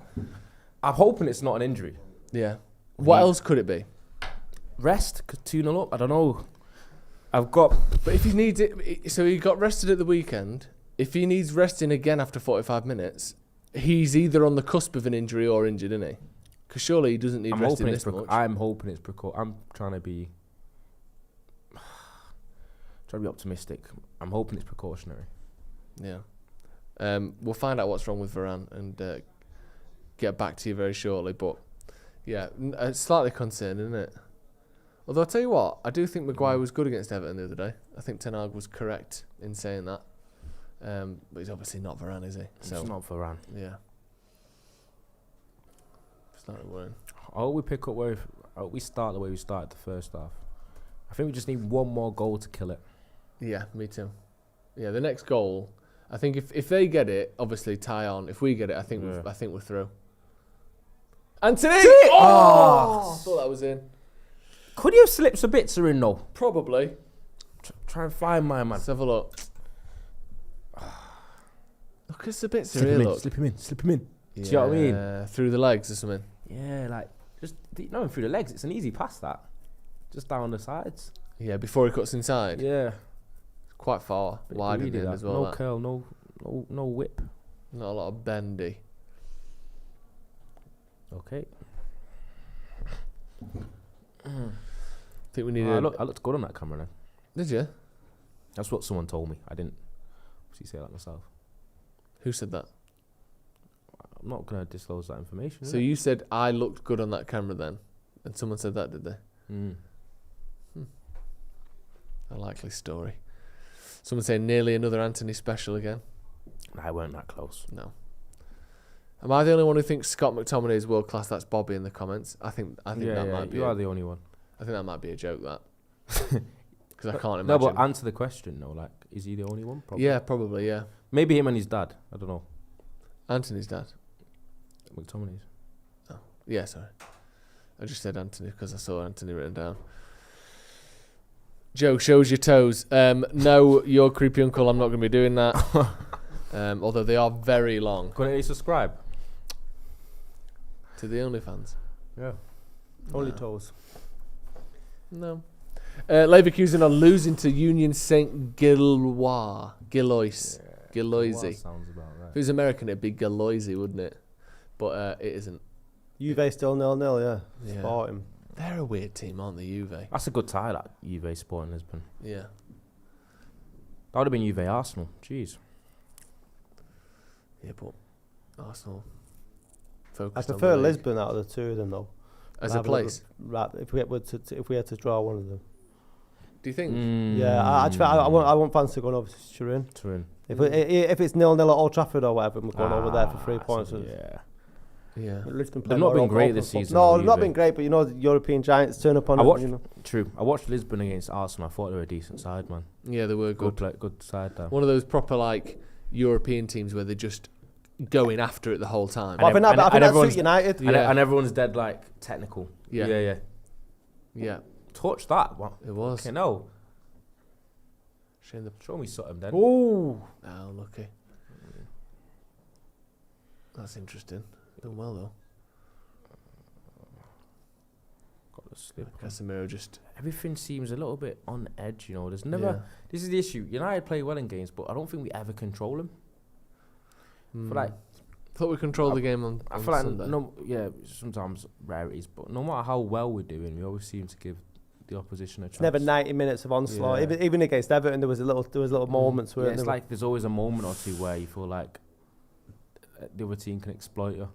I'm hoping it's not an injury. Yeah. What else could it be? Rest? 2-0 up? I don't know. But if he needs it... So he got rested at the weekend. If he needs resting again after 45 minutes, he's either on the cusp of an injury or injured, isn't he? Because surely he doesn't need resting this much. I'm hoping it's I'm trying to be optimistic. I'm hoping it's precautionary. Yeah. We'll find out what's wrong with Varane and get back to you very shortly. But yeah, it's slightly concerning, isn't it? Although I'll tell you what, I do think Maguire was good against Everton the other day. I think Ten Hag was correct in saying that. But he's obviously not Varane, is he? So, it's not Varane. Yeah. Slightly worrying. I hope we pick up we start the way we started the first half. I think we just need one more goal to kill it. Yeah, me too. Yeah, the next goal, I think if they get it, obviously tie on. If we get it, I think we're through. Anthony! Oh! I thought that was in. Could you have slipped a bit in though? Probably. Try and find my man. Let's have a look. Look, it's a bit Slip surreal. him in, slip him in, slip him in. Do you know what I mean? Through the legs or something. Yeah, like just no, through the legs. It's an easy pass that, just down the sides. Yeah, before he cuts inside. Yeah, it's quite far, wide in as well. No that. curl, no whip. Not a lot of bendy. Okay. I think we need. I looked good on that camera then. Did you? That's what someone told me. I didn't say that myself. Who said that? I'm not going to disclose that information. So you said I looked good on that camera then, and someone said that, did they? A likely story. Someone saying nearly another Anthony special again. I weren't that close. No. Am I the only one who thinks Scott McTominay is world class? That's Bobby in the comments. I think that might be. You are the only one. I think that might be a joke. That because I can't imagine. No, but answer the question though. Like, is he the only one? Probably. Yeah, probably. Yeah. Maybe him and his dad. I don't know. Anthony's dad. McTominay's. Oh, yeah. Sorry, I just said Anthony because I saw Anthony written down. Joe, shows your toes. No, your creepy uncle. I'm not going to be doing that. Although they are very long. Couldn't you subscribe to the OnlyFans? Yeah. Only toes. No. Leverkusen are losing to Union St. Gilloise. Gilloise. Sounds about right. If it was American, it'd be Galoise, wouldn't it? But it isn't. Juve still 0-0, yeah. Sporting. They're a weird team, aren't they, Juve? That's a good tie, that Juve Sporting Lisbon. Yeah. That would have been Juve Arsenal. Jeez. Yeah, but Arsenal I focused prefer on the Lisbon out of the two of them, though. As a place? Right, if we had to draw one of them. Do you think? Yeah, I won't fancy going over to Turin. If it's 0-0 at Old Trafford or whatever, we're going over there for 3 points. Yeah. They've not been great this season. No, they've not been great, but you know, the European giants turn up on them. True. I watched Lisbon against Arsenal. I thought they were a decent side, man. Yeah, they were good. Good side, though. One of those proper, like, European teams where they're just going after it the whole time. I think that's suit United. And everyone's dead, like, technical. Yeah. Touch that. What? It was. Okay, no. Show me something then. Ooh. Oh, lucky. That's interesting. Done well, though. Got the slip. Casemiro just... Everything seems a little bit on edge, you know. There's never... Yeah. This is the issue. United play well in games, but I don't think we ever control them. I thought we controlled the game on I feel Sunday. like sometimes rarities, but no matter how well we're doing, we always seem to give the opposition a chance. It's never 90 minutes of onslaught. Yeah. Even against Everton, there was little moments where it's like there's always a moment or two where you feel like the other team can exploit you.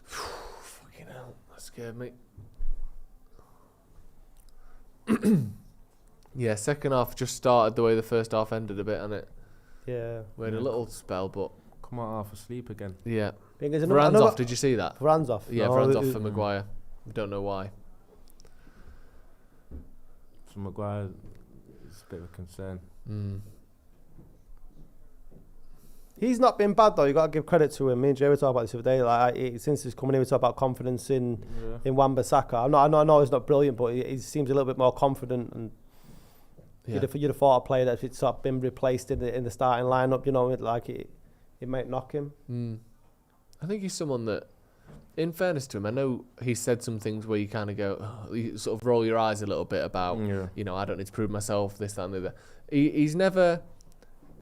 Fucking hell, that scared me. Yeah, second half just started the way the first half ended a bit, hasn't it? Yeah. We had a little spell, but... Come out half asleep again. Yeah. Varane's off, did you see that? Varane's off. Yeah, Varane's off for Maguire. Don't know why. So Maguire is a bit of a concern. He's not been bad though. You got to give credit to him. Me and Jay were talking about this the other day. Like since he's coming in, we talk about confidence in Wan-Bissaka. I know he's not brilliant, but he seems a little bit more confident. And you'd have thought a player that had sort of been replaced in the starting lineup. You know, it might knock him. I think he's someone that, in fairness to him, I know he said some things where you kind of go, you sort of roll your eyes a little bit about, you know, I don't need to prove myself, this, that, and the other. He's never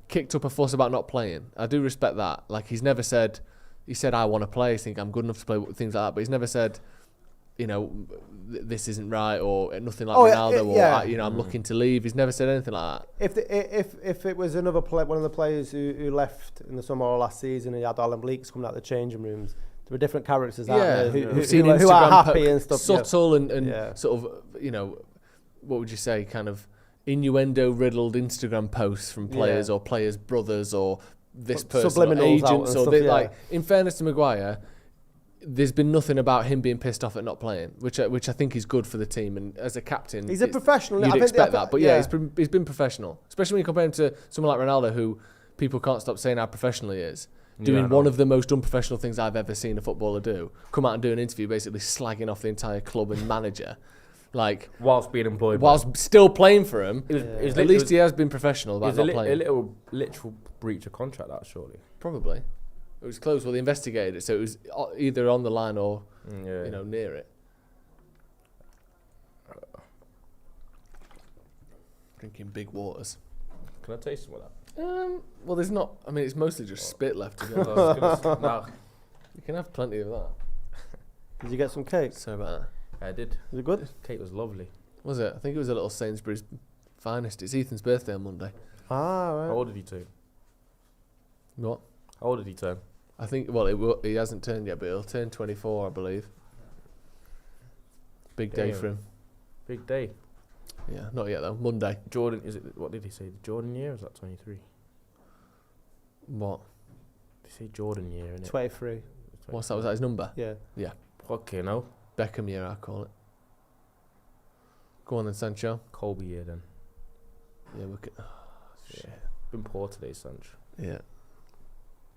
kicked up a fuss about not playing. I do respect that. Like, he said, I want to play, I think I'm good enough to play, things like that, but he's never said, you know, this isn't right, or nothing like Ronaldo, or, I'm looking to leave. He's never said anything like that. If it was another one of the players who left in the summer or last season, and he had Alan Bleeks coming out of the changing rooms, there were different characters out there who are happy and stuff. Subtle and sort of, you know, what would you say, kind of innuendo-riddled Instagram posts from players or players' brothers or this person or agents. Or stuff, like, in fairness to Maguire, there's been nothing about him being pissed off at not playing, which I think is good for the team. And as a captain, he's a professional. You'd expect that, but he's been professional, especially when you compare him to someone like Ronaldo, who people can't stop saying how professional he is. Doing one of the most unprofessional things I've ever seen a footballer do. Come out and do an interview basically slagging off the entire club and manager. Like whilst being employed, whilst still playing for him. At least he has been professional about not playing. A little literal breach of contract, that surely. Probably. It was close. Well, they investigated it, so it was either on the line or near it. Drinking big waters. Can I taste some of that? Well, there's not. I mean, it's mostly just spit left. Isn't it? No. You can have plenty of that. Did you get some cake? Sorry about that. I did. Was it good? Cake was lovely. Was it? I think it was a little Sainsbury's finest. It's Ethan's birthday on Monday. Ah, right. How old did he turn? What? How old did he turn? I think. Well, he hasn't turned yet, but he'll turn 24, I believe. Big day for him. Big day. Yeah, not yet though. Monday. Jordan, is it? What did he say? The Jordan year? Or is that 23? What? Did he say Jordan year? Innit? 23. What's that? Was that his number? Yeah. Yeah. Okay, no. Beckham year, I call it. Go on then, Sancho. Kobe year then. Yeah, we could. Oh, shit. Been poor today, Sancho. Yeah.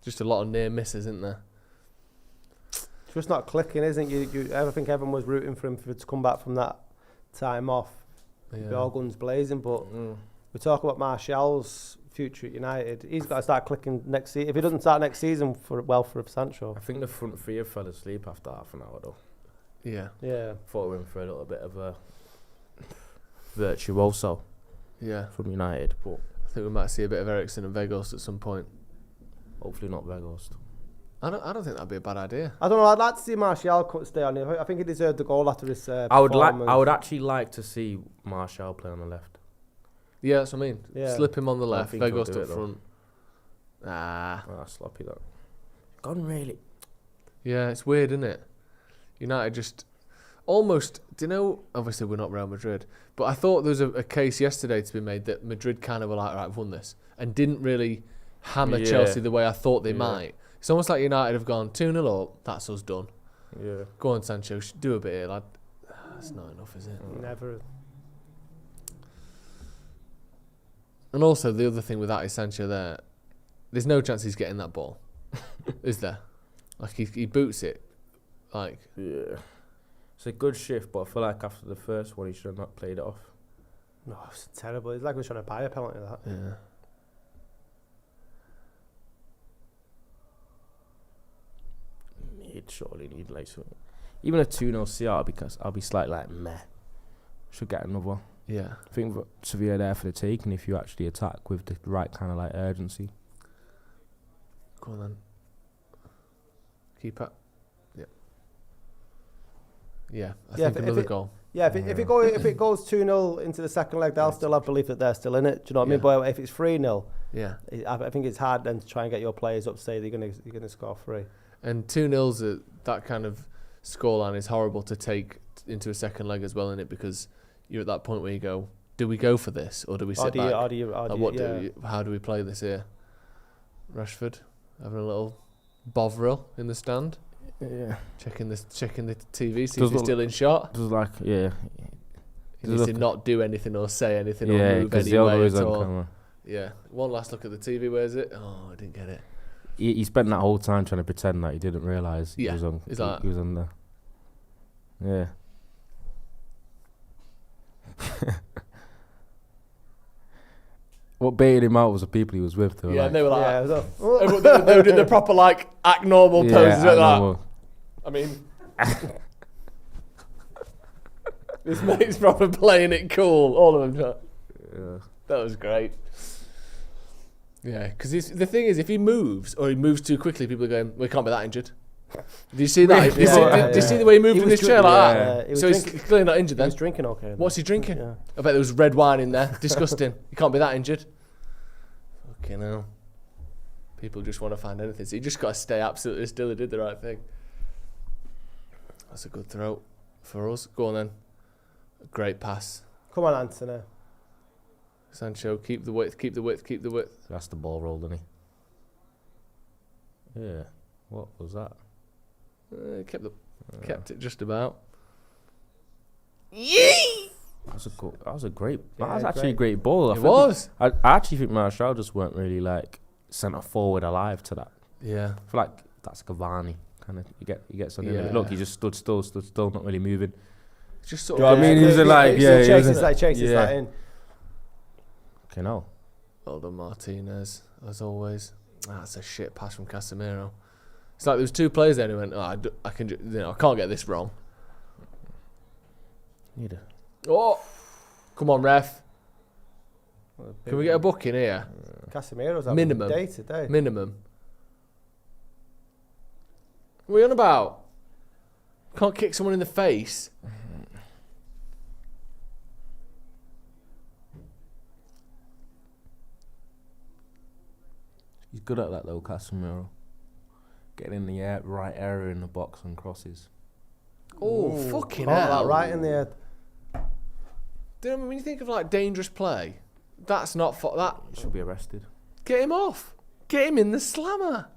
Just a lot of near misses, isn't there? It's just not clicking, isn't it? I think everyone was rooting for him to come back from that time off. Yeah. All guns blazing, but we talk about Martial's future at United. He's got to start clicking next season. If he doesn't start next season, for Sancho. I think the front three have fell asleep after half an hour though. Yeah. Yeah. Thought we were in for a little bit of a virtuoso. Yeah. From United, but I think we might see a bit of Eriksen and Weghorst at some point. Hopefully not Weghorst. I don't think that'd be a bad idea. I don't know. I'd like to see Martial stay on here. I think he deserved the goal after his I would actually like to see Martial play on the left. Yeah, that's what I mean. Yeah. Slip him on the left, Weghorst up though. front. Sloppy that. Gone really. Yeah, it's weird, isn't it? United just almost. Do you know? Obviously, we're not Real Madrid, but I thought there was a case yesterday to be made that Madrid kind of were like, right, we've won this, and didn't really hammer Chelsea the way I thought they might. It's almost like United have gone 2-0 up. That's us done. Yeah. Go on, Sancho. Do a bit here, lad. That's not enough, is it? Never. And also, the other thing with that is Sancho there. There's no chance he's getting that ball. Is there? Like, he boots it. Like. Yeah. It's a good shift, but I feel like after the first one, he should have not played it off. No, it's terrible. It's like we're trying to buy a penalty, that. Yeah. He'd surely need like something. Even a 2-0 CR, because I'll be slightly like meh. Should get another. Yeah. I think Sevilla there for the taking if you actually attack with the right kind of like urgency. Go on then. Keep up. Yeah. Yeah. I think another goal. Yeah, if it goes 2-0 into the second leg, they'll still have belief that they're still in it. Do you know what I mean? But if it's 3-0, I think it's hard then to try and get your players up to say you're gonna score 3. And 2-0's that kind of scoreline is horrible to take into a second leg as well, isn't it? Because you're at that point where you go, do we go for this or do we sit back? How do we play this here? Rashford having a little bovril in the stand. Yeah. Checking the TV, see if he's still in shot. Does like He needs to not do anything or say anything or move anyway at all. Yeah. One last look at the TV. Where is it? Oh, I didn't get it. He spent that whole time trying to pretend that he didn't realise he was on. He was on there. Yeah. What baited him out was the people he was with. They were and they were like, they were doing the proper like act normal poses like that. I mean, this mate's proper playing it cool. All of them. Yeah. That was great. Yeah, because the thing is, if he moves or he moves too quickly, people are going, "We can't be that injured." Do you see that? Do you see the way he moved in his chair like that? So he's clearly not injured then. He was drinking okay. What's he drinking? Yeah. I bet there was red wine in there. Disgusting. You can't be that injured. Fucking hell. People just want to find anything. So you just got to stay absolutely still. He did the right thing. That's a good throw for us. Go on then. Great pass. Come on, Anthony. Sancho, keep the width. That's the ball roll, didn't he? Yeah. What was that? Kept it just about. That was a great. That was actually a great ball. I actually think Martial just weren't really like centre forward alive to that. Yeah. I feel like that's Cavani kind of. You get something. Look, he just stood still, not really moving. Just sort Do you know what I mean? He was like, yeah, chases that in. Okay, no. Well done, Martinez, as always. That's a shit pass from Casemiro. It's like there was 2 players there and he went, I can't get this wrong. Oh, come on, ref. Can we get a booking here? Casemiro's having a day today. Minimum. What are we on about? Can't kick someone in the face. He's good at that though, Casemiro. Getting in the right area in the box and crosses. Oh, fucking hell. That right in the head. When you think of like dangerous play, that's not that. He should be arrested. Get him off. Get him in the slammer.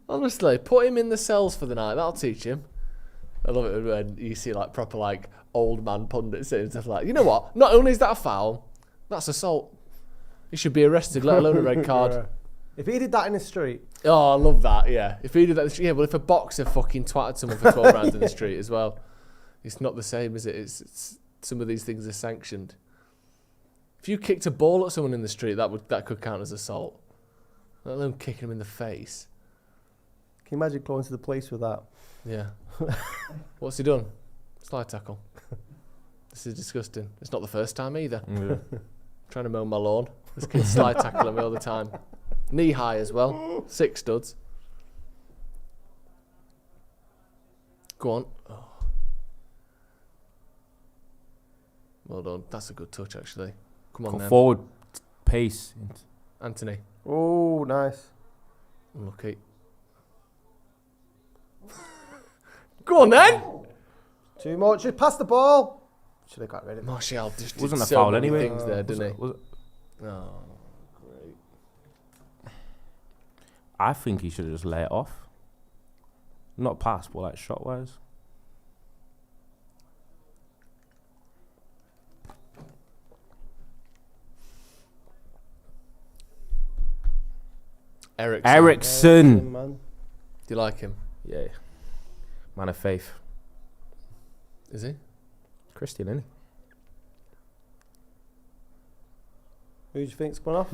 Honestly, put him in the cells for the night. That'll teach him. I love it when you see like proper like old man pundits saying stuff like, you know what? Not only is that a foul, that's assault. He should be arrested, let alone a red card. Yeah. If he did that in the street. Oh, I love that, yeah. If he did that in the street, yeah, well, if a boxer fucking twatted someone for 12 rounds in the street as well, it's not the same, is it? It's some of these things are sanctioned. If you kicked a ball at someone in the street, that could count as assault. Let alone kicking him in the face. Can you imagine going to the police with that? Yeah. What's he done? Slide tackle. This is disgusting. It's not the first time either. Yeah. Trying to mow my lawn. This kid's slide tackling me all the time. Knee high as well. 6 studs. Go on. Oh. Well done. That's a good touch, actually. Come on, Come then. forward. Pace. Anthony. Oh, nice. Unlucky. Go on, then. Too much. Just pass the ball. Should have got rid of it. Martial just Wasn't did a so foul many anyway. things there, didn't he? Was it? Oh, great. I think he should have just lay it off. Not pass, but like shot wise. Ericsson. Man. Do you like him? Yeah. Man of faith. Is he? Christian, isn't Who do you think's gone off?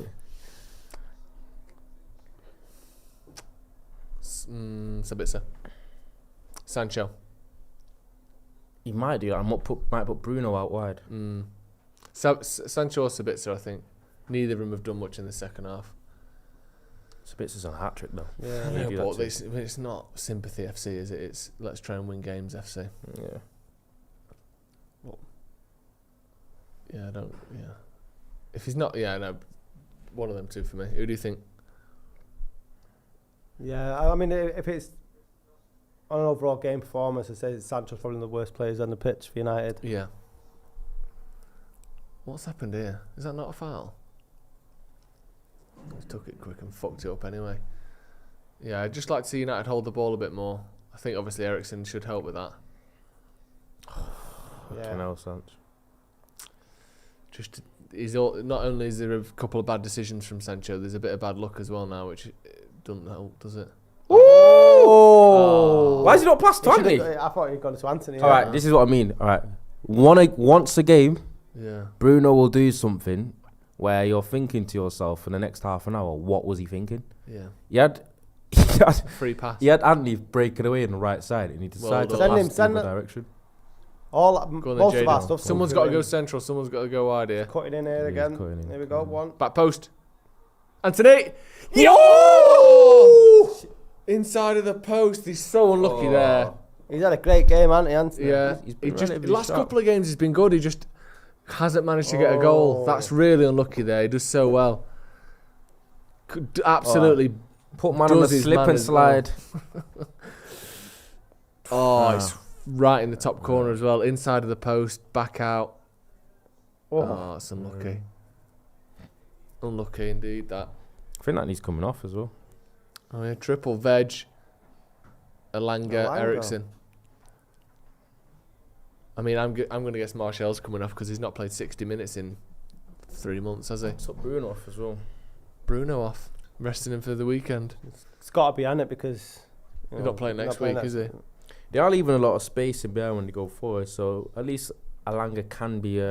Sabitzer. Sancho. he? He might do. Might put Bruno out wide. Sancho or Sabitzer, I think. Neither of them have done much in the second half. Sabitzer's on a hat trick though. Yeah, but it's not sympathy FC, is it? It's let's try and win games FC. Yeah. Well, yeah, I don't. Yeah. If he's not, yeah, no. One of them two for me. Who do you think? Yeah, I mean, if it's on an overall game performance, I say Sancho's probably one of the worst players on the pitch for United. Yeah. What's happened here? Is that not a foul? He took it quick and fucked it up anyway. Yeah, I'd just like to see United hold the ball a bit more. I think obviously Ericsson should help with that. Yeah. Just not only is there a couple of bad decisions from Sancho, there's a bit of bad luck as well now, which doesn't help, does it? Oh! Why is he not past Anthony? I thought he'd gone to Anthony. All right, this is what I mean. All right, once a game, yeah, Bruno will do something where you're thinking to yourself for the next half an hour, what was he thinking? Yeah. He had free pass. He had Anthony breaking away on the right side, and he decided to pass the other direction. Most of our stuff. Someone's got to go central. Someone's got to go wide here. Cutting in here again. Here we go. One. Back post. Anthony. Yo! Inside of the post. He's so unlucky there. He's had a great game, hasn't he, Anthony? Yeah. He's been last couple of games he's been good. He just hasn't managed to get a goal. That's really unlucky there. He does so well. Absolutely. Put man on the slip and slide. It's right in the top corner as well. Inside of the post. Back out. Oh, it's unlucky. Unlucky indeed, that. I think that needs coming off as well. Oh yeah, triple veg. Elanga, Ericsson. I mean, I'm going to guess Martial's coming off because he's not played 60 minutes in 3 months, has he? Took Bruno off as well. Bruno off, resting him for the weekend. It's got to be on it because he's not playing next week, is he? they are leaving a lot of space in behind when they go forward. So at least Alanga can be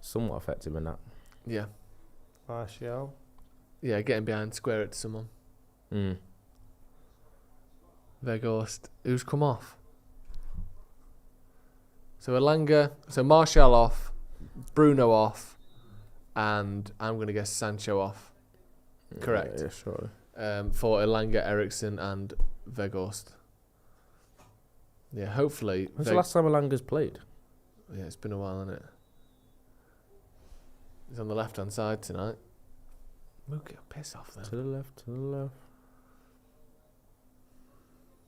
somewhat effective in that. Yeah. Martial. Yeah, getting behind, square it to someone. Weghorst. Who's come off? So Alanga, so Martial off, Bruno off, and I'm going to guess Sancho off. Correct. Yeah, sure. For Elanga, Ericsson, and Weghorst. Yeah, hopefully. When's the last time Elanga's played? Yeah, it's been a while, hasn't it? He's on the left-hand side tonight. Mookie, piss off then. To the left.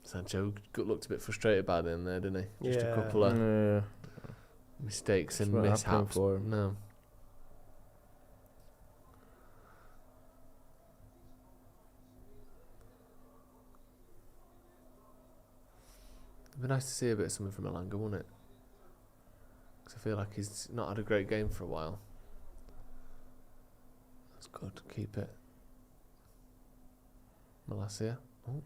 Sancho looked a bit frustrated by then there, didn't he? Just a couple of mistakes and mishaps. No. It'd be nice to see a bit of something from Elanga, wouldn't it? Because I feel like he's not had a great game for a while. That's good. Keep it. Malacia. Oh.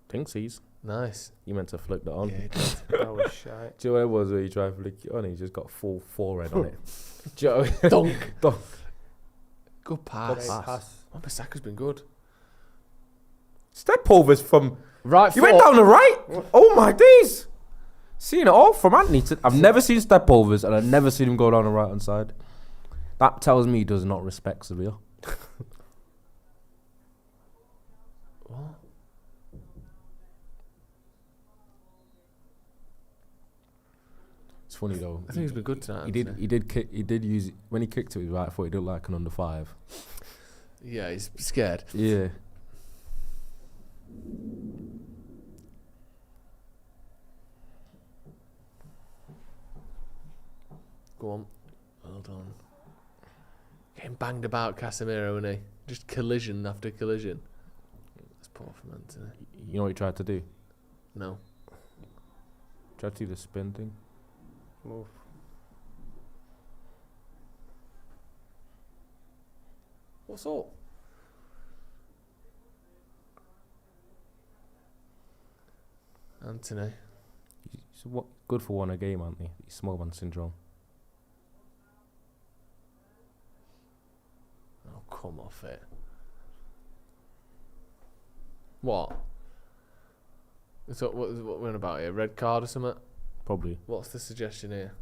Pinksies. Nice. You meant to flick that on. Yeah, he did. That was shite. Do you know what it was where you try to flick it on? He just got full forehead on it. Do you know? Dunk. Dunk. Good pass. Good pass. Wan-Bissaka's been good. Step overs from right. You went down the right. Oh my days! Seeing it all from Anthony. I've never seen step overs, and I've never seen him go down the right hand side. That tells me he does not respect Sevilla. What? It's funny though. I think he's been good tonight. He did use when he kicked it with his right foot. He looked like an under 5. Yeah, he's scared. Yeah. Go on. Well done. Getting banged about Casemiro, isn't he? Just collision after collision. That's poor from Anthony. You know what he tried to do? No. Tried to do the spin thing. Oof. What's up? Anthony. He's good for one a game, aren't he? He's small man syndrome. Oh, come off it. What? So what we're on about here? Red card or something? Probably. What's the suggestion here?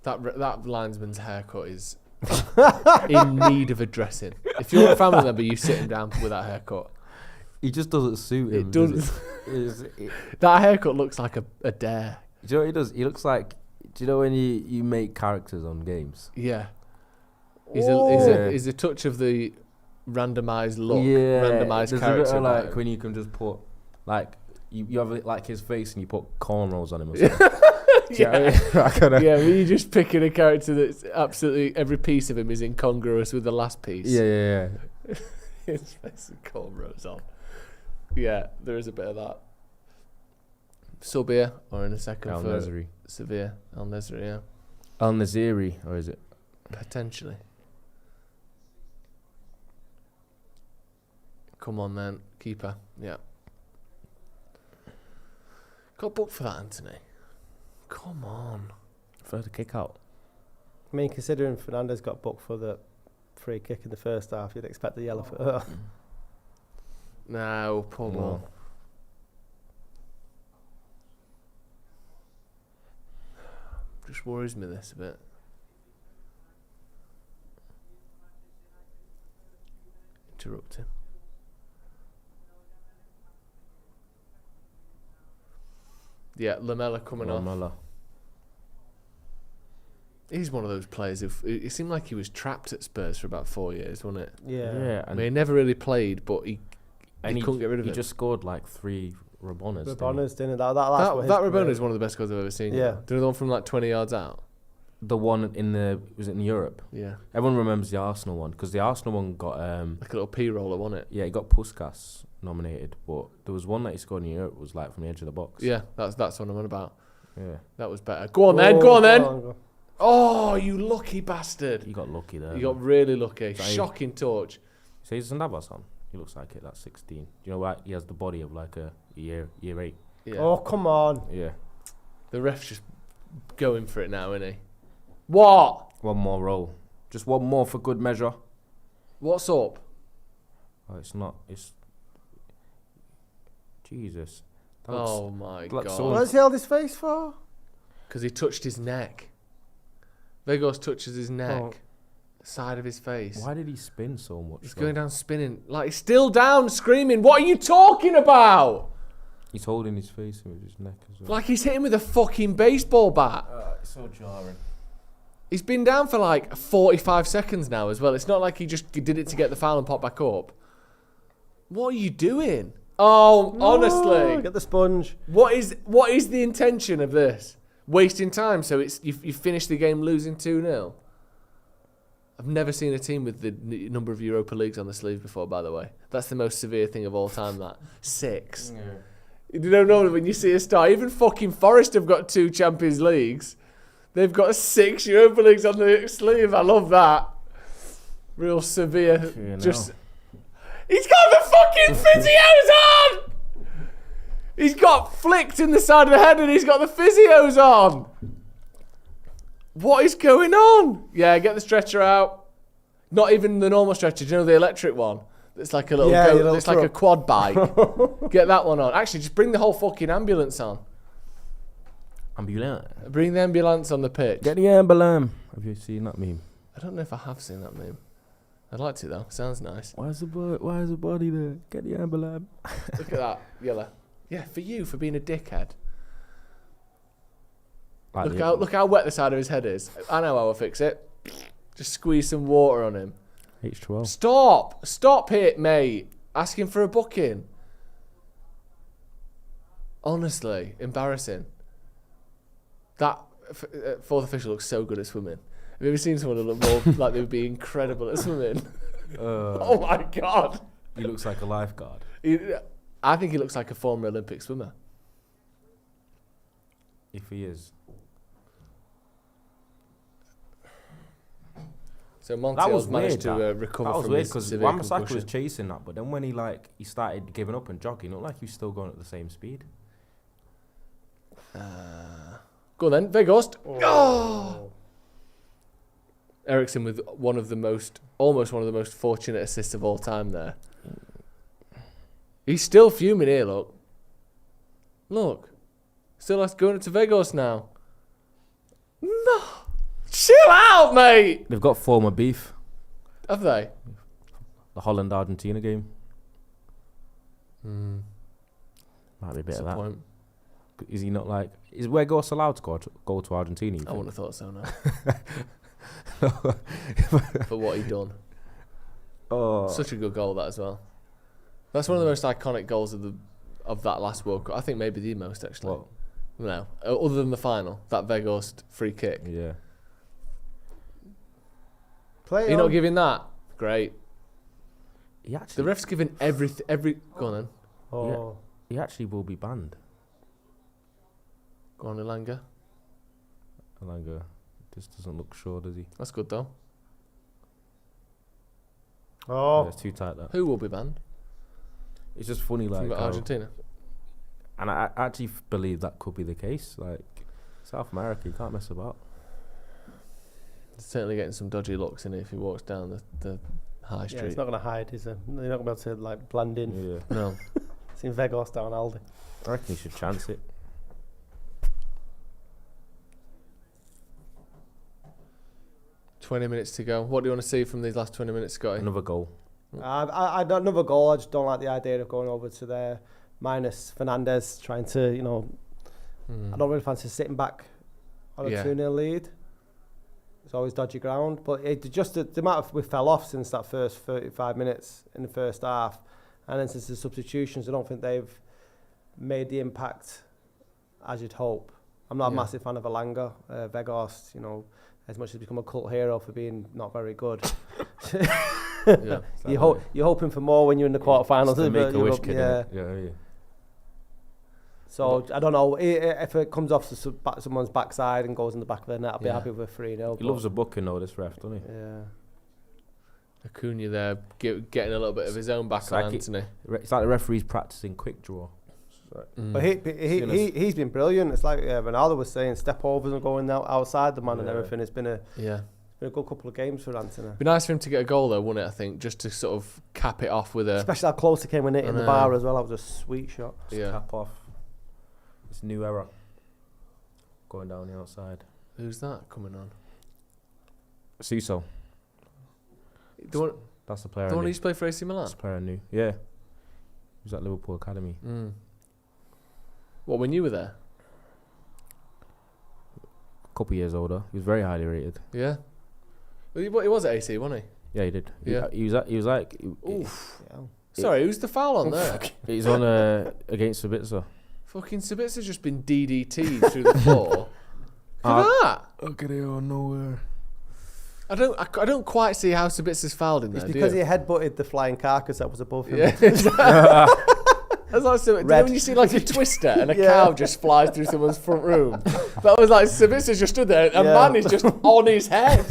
That linesman's haircut is in need of addressing. If you're a family member, you sit him down with that haircut. He just doesn't suit him. It does. That haircut looks like a dare. Do you know what he does? He looks like. Do you know when you make characters on games? Yeah. He's a touch of the randomised look. Yeah. Randomised character. Like when you can just put like you have like his face and you put cornrows on him or something. Yeah, when you're just picking a character that's absolutely every piece of him is incongruous with the last piece. Yeah. His face with cornrows on. Yeah, there is a bit of that. Sub here, or in a second Al for Nezri. Sevilla. Al Nezri, yeah. Al Naziri, or is it? Potentially. Come on then, keeper. Yeah. Got booked for that, Anthony. Come on. For the kick out. I mean, considering Fernandes got booked for the free kick in the first half, you'd expect the yellow for her. No, poor ball. Just worries me this a bit. Interrupt him. Yeah, Lamella coming off. He's one of those players. It seemed like he was trapped at Spurs for about 4 years, wasn't it? Yeah. I mean, he never really played, but he couldn't get rid of it. He just scored like 3 Rabonas. Didn't that Rabona is one of the best goals I've ever seen. Yeah. Do you know the one from like 20 yards out? The one was it in Europe? Yeah. Everyone remembers the Arsenal one because the Arsenal one got like a little P-roller, wasn't it? Yeah, he got Puskas nominated, but there was one that he scored in Europe was like from the edge of the box. Yeah, that's what I'm on about. Yeah. That was better. Go on then. Go. Oh, you lucky bastard. You got lucky there. You got really lucky. Shocking touch. So he's Navas on. He looks like it. That's 16. Do you know what? He has the body of like a year 8. Yeah. Oh, come on. Yeah. The ref's just going for it now, isn't he? What? One more roll. Just one more for good measure. What's up? Oh, it's not. It's... Jesus. Oh, my God. What's he held his face for? Because he touched his neck. Vegos touches his neck. The side of his face. Why did he spin so much? He's going down spinning. Like, he's still down screaming. What are you talking about? He's holding his face with his neck as well. Like he's hitting with a fucking baseball bat. It's so jarring. He's been down for like 45 seconds now as well. It's not like he just did it to get the foul and pop back up. What are you doing? Oh, No, honestly. get the sponge. What is the intention of this? Wasting time so it's you finish the game losing 2-0? I've never seen a team with the number of Europa Leagues on the sleeve before, by the way. That's the most severe thing of all time, that. 6. Yeah. You don't know when you see a star. Even fucking Forest have got 2 Champions Leagues. They've got 6 Europa Leagues on the sleeve. I love that. Real severe. Just. He's got the fucking physios on! He's got flicked in the side of the head and he's got the physios on. What is going on? Yeah, get the stretcher out. Not even the normal stretcher. Do you know the electric one? It's like a little it's like a quad bike. Get that one on. Actually, just bring the whole fucking ambulance on. Ambulance? Bring the ambulance on the pitch. Get the ambulance. Have you seen that meme? I don't know if I have seen that meme. I'd like to though. Sounds nice. Why is the body there? Get the ambulance. Look at that, Yella. Yeah, for you, for being a dickhead. Like Look how wet the side of his head is. I know how I'll fix it. Just squeeze some water on him. H12. Stop it, mate. Asking for a booking. Honestly, embarrassing. That fourth official looks so good at swimming. Have you ever seen someone who look more like they would be incredible at swimming? Oh my God. He looks like a lifeguard. I think he looks like a former Olympic swimmer. If he is. So Montiel's managed to recover that was from weird his because severe Wan-Bissaka concussion. was chasing that, but then when he started giving up and jogging, it looked like he was still going at the same speed. Go on then, Vegost. Oh. Ericsson with almost one of the most fortunate assists of all time there. He's still fuming here, look. Still has to go into Vegas now. No. Chill out, mate. They've got former beef. Have they? The Holland-Argentina game. Might be a bit of that. Point. Is he not like... Is Weghorst allowed to go to Argentina? I wouldn't have thought so, no. For what he done. Oh. Such a good goal, that as well. That's one of the most iconic goals of that last World Cup. I think maybe the most, actually. What? No, other than the final, that Weghorst free kick. Yeah. You're not giving that? Great. The ref's given every. Go on then. Oh. He actually will be banned. Go on, Elanga. Elanga just doesn't look sure, does he? That's good though. Oh. Yeah, it's too tight, that. Who will be banned? It's just funny, like... From Argentina? And I actually believe that could be the case. Like, South America, you can't mess about. Certainly getting some dodgy looks in it if he walks down the high street. Yeah, it's not going to hide, is it? You're not going to be able to like blend in. Yeah. No. Seen Vegas down Aldi. I reckon he should chance it. $20 minutes to go. What do you want to see from these last 20 minutes, Scotty? Another goal. I don't another goal. I just don't like the idea of going over to there minus Fernandez trying to, I don't really fancy sitting back on a 2-0 lead. It's always dodgy ground, but the amount we fell off since that first 35 minutes in the first half, and then since the substitutions, I don't think they've made the impact as you'd hope. I'm not a massive fan of Elanga, Weghorst, as much as he's become a cult hero for being not very good. You're hoping for more when you're in the quarterfinals. Yeah. So I don't know if it comes off someone's backside and goes in the back of the net. I'll be happy with a 3-0. He loves a booking, though, this ref, doesn't he? Yeah. Acuna there getting a little bit of his own back on Anthony. It's like the referee's practicing quick draw. But he's been brilliant. It's like Ronaldo was saying, step overs and going outside the man and everything. It's been a good couple of games for Anthony. Be nice for him to get a goal though, wouldn't it? I think just to sort of cap it off with a. Especially how close he came when it in the bar as well. That was a sweet shot. Just cap off. It's a new era. Going down the outside. Who's that coming on? Cecil. That's the player. The one who used to play for AC Milan. That's the player I knew. Yeah. He was at Liverpool Academy. What, when you were there? A couple of years older. He was very highly rated. Yeah. Well, he was at AC, wasn't he? Yeah, he did. Yeah. He was like. Oof. Sorry, who's the foul on there? He's on against Sabitzer. Fucking Sabitzer's just been DDT'd through the floor. Look at that. Look at it on nowhere. I don't quite see how Sabitzer's fouled in there. It's because he headbutted the flying carcass that was above him. Yeah. That's like you know when you see like a twister and a cow just flies through someone's front room. That was like Sabitzer just stood there. A man is just on his head.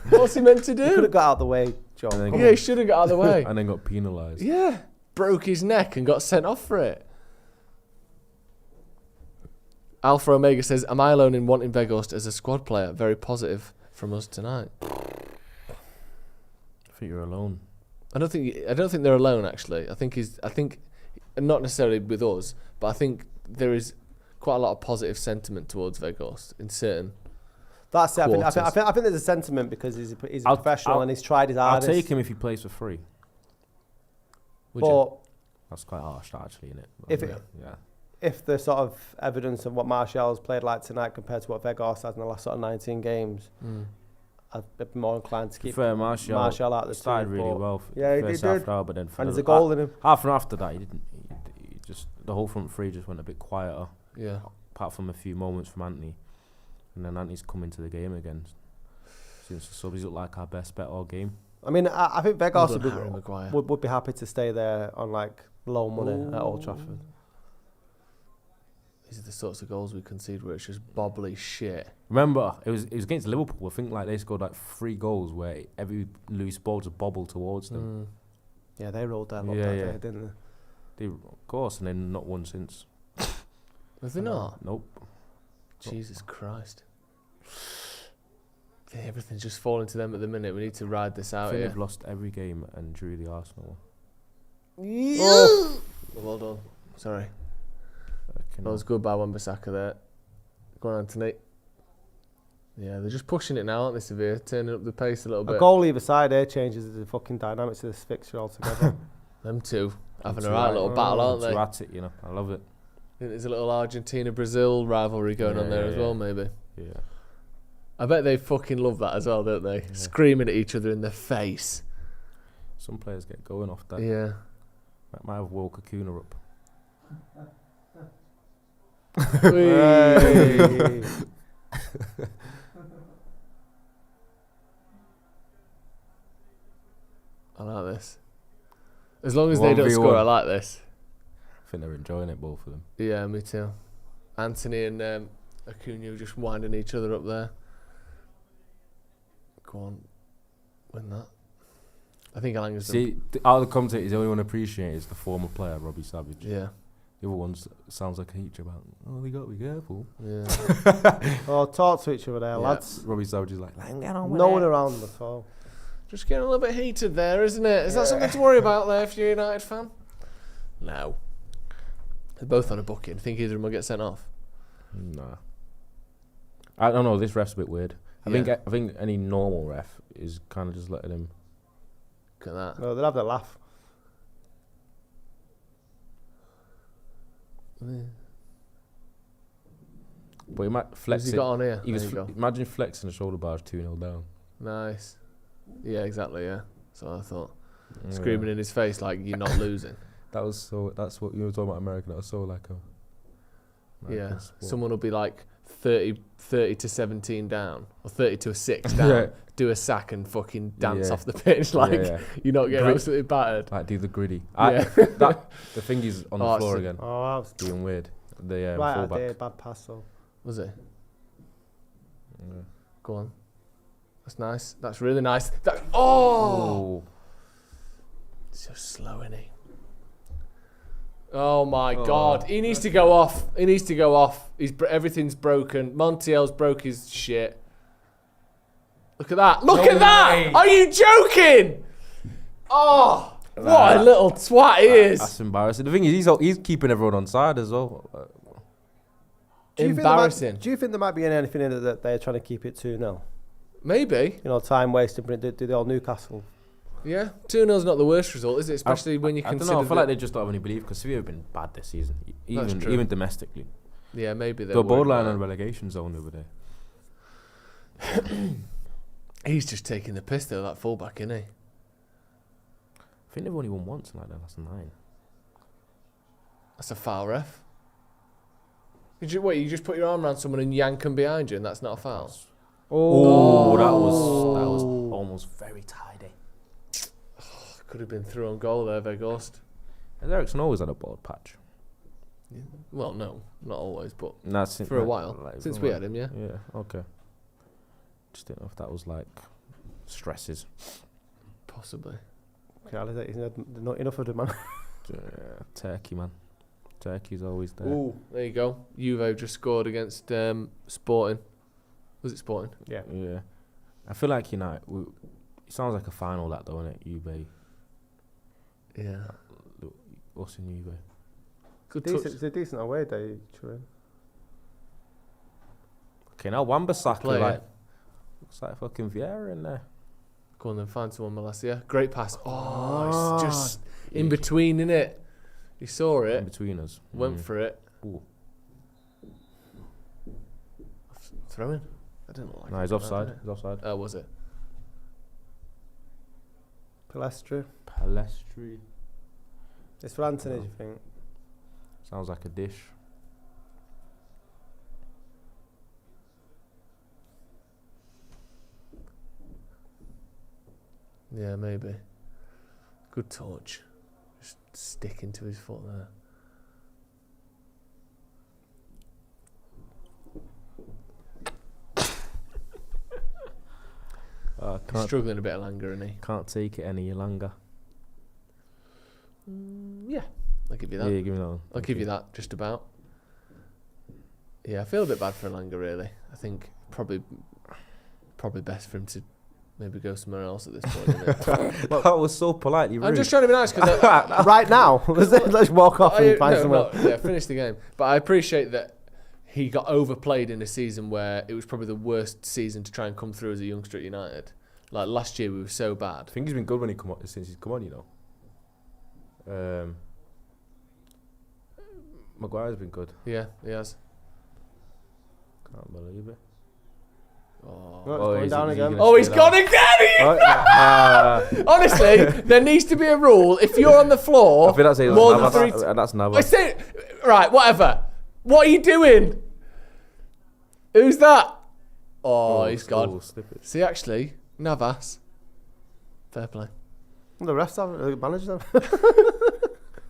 What's he meant to do? He could have got out of the way, John. Yeah, he should have got out of the way. And then got penalised. Yeah, broke his neck and got sent off for it. Alpha Omega says, "Am I alone in wanting Weghorst as a squad player? Very positive from us tonight." I think you're alone. I don't think they're alone. Actually, I think not necessarily with us, but I think there is quite a lot of positive sentiment towards Weghorst in certain. That's it. I think there's a sentiment because he's a professional and he's tried his hardest. I'll take him if he plays for free. Would you? That's quite harsh, actually, isn't it? If the sort of evidence of what Martial's played like tonight compared to what Weghorst has in the last sort of 19 games, I'd be more inclined to keep Martial out of the started really well. Yeah, he first did. Half hour, but then and there's a goal in him. Half an hour after that, he didn't. He just the whole front three just went a bit quieter. Yeah. Apart from a few moments from Anthony, and then Anthony's come into the game again. Since the subs look like our best bet all game. I mean, I think Weghorst would be happy to stay there on like low money at Old Trafford. These are the sorts of goals we concede where it's just bobbly shit. Remember, it was against Liverpool. I think like they scored like 3 goals where every loose ball just bobbled towards them. Yeah, they rolled that day, didn't they? Of course, and then not one since. Was they not? Nope. Jesus Christ. Everything's just falling to them at the minute. We need to ride this out here. They've lost every game and drew the Arsenal. Oh. Well done. Sorry. That was good by Wan-Bissaka there. Go on, Anthony. Yeah, they're just pushing it now, aren't they, Sevilla? Turning up the pace a little bit. A goal either side there changes the fucking dynamics of this fixture altogether. Them two having a right little battle, aren't they? At it, I love it. I think there's a little Argentina-Brazil rivalry going on there as well, maybe. Yeah. I bet they fucking love that as well, don't they? Yeah. Screaming at each other in the face. Some players get going off that. Yeah. Might have woke Acuna up. I like this. As long as they don't score, I like this. I think they're enjoying it, both of them. Yeah, me too. Anthony and Acuna just winding each other up there. Go on, win that. I think Alanga's. See, out of the commentators, the only one appreciated is the former player, Robbie Savage. Yeah. The other one sounds like a teacher about, we got to be careful. Yeah. Talk to each other there, lads. Robbie Savage is like, no one around them at all. Just getting a little bit heated there, isn't it? Is that something to worry about there if you're a United fan? No. They're both on a booking. Think either of them will get sent off? Nah. I don't know. This ref's a bit weird. I think any normal ref is kind of just letting him. Look at that. No, they'll have their laugh. Yeah. But he might flex. What's he got on here? Imagine flexing the shoulder bars 2-0 down. Nice. Yeah, exactly. Yeah. So I thought, screaming in his face like you're not losing. That's what you were talking about American. That was so like a. American sport. Someone will be like 30 to 17 down or 30 to 6 down. Do a sack and fucking dance off the pitch like you're not getting absolutely battered. Like do the gritty. The thing is on the floor again. Oh, that was being weird. The right fullback. idea, bad pass though. Was it? Yeah. Go on. That's nice. That's really nice. Oh! So slow, isn't he? Oh my God! He needs to go off. He needs to go off. Everything's broken. Montiel's broke his shit. Look at that! Look at that! Are you joking? Oh, what a little twat he is! That's embarrassing. The thing is, he's keeping everyone on side as well. Embarrassing. Do you think there might be anything in it that they're trying to keep it 2-0? Maybe. You know, time wasting. Do the old Newcastle? Yeah, 2-0's not the worst result, is it? Especially when you consider. I don't know. I feel like they just don't have any belief because Sevilla have been bad this season, even domestically. Yeah, maybe they're borderline on relegation zone over there. He's just taking the piss though, that fullback, isn't he? I think they've only won once in like their last 9. That's a foul, ref. You just put your arm around someone and yank them behind you, and that's not a foul. That was almost very tidy. Could have been through on goal there, Veghorst. Has Ericsson always had a bald patch? Yeah. Well, no, not always, but for a while since we had him, yeah. Yeah, okay. Just didn't know if that was like stresses. Possibly. He's not enough of the man. Turkey, man. Turkey's always there. Ooh, there you go. Juve just scored against Sporting. Was it Sporting? Yeah. Yeah. I feel like United. It sounds like a final, that though, isn't it? Juve. Yeah. What's in Juve? Good touch. It's a decent away day, Turin. Okay, now Wan-Bissaka looks like fucking Vieira in there. Go on then, find someone, Malacia. Great pass. Oh, it's just in between, innit? You saw it. In between us. Went for it. Ooh. Throwing? I didn't like it. No, he's offside. He's offside. Oh, was it? Palestri. It's for Anthony, do you think? Sounds like a dish. Yeah, maybe. Good touch. Just sticking to his foot there. Struggling a bit of Langer, isn't he? Can't take it any longer. Yeah, I'll give you that. Yeah, give me that one. I'll give you that, just about. Yeah, I feel a bit bad for Langer, really. I think probably best for him to maybe go somewhere else at this point. Isn't it? That was so politely rude. I'm just trying to be nice because right now, let's walk off and find somewhere. Yeah, finish the game. But I appreciate that he got overplayed in a season where it was probably the worst season to try and come through as a youngster at United. Like last year, we were so bad. I think he's been good when since he's come on, you know. Maguire's been good. Yeah, he has. Can't believe it. Oh, he's going down again. Oh, he's gone again! Honestly, there needs to be a rule. If you're on the floor, I think that's more than three... That's Navas. Right, whatever. What are you doing? Who's that? Oh, he's gone. See, actually, Navas. Fair play. The rest of the managers have.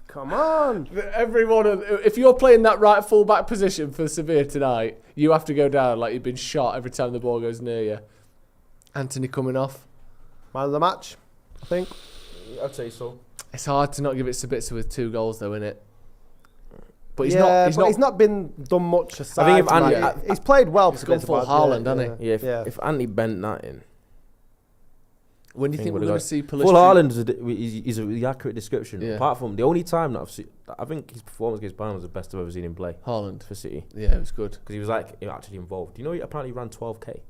Come on. Everyone, if you're playing that right full-back position for Sevilla tonight, you have to go down like you've been shot every time the ball goes near you. Anthony coming off. Man of the match, I think. I'd say so. It's hard to not give it Sabitzer with 2 goals, though, isn't it? But he's not been done much aside. I think if Andy, he's played well. He's gone full Haaland, hasn't he? Yeah, if Andy bent that in. When do you think we're going to see Palistri? Full Haaland is the accurate description. Yeah. Apart from the only time that I've seen, I think his performance against Bayern was the best I've ever seen him play. Haaland for City. Yeah, it was good because he was actually involved. You know, he apparently ran 12k at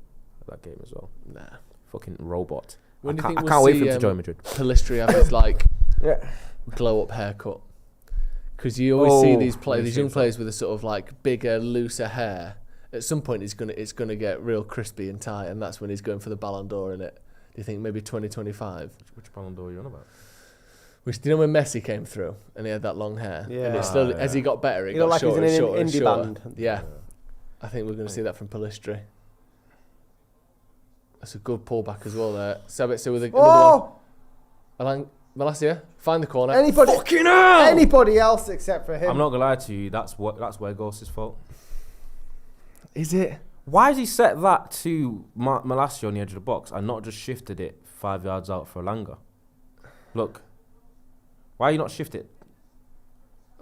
that game as well. Nah, fucking robot. When do you think I can't wait for him to join Madrid. Palistri have his glow up haircut. Because you always see these young players with a sort of like bigger, looser hair. At some point, it's gonna get real crispy and tight, and that's when he's going for the Ballon d'Or, innit? Do you think maybe 2025? Which Ballon d'Or are you on about? Do you know when Messi came through and he had that long hair? Yeah. And it slowly, as he got better, it got shorter and shorter and shorter. Band. Yeah. I think we're going to see that from Palistri. That's a good pullback as well there. Sabitzer with another one. Malacia, find the corner. Anybody else except for him. I'm not going to lie to you, that's where Ghost's fault. Is it? Why has he set that to Malacia on the edge of the box and not just shifted it 5 yards out for Langer? Look. Why are you not shifted?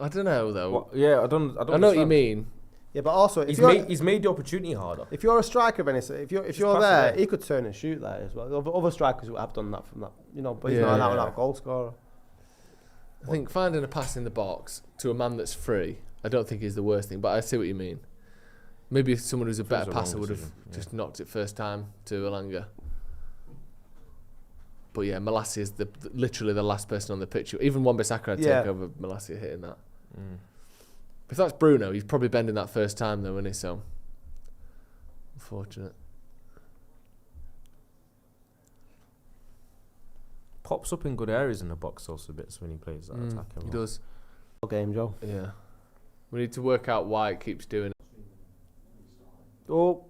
I don't know though. What? Yeah, I don't. I know what you mean. Yeah, but also he's made the opportunity harder. If you're a striker of any, if you're there, he could turn and shoot there as well. Other strikers have done that from that, but he's not a goal scorer. I think finding a pass in the box to a man that's free, I don't think is the worst thing. But I see what you mean. Maybe if someone who's a better passer would have just knocked it first time to Elanga. But yeah, Malacia is literally the last person on the pitch. Even Wan-Bissaka would take over Malacia hitting that. If that's Bruno, he's probably bending that first time though, isn't he? So unfortunate. Pops up in good areas in the box also bits when he plays that attack. He does. Game, Joe. Yeah. We need to work out why it keeps doing it. Oh.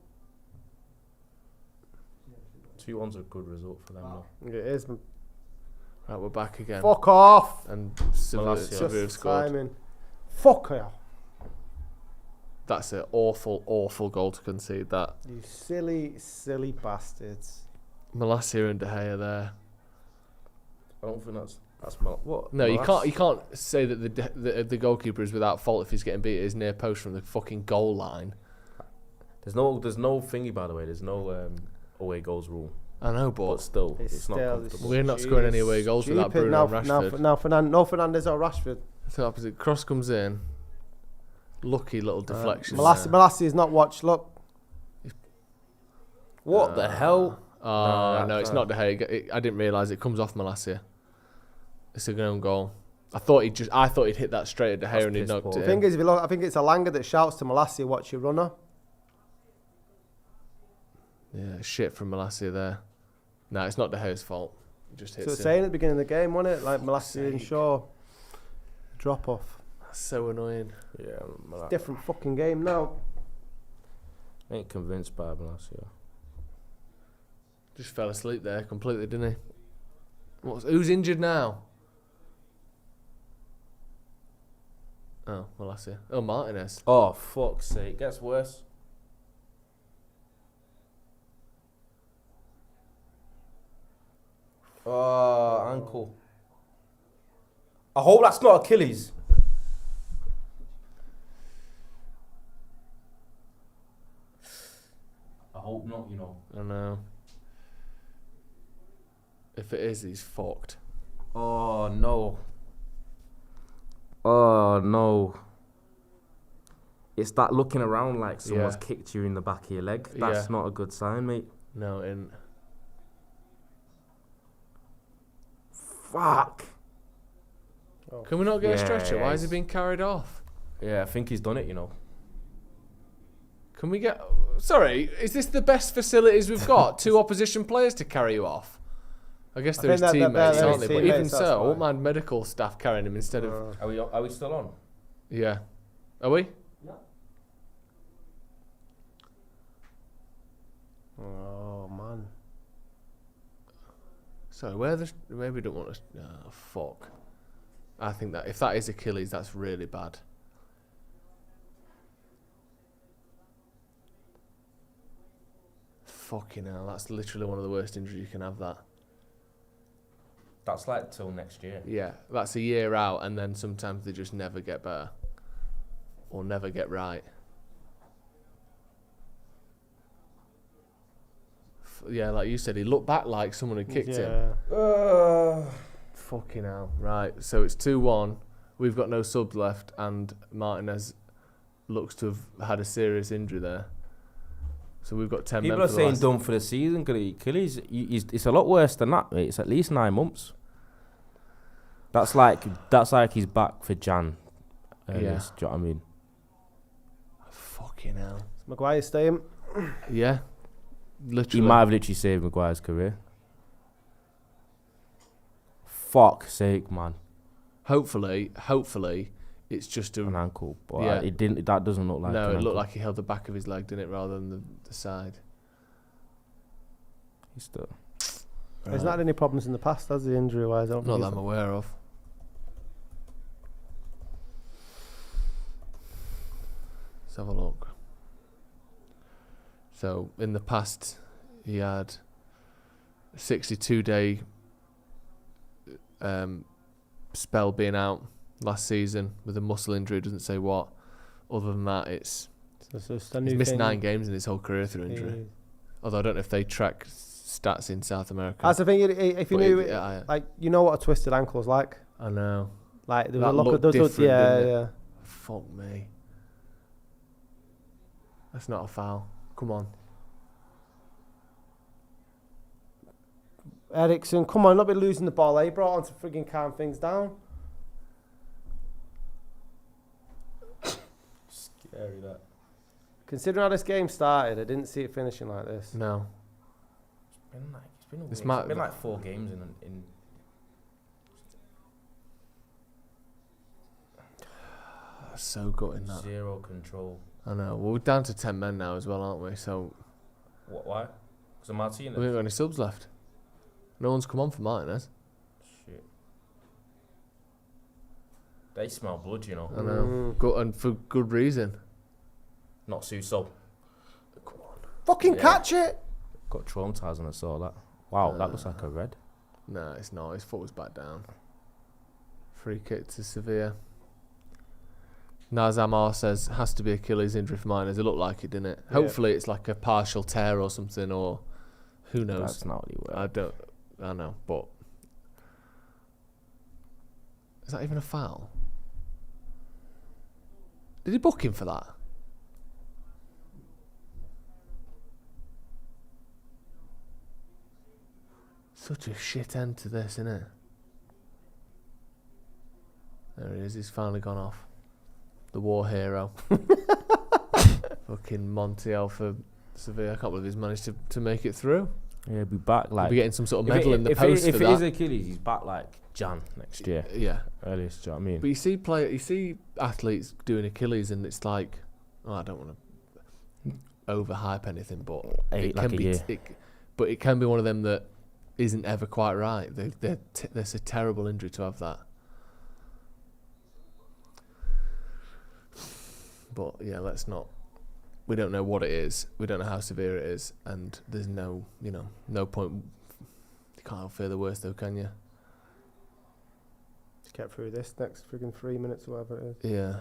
2-1's a good result for them though. It is. Right, we're back again. Fuck off. And Sevilla have scored. Timing. Fuck off. That's an awful, awful goal to concede. That. You silly, silly bastards. Malacia and De Gea there. I don't think that's what. No, you can't say that the goalkeeper is without fault if he's getting beat at his near post from the fucking goal line. There's no thingy, by the way. There's no away goals rule. I know, but still, it's not comfortable. We're not scoring any away goals without Bruno and Rashford. Now Fernandes or Rashford. It's the opposite. Cross comes in. Lucky little deflection. Malacia is not watched. Look. What the hell? No, it's not De Gea. I didn't realise it comes off Malacia. It's a own goal. I thought he'd hit that straight at De Gea and he'd knocked it. The thing is, if you look, I think it's Elanga that shouts to Malacia, "Watch your runner." Yeah, shit from Malacia there. No, it's not De Gea's fault. It just hits him. So saying at the beginning of the game, wasn't it? Like Malacia and Shaw drop off. That's so annoying. Yeah, different fucking game now. Ain't convinced by Malacia. Just fell asleep there completely, didn't he? Who's injured now? Oh, Malacia. Oh, Martinez. Oh, fuck's sake. Gets worse. Oh, ankle. I hope that's not Achilles. I hope not, I know. If it is, he's fucked. Oh, no. Oh, no. It's that looking around like someone's kicked you in the back of your leg. That's not a good sign, mate. No, it isn't. Fuck. Can we not get a stretcher? Why is he being carried off? Yeah, I think he's done it, Can we get... Sorry, is this the best facilities we've got? 2 opposition players to carry you off? I guess they're his teammates, aren't they? But even so, I won't mind medical staff carrying him instead of... Are we still on? Yeah. Are we? Yeah. Oh, man. Sorry, maybe we don't want to... Oh, fuck. I think that if that is Achilles, that's really bad. Fucking hell, that's literally one of the worst injuries you can have, that. That's like till next year. Yeah, that's a year out, and then sometimes they just never get better. Or never get right. Yeah, like you said, he looked back like someone had kicked him. Fucking hell. Right, so it's 2-1. We've got no subs left, and Martinez looks to have had a serious injury there. So we've got 10 People men are saying done for the season. Achilles, it's a lot worse than that, mate. It's at least 9 months. That's like he's back for Jan. Yeah. Do you know what I mean? Fucking hell. Is Maguire staying? Yeah. Literally. He might have literally saved Maguire's career. Fuck's sake, man. Hopefully, it's just an ankle. But it didn't. That doesn't look like. No, it looked like he held the back of his leg, didn't it, rather than the side. He's still. He's not had any problems in the past, has he, injury-wise? Not that I'm aware of. Let's have a look. So, in the past, he had a 62-day spell being out last season with a muscle injury. Doesn't say what. Other than that, he's missed 9 games in his whole career through injury. Although I don't know if they track stats in South America. That's the thing. If you knew, like, you know what a twisted ankle is like. I know. Like there was That a look looked at those. different, Yeah, didn't it? yeah. Fuck me. That's not a foul. Come on. Ericsson, come on, not be losing the ball. He brought on to frigging calm things down. Scary that. Considering how this game started, I didn't see it finishing like this. No. It's been like 4 games in. So gutting that. 0 control. I know. Well, we're down to 10 men now as well, aren't we? So. Why? Because of Martinez. We haven't got any subs left. No one's come on for Martinez. Shit. They smell blood, you know. I know. And for good reason. Not Suso. Come on. Fucking catch it! Got traumatised when I saw that. Wow, that looks like a red. No, it's not. His foot was back down. Free kick to Sevilla. Nazamar says has to be Achilles injury for Martinez. It looked like it, didn't it? Yeah. Hopefully it's like a partial tear or something, or who knows. That's not really I know, but is that even a foul? Did he book him for that? Such a shit end to this, isn't it? There he is. He's finally gone off. The war hero. Fucking Montiel for Sevilla. I can't believe he's managed to make it through. Yeah, he'll be back like. He'll be getting some sort of medal in the post if for it that. is Achilles, he's back like Jan next year. Yeah. Earliest, do you know what I mean? But you see athletes doing Achilles, and it's like, I don't want to overhype anything, but it can be one of them that isn't ever quite right. That's a terrible injury to have that. But yeah, we don't know what it is. We don't know how severe it is, and there's no point. You can't have fear the worst, though, can you? Just get through this next friggin' 3 minutes or whatever it is. Yeah.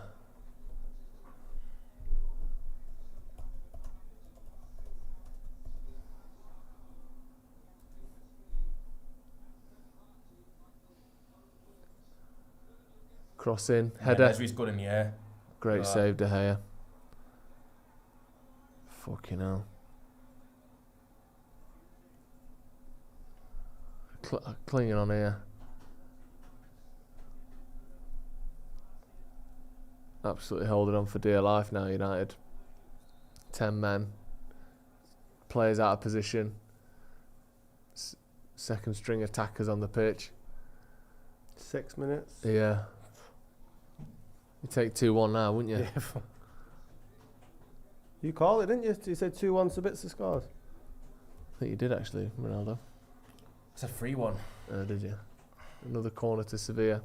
Cross in, header. He's good in the air. Great save, De Gea. Fucking hell. Clinging on here. Absolutely holding on for dear life now, United. 10 men. Players out of position. Second string attackers on the pitch. 6 minutes. Yeah. You take 2-1 now, wouldn't you? Yeah. You called it, didn't you? You said 2-1 Sabitzer scores. I think you did, actually, Ronaldo. It's a free one. Did you? Another corner to Sevilla.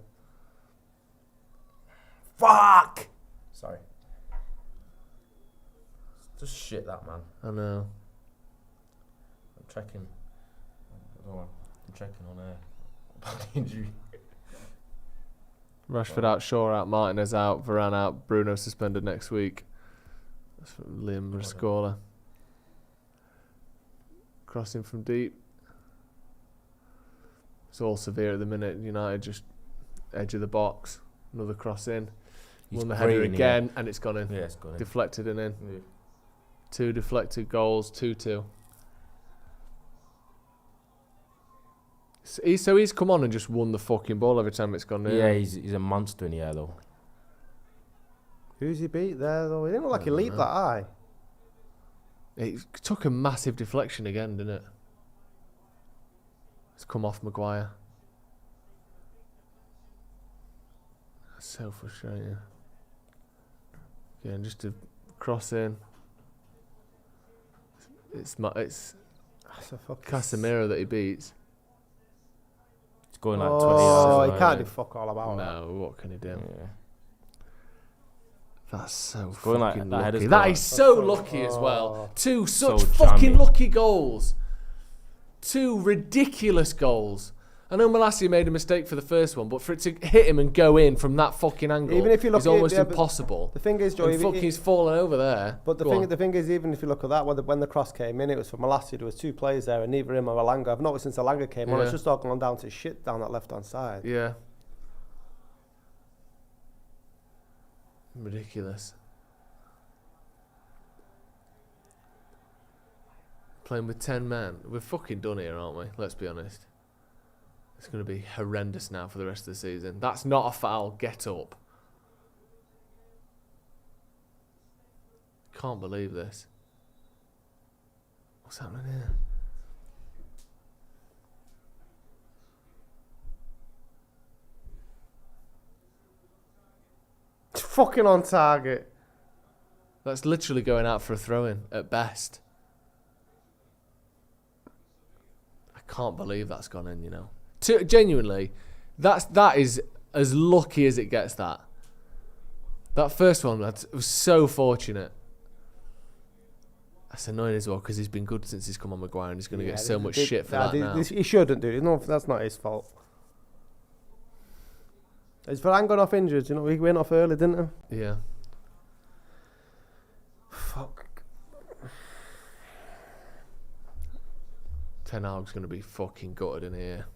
Fuck! Sorry. Just shit that, man. I know. I'm checking. I'm checking on air. Injury. Rashford out, Shaw out, Martinez out, Varane out, Bruno suspended next week. That's from Liam Rascola. Crossing from deep. It's all severe at the minute. United just edge of the box. Another cross in. Won the header again, and it's gone in. Yeah, it's gone in. Deflected and in. Yeah. 2 deflected goals, 2-2. So he's come on and just won the fucking ball every time it's gone in. Yeah, he's a monster in the air though. Who's he beat there though? He didn't look like he leaped that high. It took a massive deflection again, didn't it? It's come off Maguire. That's so frustrating. Again, just a cross in. It's Casemiro that he beats. It's going like 20 yards. Oh, he can't do fuck all about that. No, what can he do? Yeah. That's so going fucking like, lucky. That is so lucky as well. 2 such so fucking jammy. lucky goals. 2 ridiculous goals. I know Malacia made a mistake for the first one, but for it to hit him and go in from that fucking angle even if you look is almost at it, impossible. The thing is, Joe, he's fallen over there. But the thing is, even if you look at that, when the cross came in, it was for Malacia. There was 2 players there, and neither him or Alanga. I've noticed since Alanga came on, it's just all gone down to shit down that left-hand side. Yeah. Ridiculous. Playing with 10 men. We're fucking done here, aren't we? Let's be honest. It's going to be horrendous now for the rest of the season. That's not a foul. Get up. Can't believe this. What's happening here? It's fucking on target. That's literally going out for a throw-in at best. I can't believe that's gone in, you know. Genuinely, that is as lucky as it gets. That first one was so fortunate. That's annoying as well because he's been good since he's come on Maguire and he's going to get so much shit for that now. He shouldn't do it. No, that's not his fault. Is Varane gone off injured? You know, he went off early, didn't he? Yeah. Fuck. Ten Hag's going to be fucking gutted in here.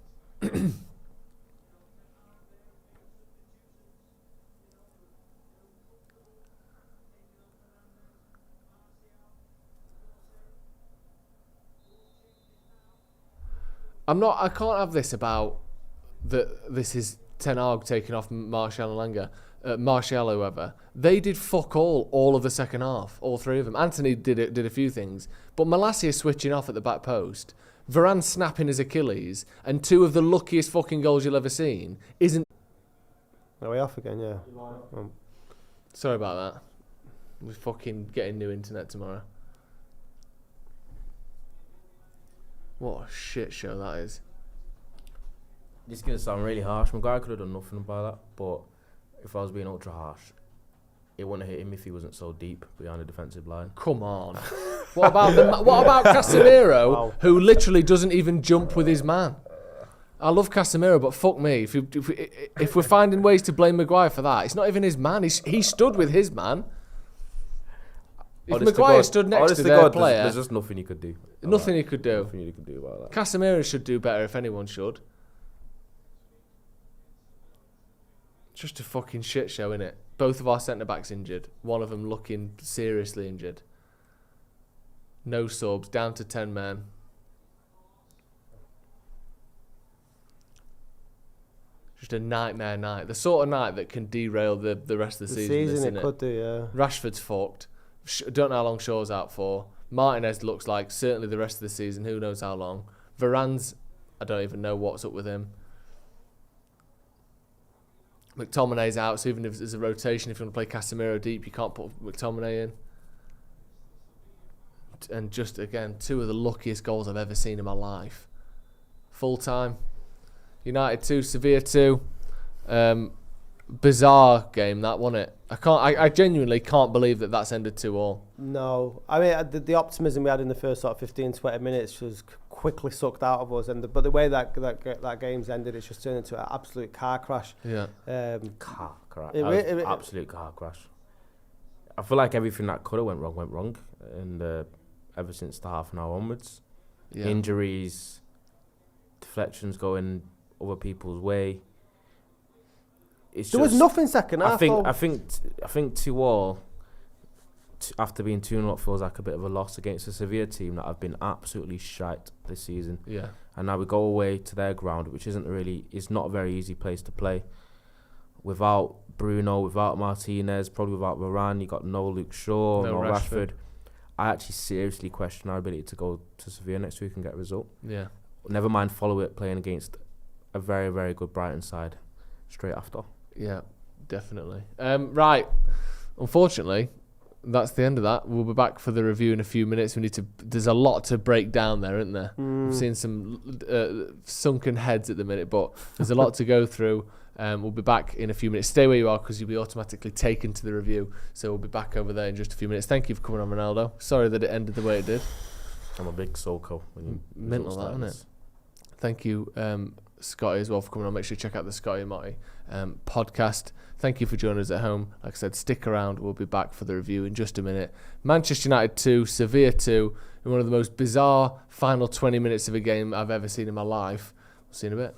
I can't have this about that. This is Ten Hag taking off Martial and Langer, Martial, whoever. They did fuck all of the second half, all 3 of them. Anthony did a few things, but Malacia switching off at the back post, Varane snapping his Achilles, and 2 of the luckiest fucking goals you'll ever seen isn't. Are we off again? Yeah. Sorry about that. We're fucking getting new internet tomorrow. What a shit show that is. This is going to sound really harsh. Maguire could have done nothing about that, but if I was being ultra harsh, it wouldn't have hit him if he wasn't so deep behind the defensive line. Come on. What about Casemiro, wow, who literally doesn't even jump with his man? I love Casemiro, but fuck me. If we're finding ways to blame Maguire for that, it's not even his man. He stood with his man. If Maguire stood next to their player, there's just nothing he could do. Nothing he could do. Nothing he could do about that. Casemiro should do better if anyone should. Just a fucking shit show, innit? Both of our centre-backs injured. One of them looking seriously injured. No subs, down to 10 men. Just a nightmare night. The sort of night that can derail the rest of the season. It could do, yeah. Rashford's fucked. Don't know how long Shaw's out for. Martinez looks like certainly the rest of the season. Who knows how long. Varane's, I don't even know what's up with him. McTominay's out, so even if there's a rotation, if you want to play Casemiro deep, you can't put McTominay in. And just, again, 2 of the luckiest goals I've ever seen in my life. Full time. United 2, Sevilla 2. Bizarre game, that, wasn't it? I genuinely can't believe that that's ended 2-2. No. I mean, the optimism we had in the first sort of 15, 20 minutes was quickly sucked out of us. But the way that game's ended, it's just turned into an absolute car crash. Yeah. Car crash. Absolute car crash. I feel like everything that could have went wrong. And ever since the half an hour onwards. Yeah. Injuries, deflections going other people's way. There was nothing second half. I think 2-2 after being 2-0 feels like a bit of a loss against a Sevilla team that have been absolutely shite this season. Yeah. And now we go away to their ground, which it's not a very easy place to play. Without Bruno, without Martinez, probably without Varane, you got no Luke Shaw, no Rashford. I actually seriously question our ability to go to Sevilla next week and get a result. Yeah. Never mind follow it playing against a very, very good Brighton side straight after. Yeah, definitely. Right. Unfortunately, that's the end of that. We'll be back for the review in a few minutes. There's a lot to break down there, isn't there? We've seen some sunken heads at the minute, but there's a lot to go through. We'll be back in a few minutes. Stay where you are because you'll be automatically taken to the review. So we'll be back over there in just a few minutes. Thank you for coming on, Ronaldo. Sorry that it ended the way it did. I'm a big Soko. Mental that, isn't it? Thank you Scotty as well for coming on. Make sure you check out the Scotty and Marty podcast. Thank you for joining us at home. Like I said, stick around. We'll be back for the review in just a minute. Manchester United 2, Sevilla 2, in one of the most bizarre final 20 minutes of a game I've ever seen in my life. We'll see you in a bit.